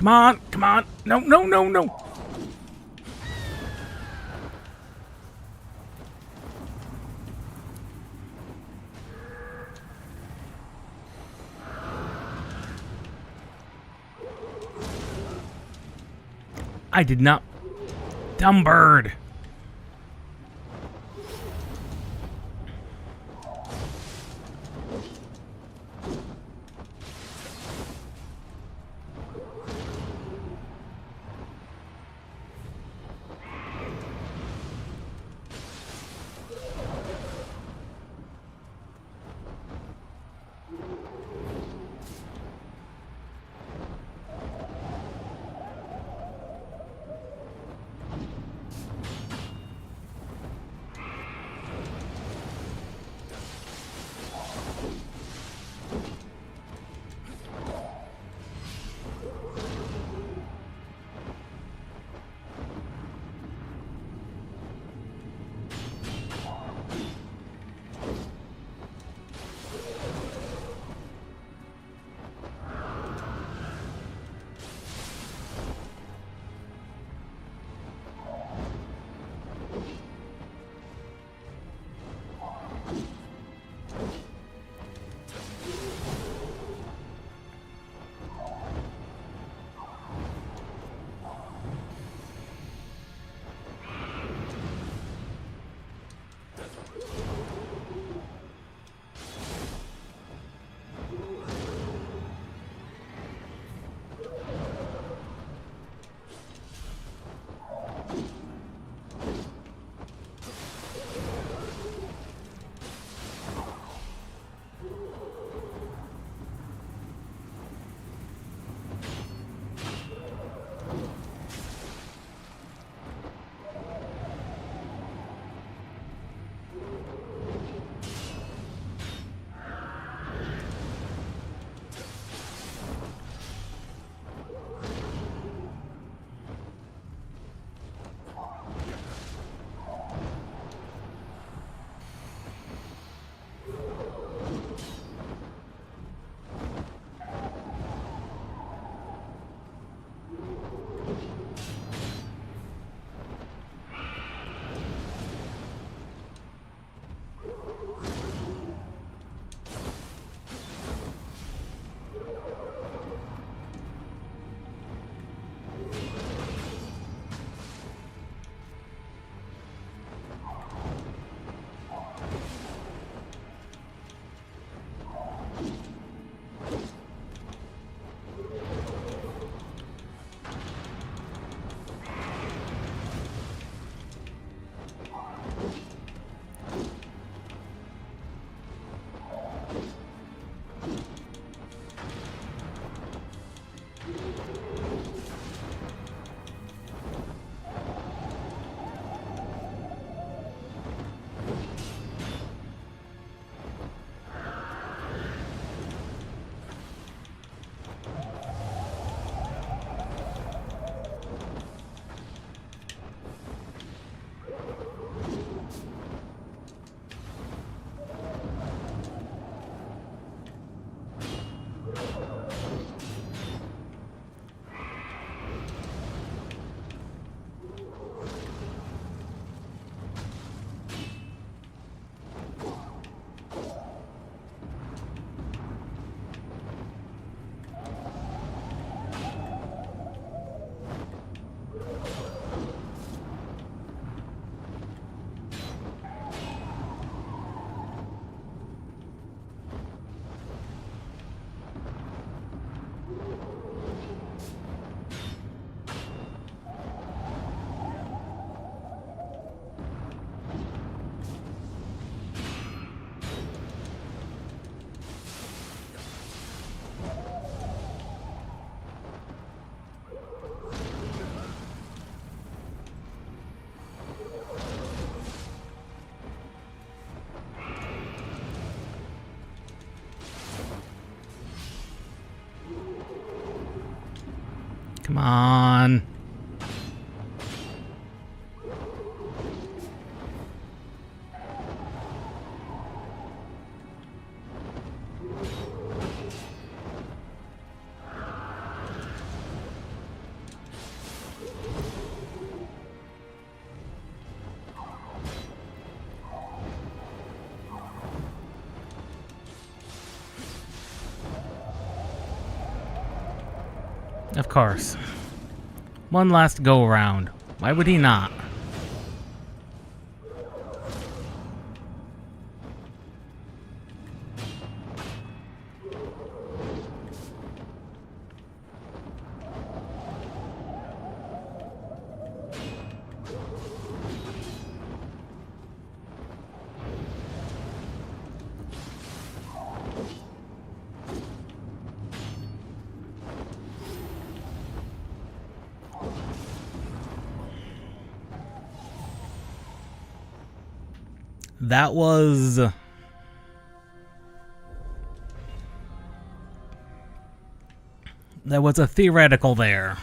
Come on, come on. No, no, no, no. I did not. Dumb bird. Come on. Of course. One last go around. Why would he not? That was... There was a theoretical there.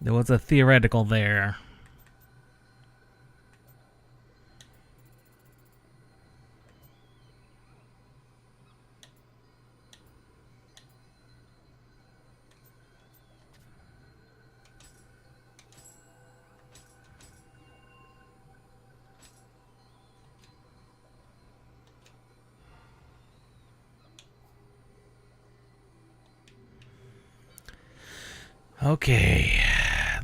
There was a theoretical there. Okay,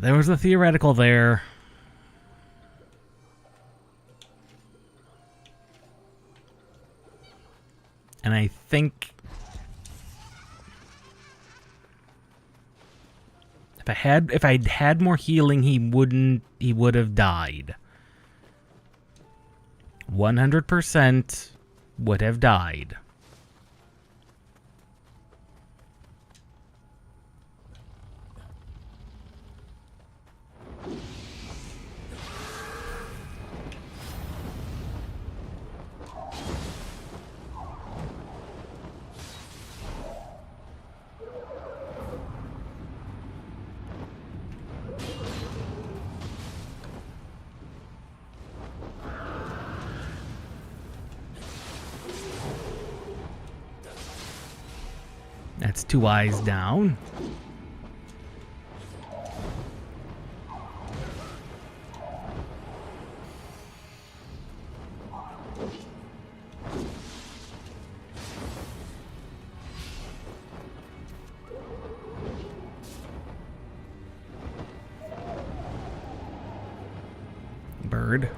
there was a theoretical there. And I think if I'd had more healing, he would have died. 100% would have died. That's 2 eyes down. Bird.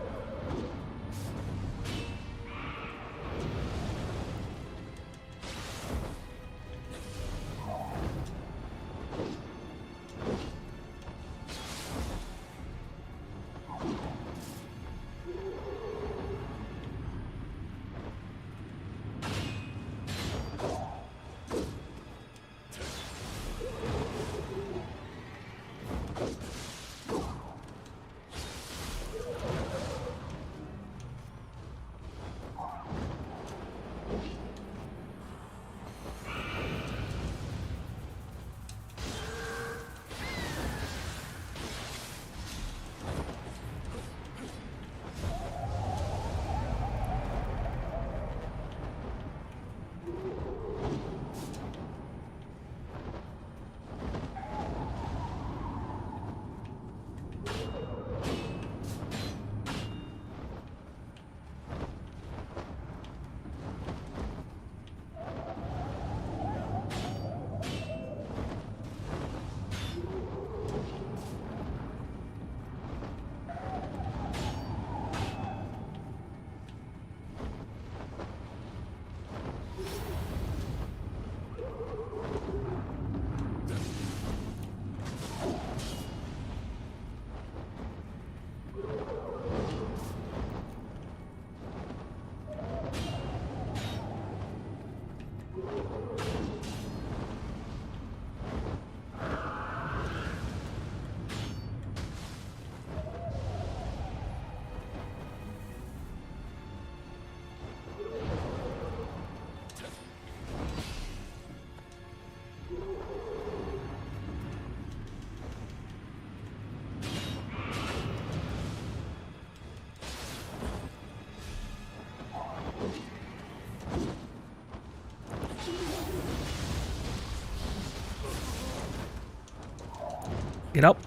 Get up.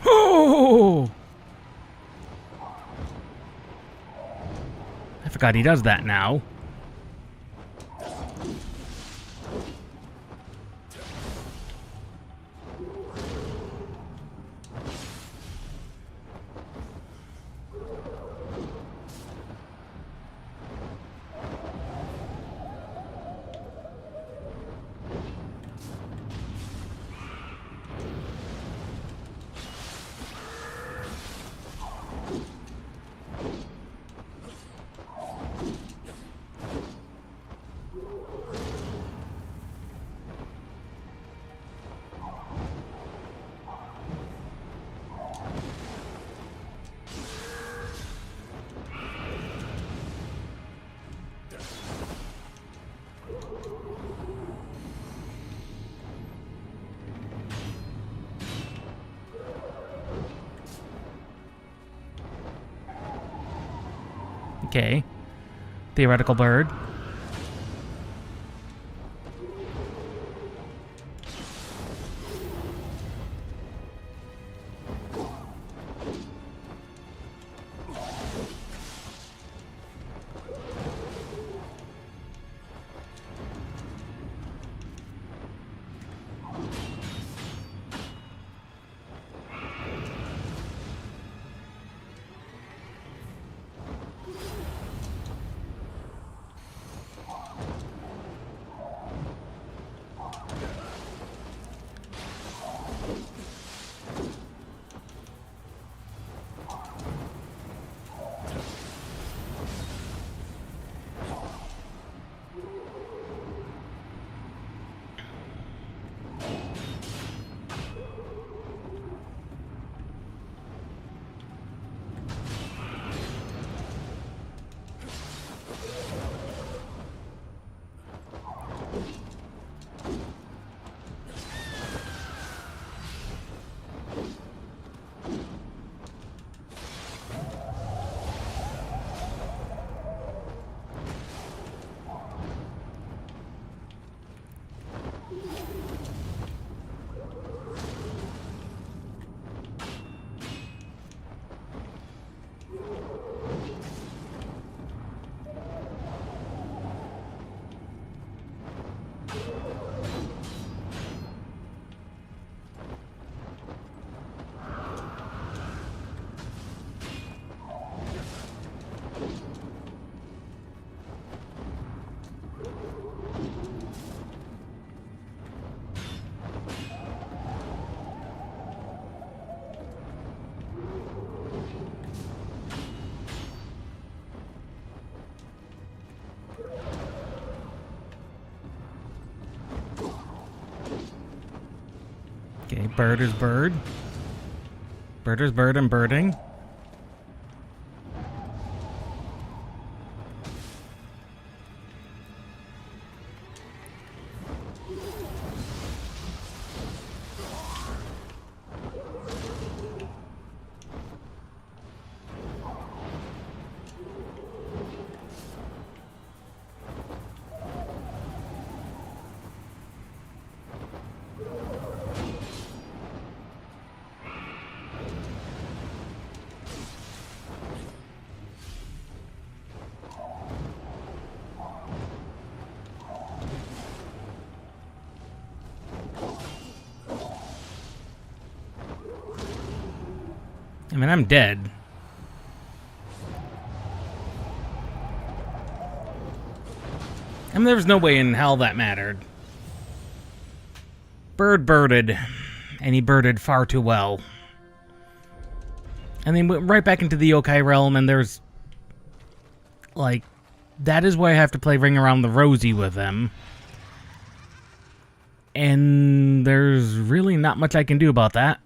Oh! I forgot he does that now. Okay. Theoretical bird. Okay, bird is bird. Bird is bird and birding. I mean, I'm dead. I mean, there was no way in hell that mattered. Bird birded, and he birded far too well. And then went right back into the yokai realm, and there's... like, that is why I have to play Ring Around the Rosie with them. And there's really not much I can do about that.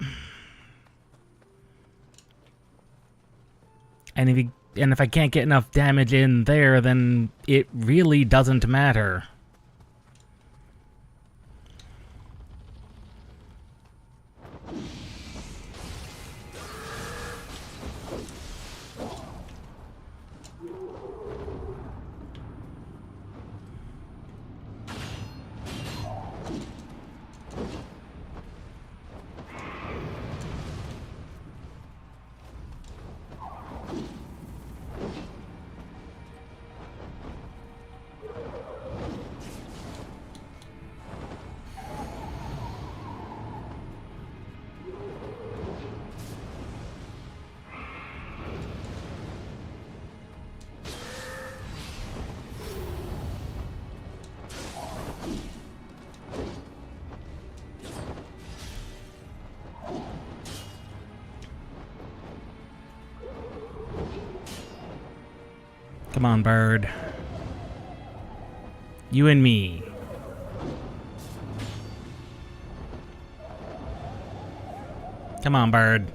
And if I can't get enough damage in there, then it really doesn't matter. Come on, bird. You and me. Come on, bird.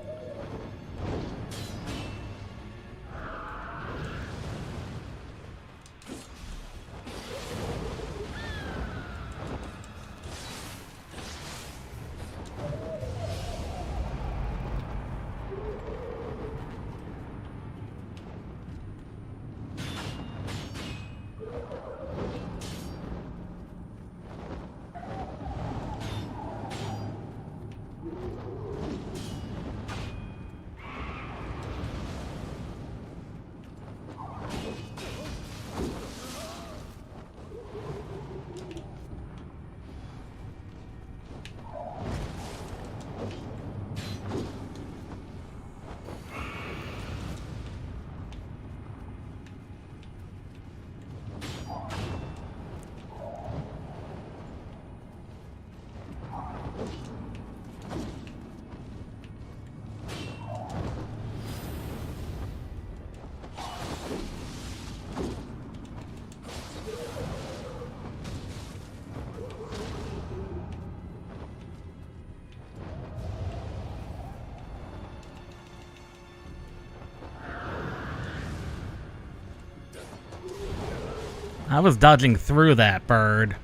I was dodging through that bird.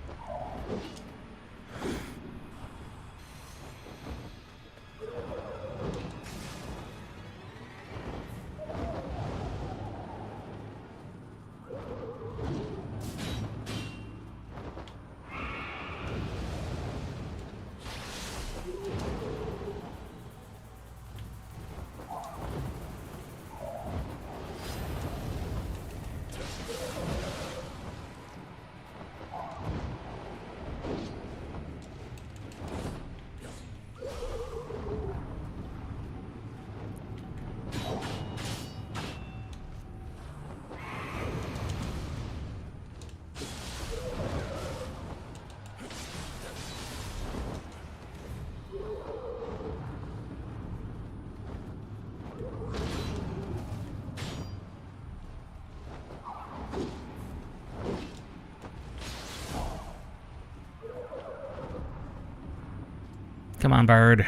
Come on, bird.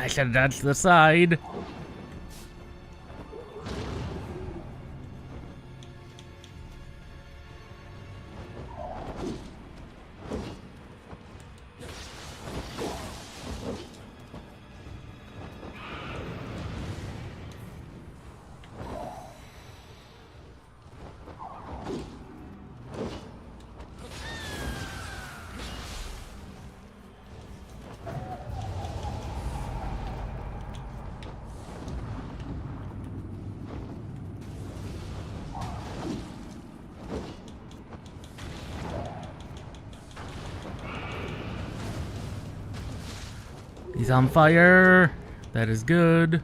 I should have dodged to the side. He's on fire. That is good.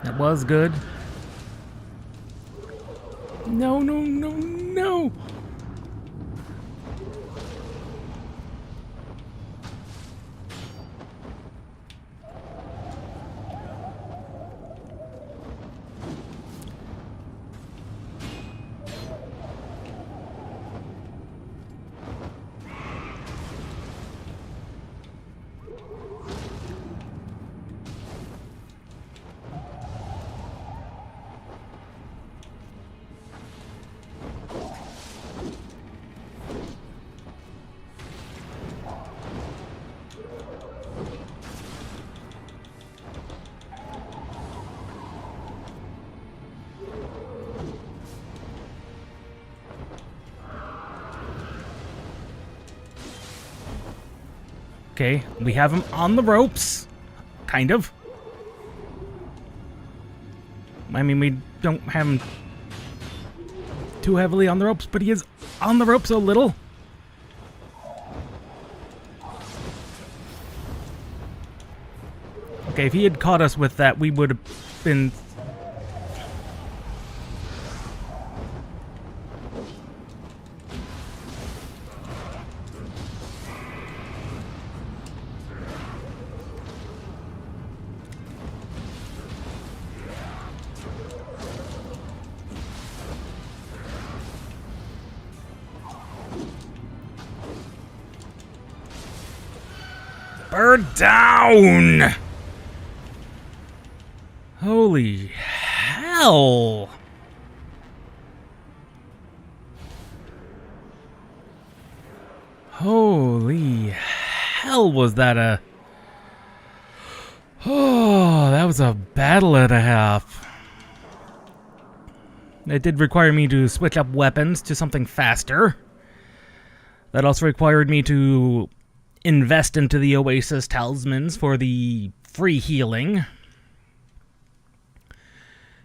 That was good. No, no, no, no! Okay, we have him on the ropes. Kind of. I mean, we don't have him too heavily on the ropes, but he is on the ropes a little. Okay, if he had caught us with that, we would have been... Bird down! Holy hell! Holy hell, was that a... Oh, that was a battle and a half. It did require me to switch up weapons to something faster. That also required me to invest into the Oasis talismans for the free healing.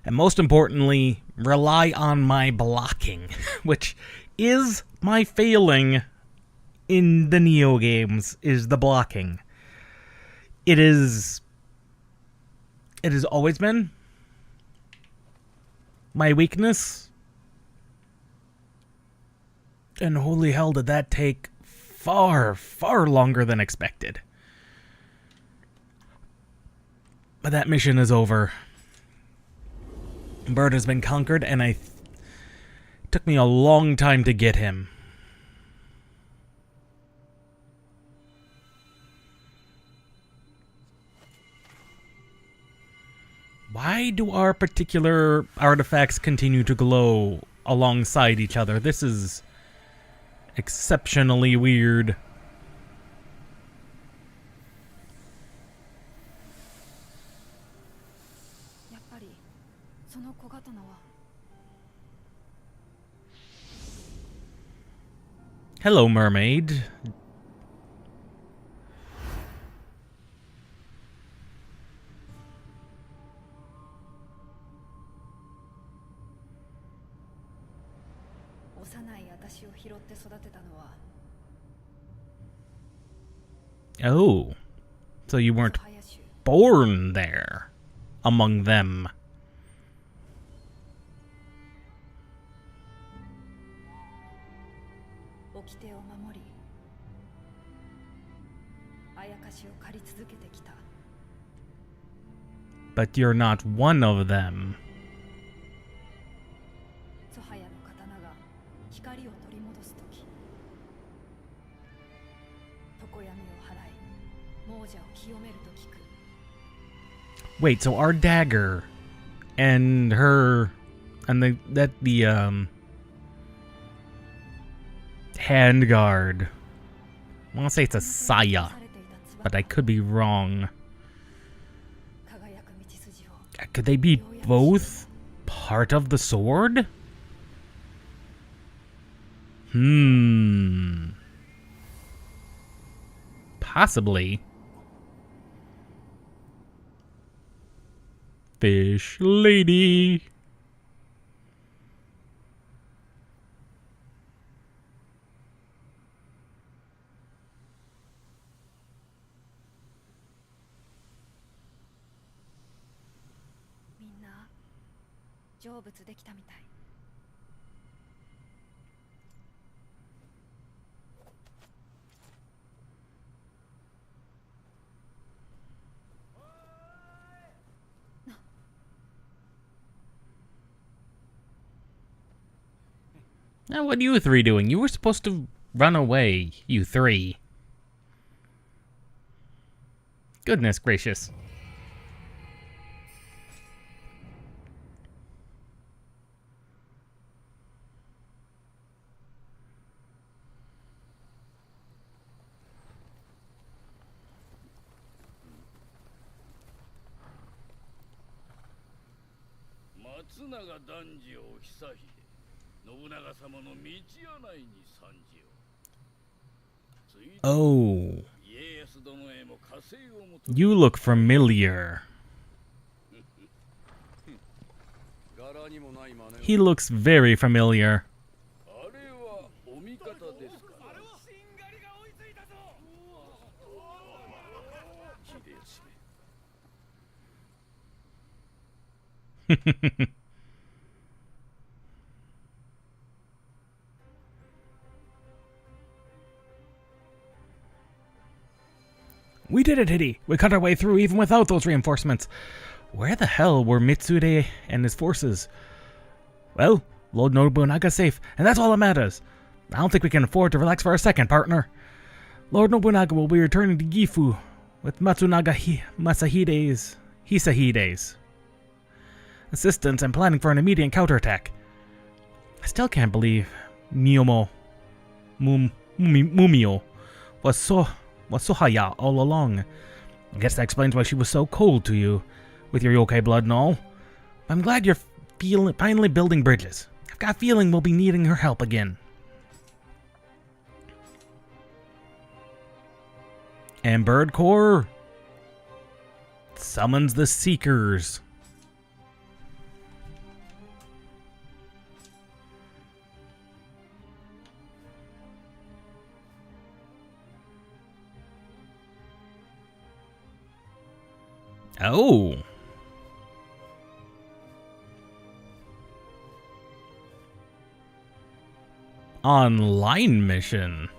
And most importantly, rely on my blocking, which is my failing in the Nioh games, is the blocking. It has always been my weakness. And holy hell, did that take far, far longer than expected. But that mission is over. Bird has been conquered, and it took me a long time to get him. Why do our particular artifacts continue to glow alongside each other? This is exceptionally weird. Hello, mermaid. Oh, so you weren't born there among them. But you're not one of them. Wait, so our dagger and her and the handguard. I want to say it's a saya, but I could be wrong. Could they be both part of the sword? Possibly. Fish lady. Now, what are you three doing? You were supposed to run away, you three. Goodness gracious. Oh. You look familiar. He looks very familiar. We did it, Hidi. We cut our way through even without those reinforcements. Where the hell were Mitsude and his forces? Well, Lord Nobunaga's safe, and that's all that matters. I don't think we can afford to relax for a second, partner. Lord Nobunaga will be returning to Gifu with Hisahide's assistance and planning for an immediate counterattack. I still can't believe Mumio was Sohaya all along. I guess that explains why she was so cold to you, with your yokai blood and all. I'm glad you're finally building bridges. I've got a feeling we'll be needing her help again. And Bird Corps summons the Seekers. Oh. Online mission.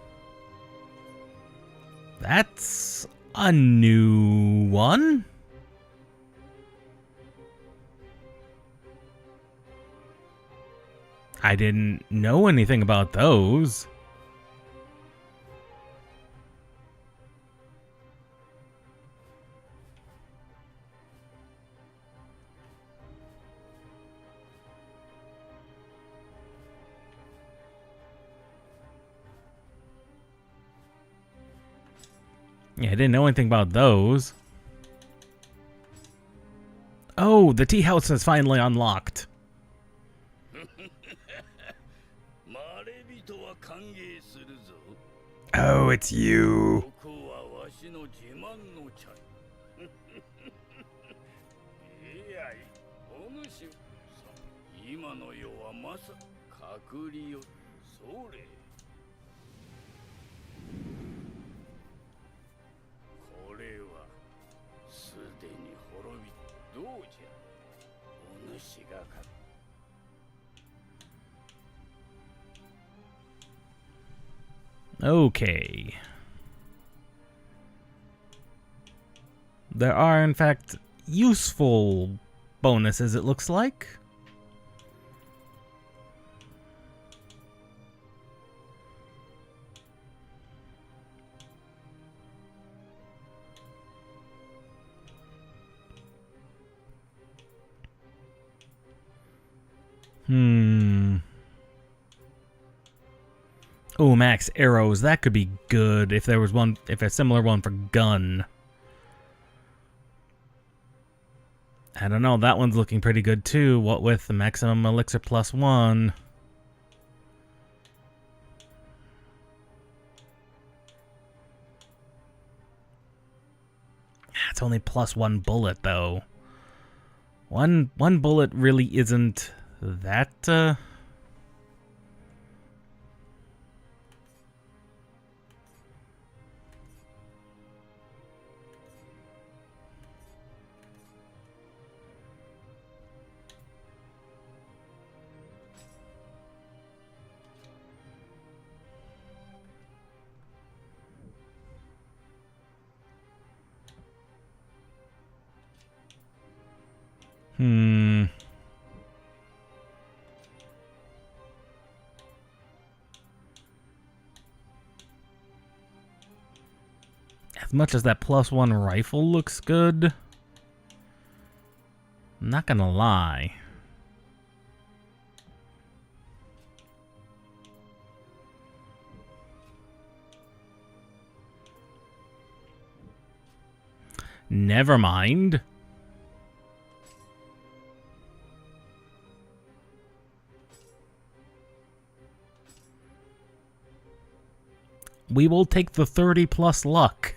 That's a new one. I didn't know anything about those. Yeah, I didn't know anything about those. Oh, the tea house is finally unlocked. Oh, it's you. Okay. There are, in fact, useful bonuses, it looks like. Oh, max arrows. That could be good if there was one, if a similar one for gun. I don't know. That one's looking pretty good too. What with the maximum elixir +1. It's only +1 bullet though. One bullet really isn't that. As much as that +1 rifle looks good, I'm not gonna lie. Never mind. We will take the 30 plus luck.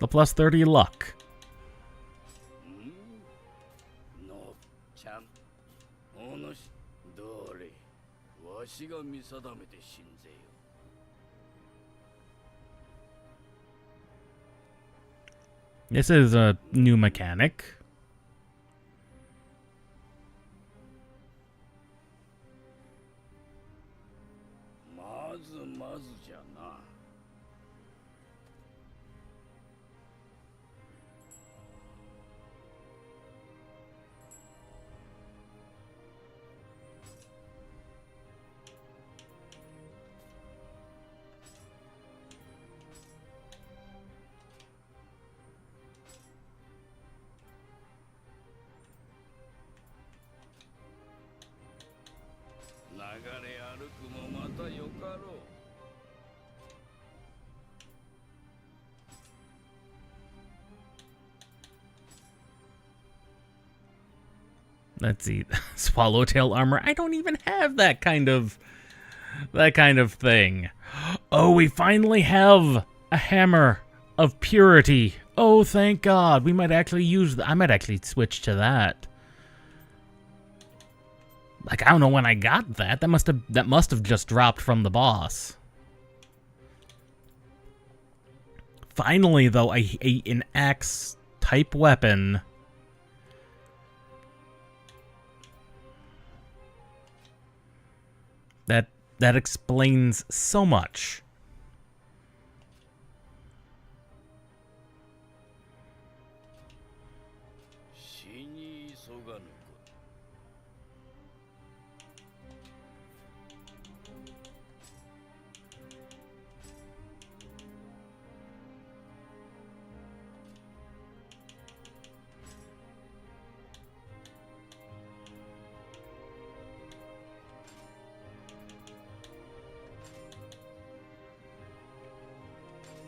The plus 30 luck. No, chan. Onoshi, dore. Washi ga misadamete shinzei yo. This is a new mechanic. Mazu ja na. Nagare aruku mo mata yokaro. Let's see. Swallowtail armor. I don't even have that kind of thing. Oh, we finally have a hammer of purity. Oh, thank God. We might actually use I might actually switch to that. Like, I don't know when I got that. That must have just dropped from the boss. Finally, though, an axe type weapon. That explains so much. Shini soganu.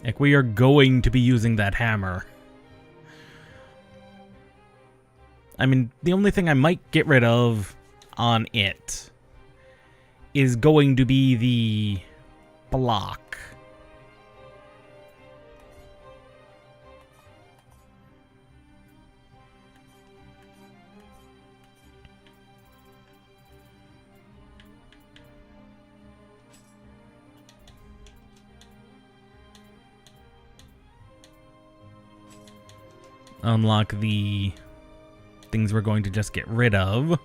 Like, we are going to be using that hammer. I mean, the only thing I might get rid of on it is going to be the block. Unlock the things we're going to just get rid of.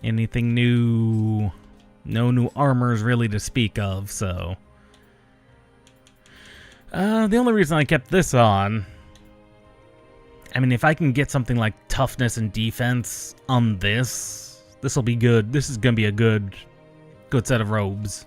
Anything new? No new armors really to speak of, so... the only reason I kept this on... I mean, if I can get something like toughness and defense on this, this'll be good. This is gonna be a good set of robes.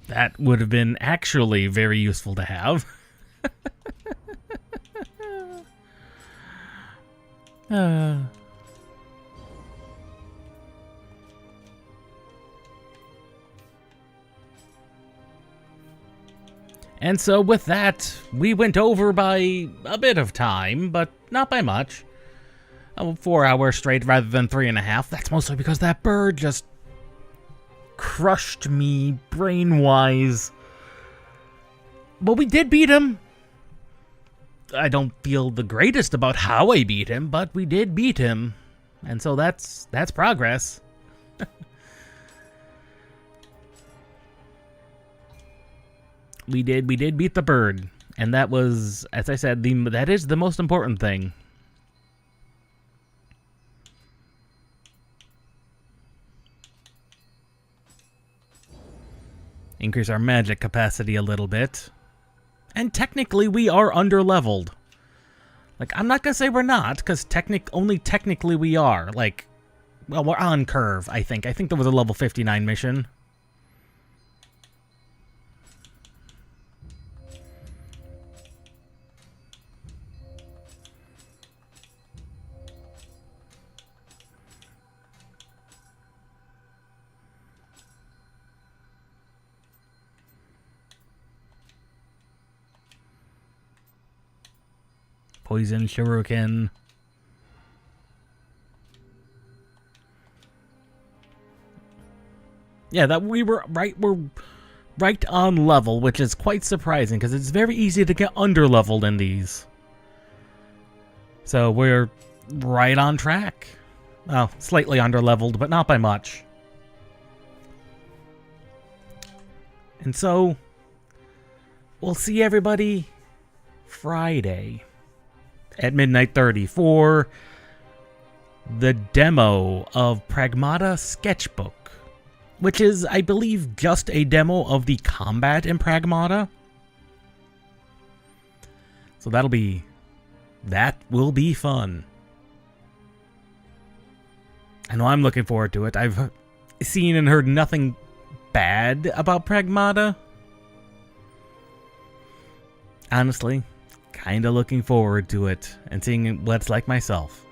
That would have been actually very useful to have. And so with that, we went over by a bit of time, but not by much. 4 hours straight rather than 3.5. That's mostly because that bird just crushed me brain-wise. But we did beat him. I don't feel the greatest about how I beat him, but we did beat him. And so that's progress. We did beat the bird, and that was, as I said, that is the most important thing. Increase our magic capacity a little bit. And technically we are underleveled. Like, I'm not gonna say we're not, because only technically we are. Like, well, we're on curve, I think. I think there was a level 59 mission. Poison shuriken. Yeah, that we're right on level, which is quite surprising because it's very easy to get underleveled in these. So we're right on track. Well, slightly underleveled, but not by much. And so we'll see everybody Friday at midnight 30 for the demo of Pragmata Sketchbook, which is, I believe, just a demo of the combat in Pragmata. So that will be fun. I know I'm looking forward to it. I've seen and heard nothing bad about Pragmata. Honestly, kind of looking forward to it and seeing what it's like myself.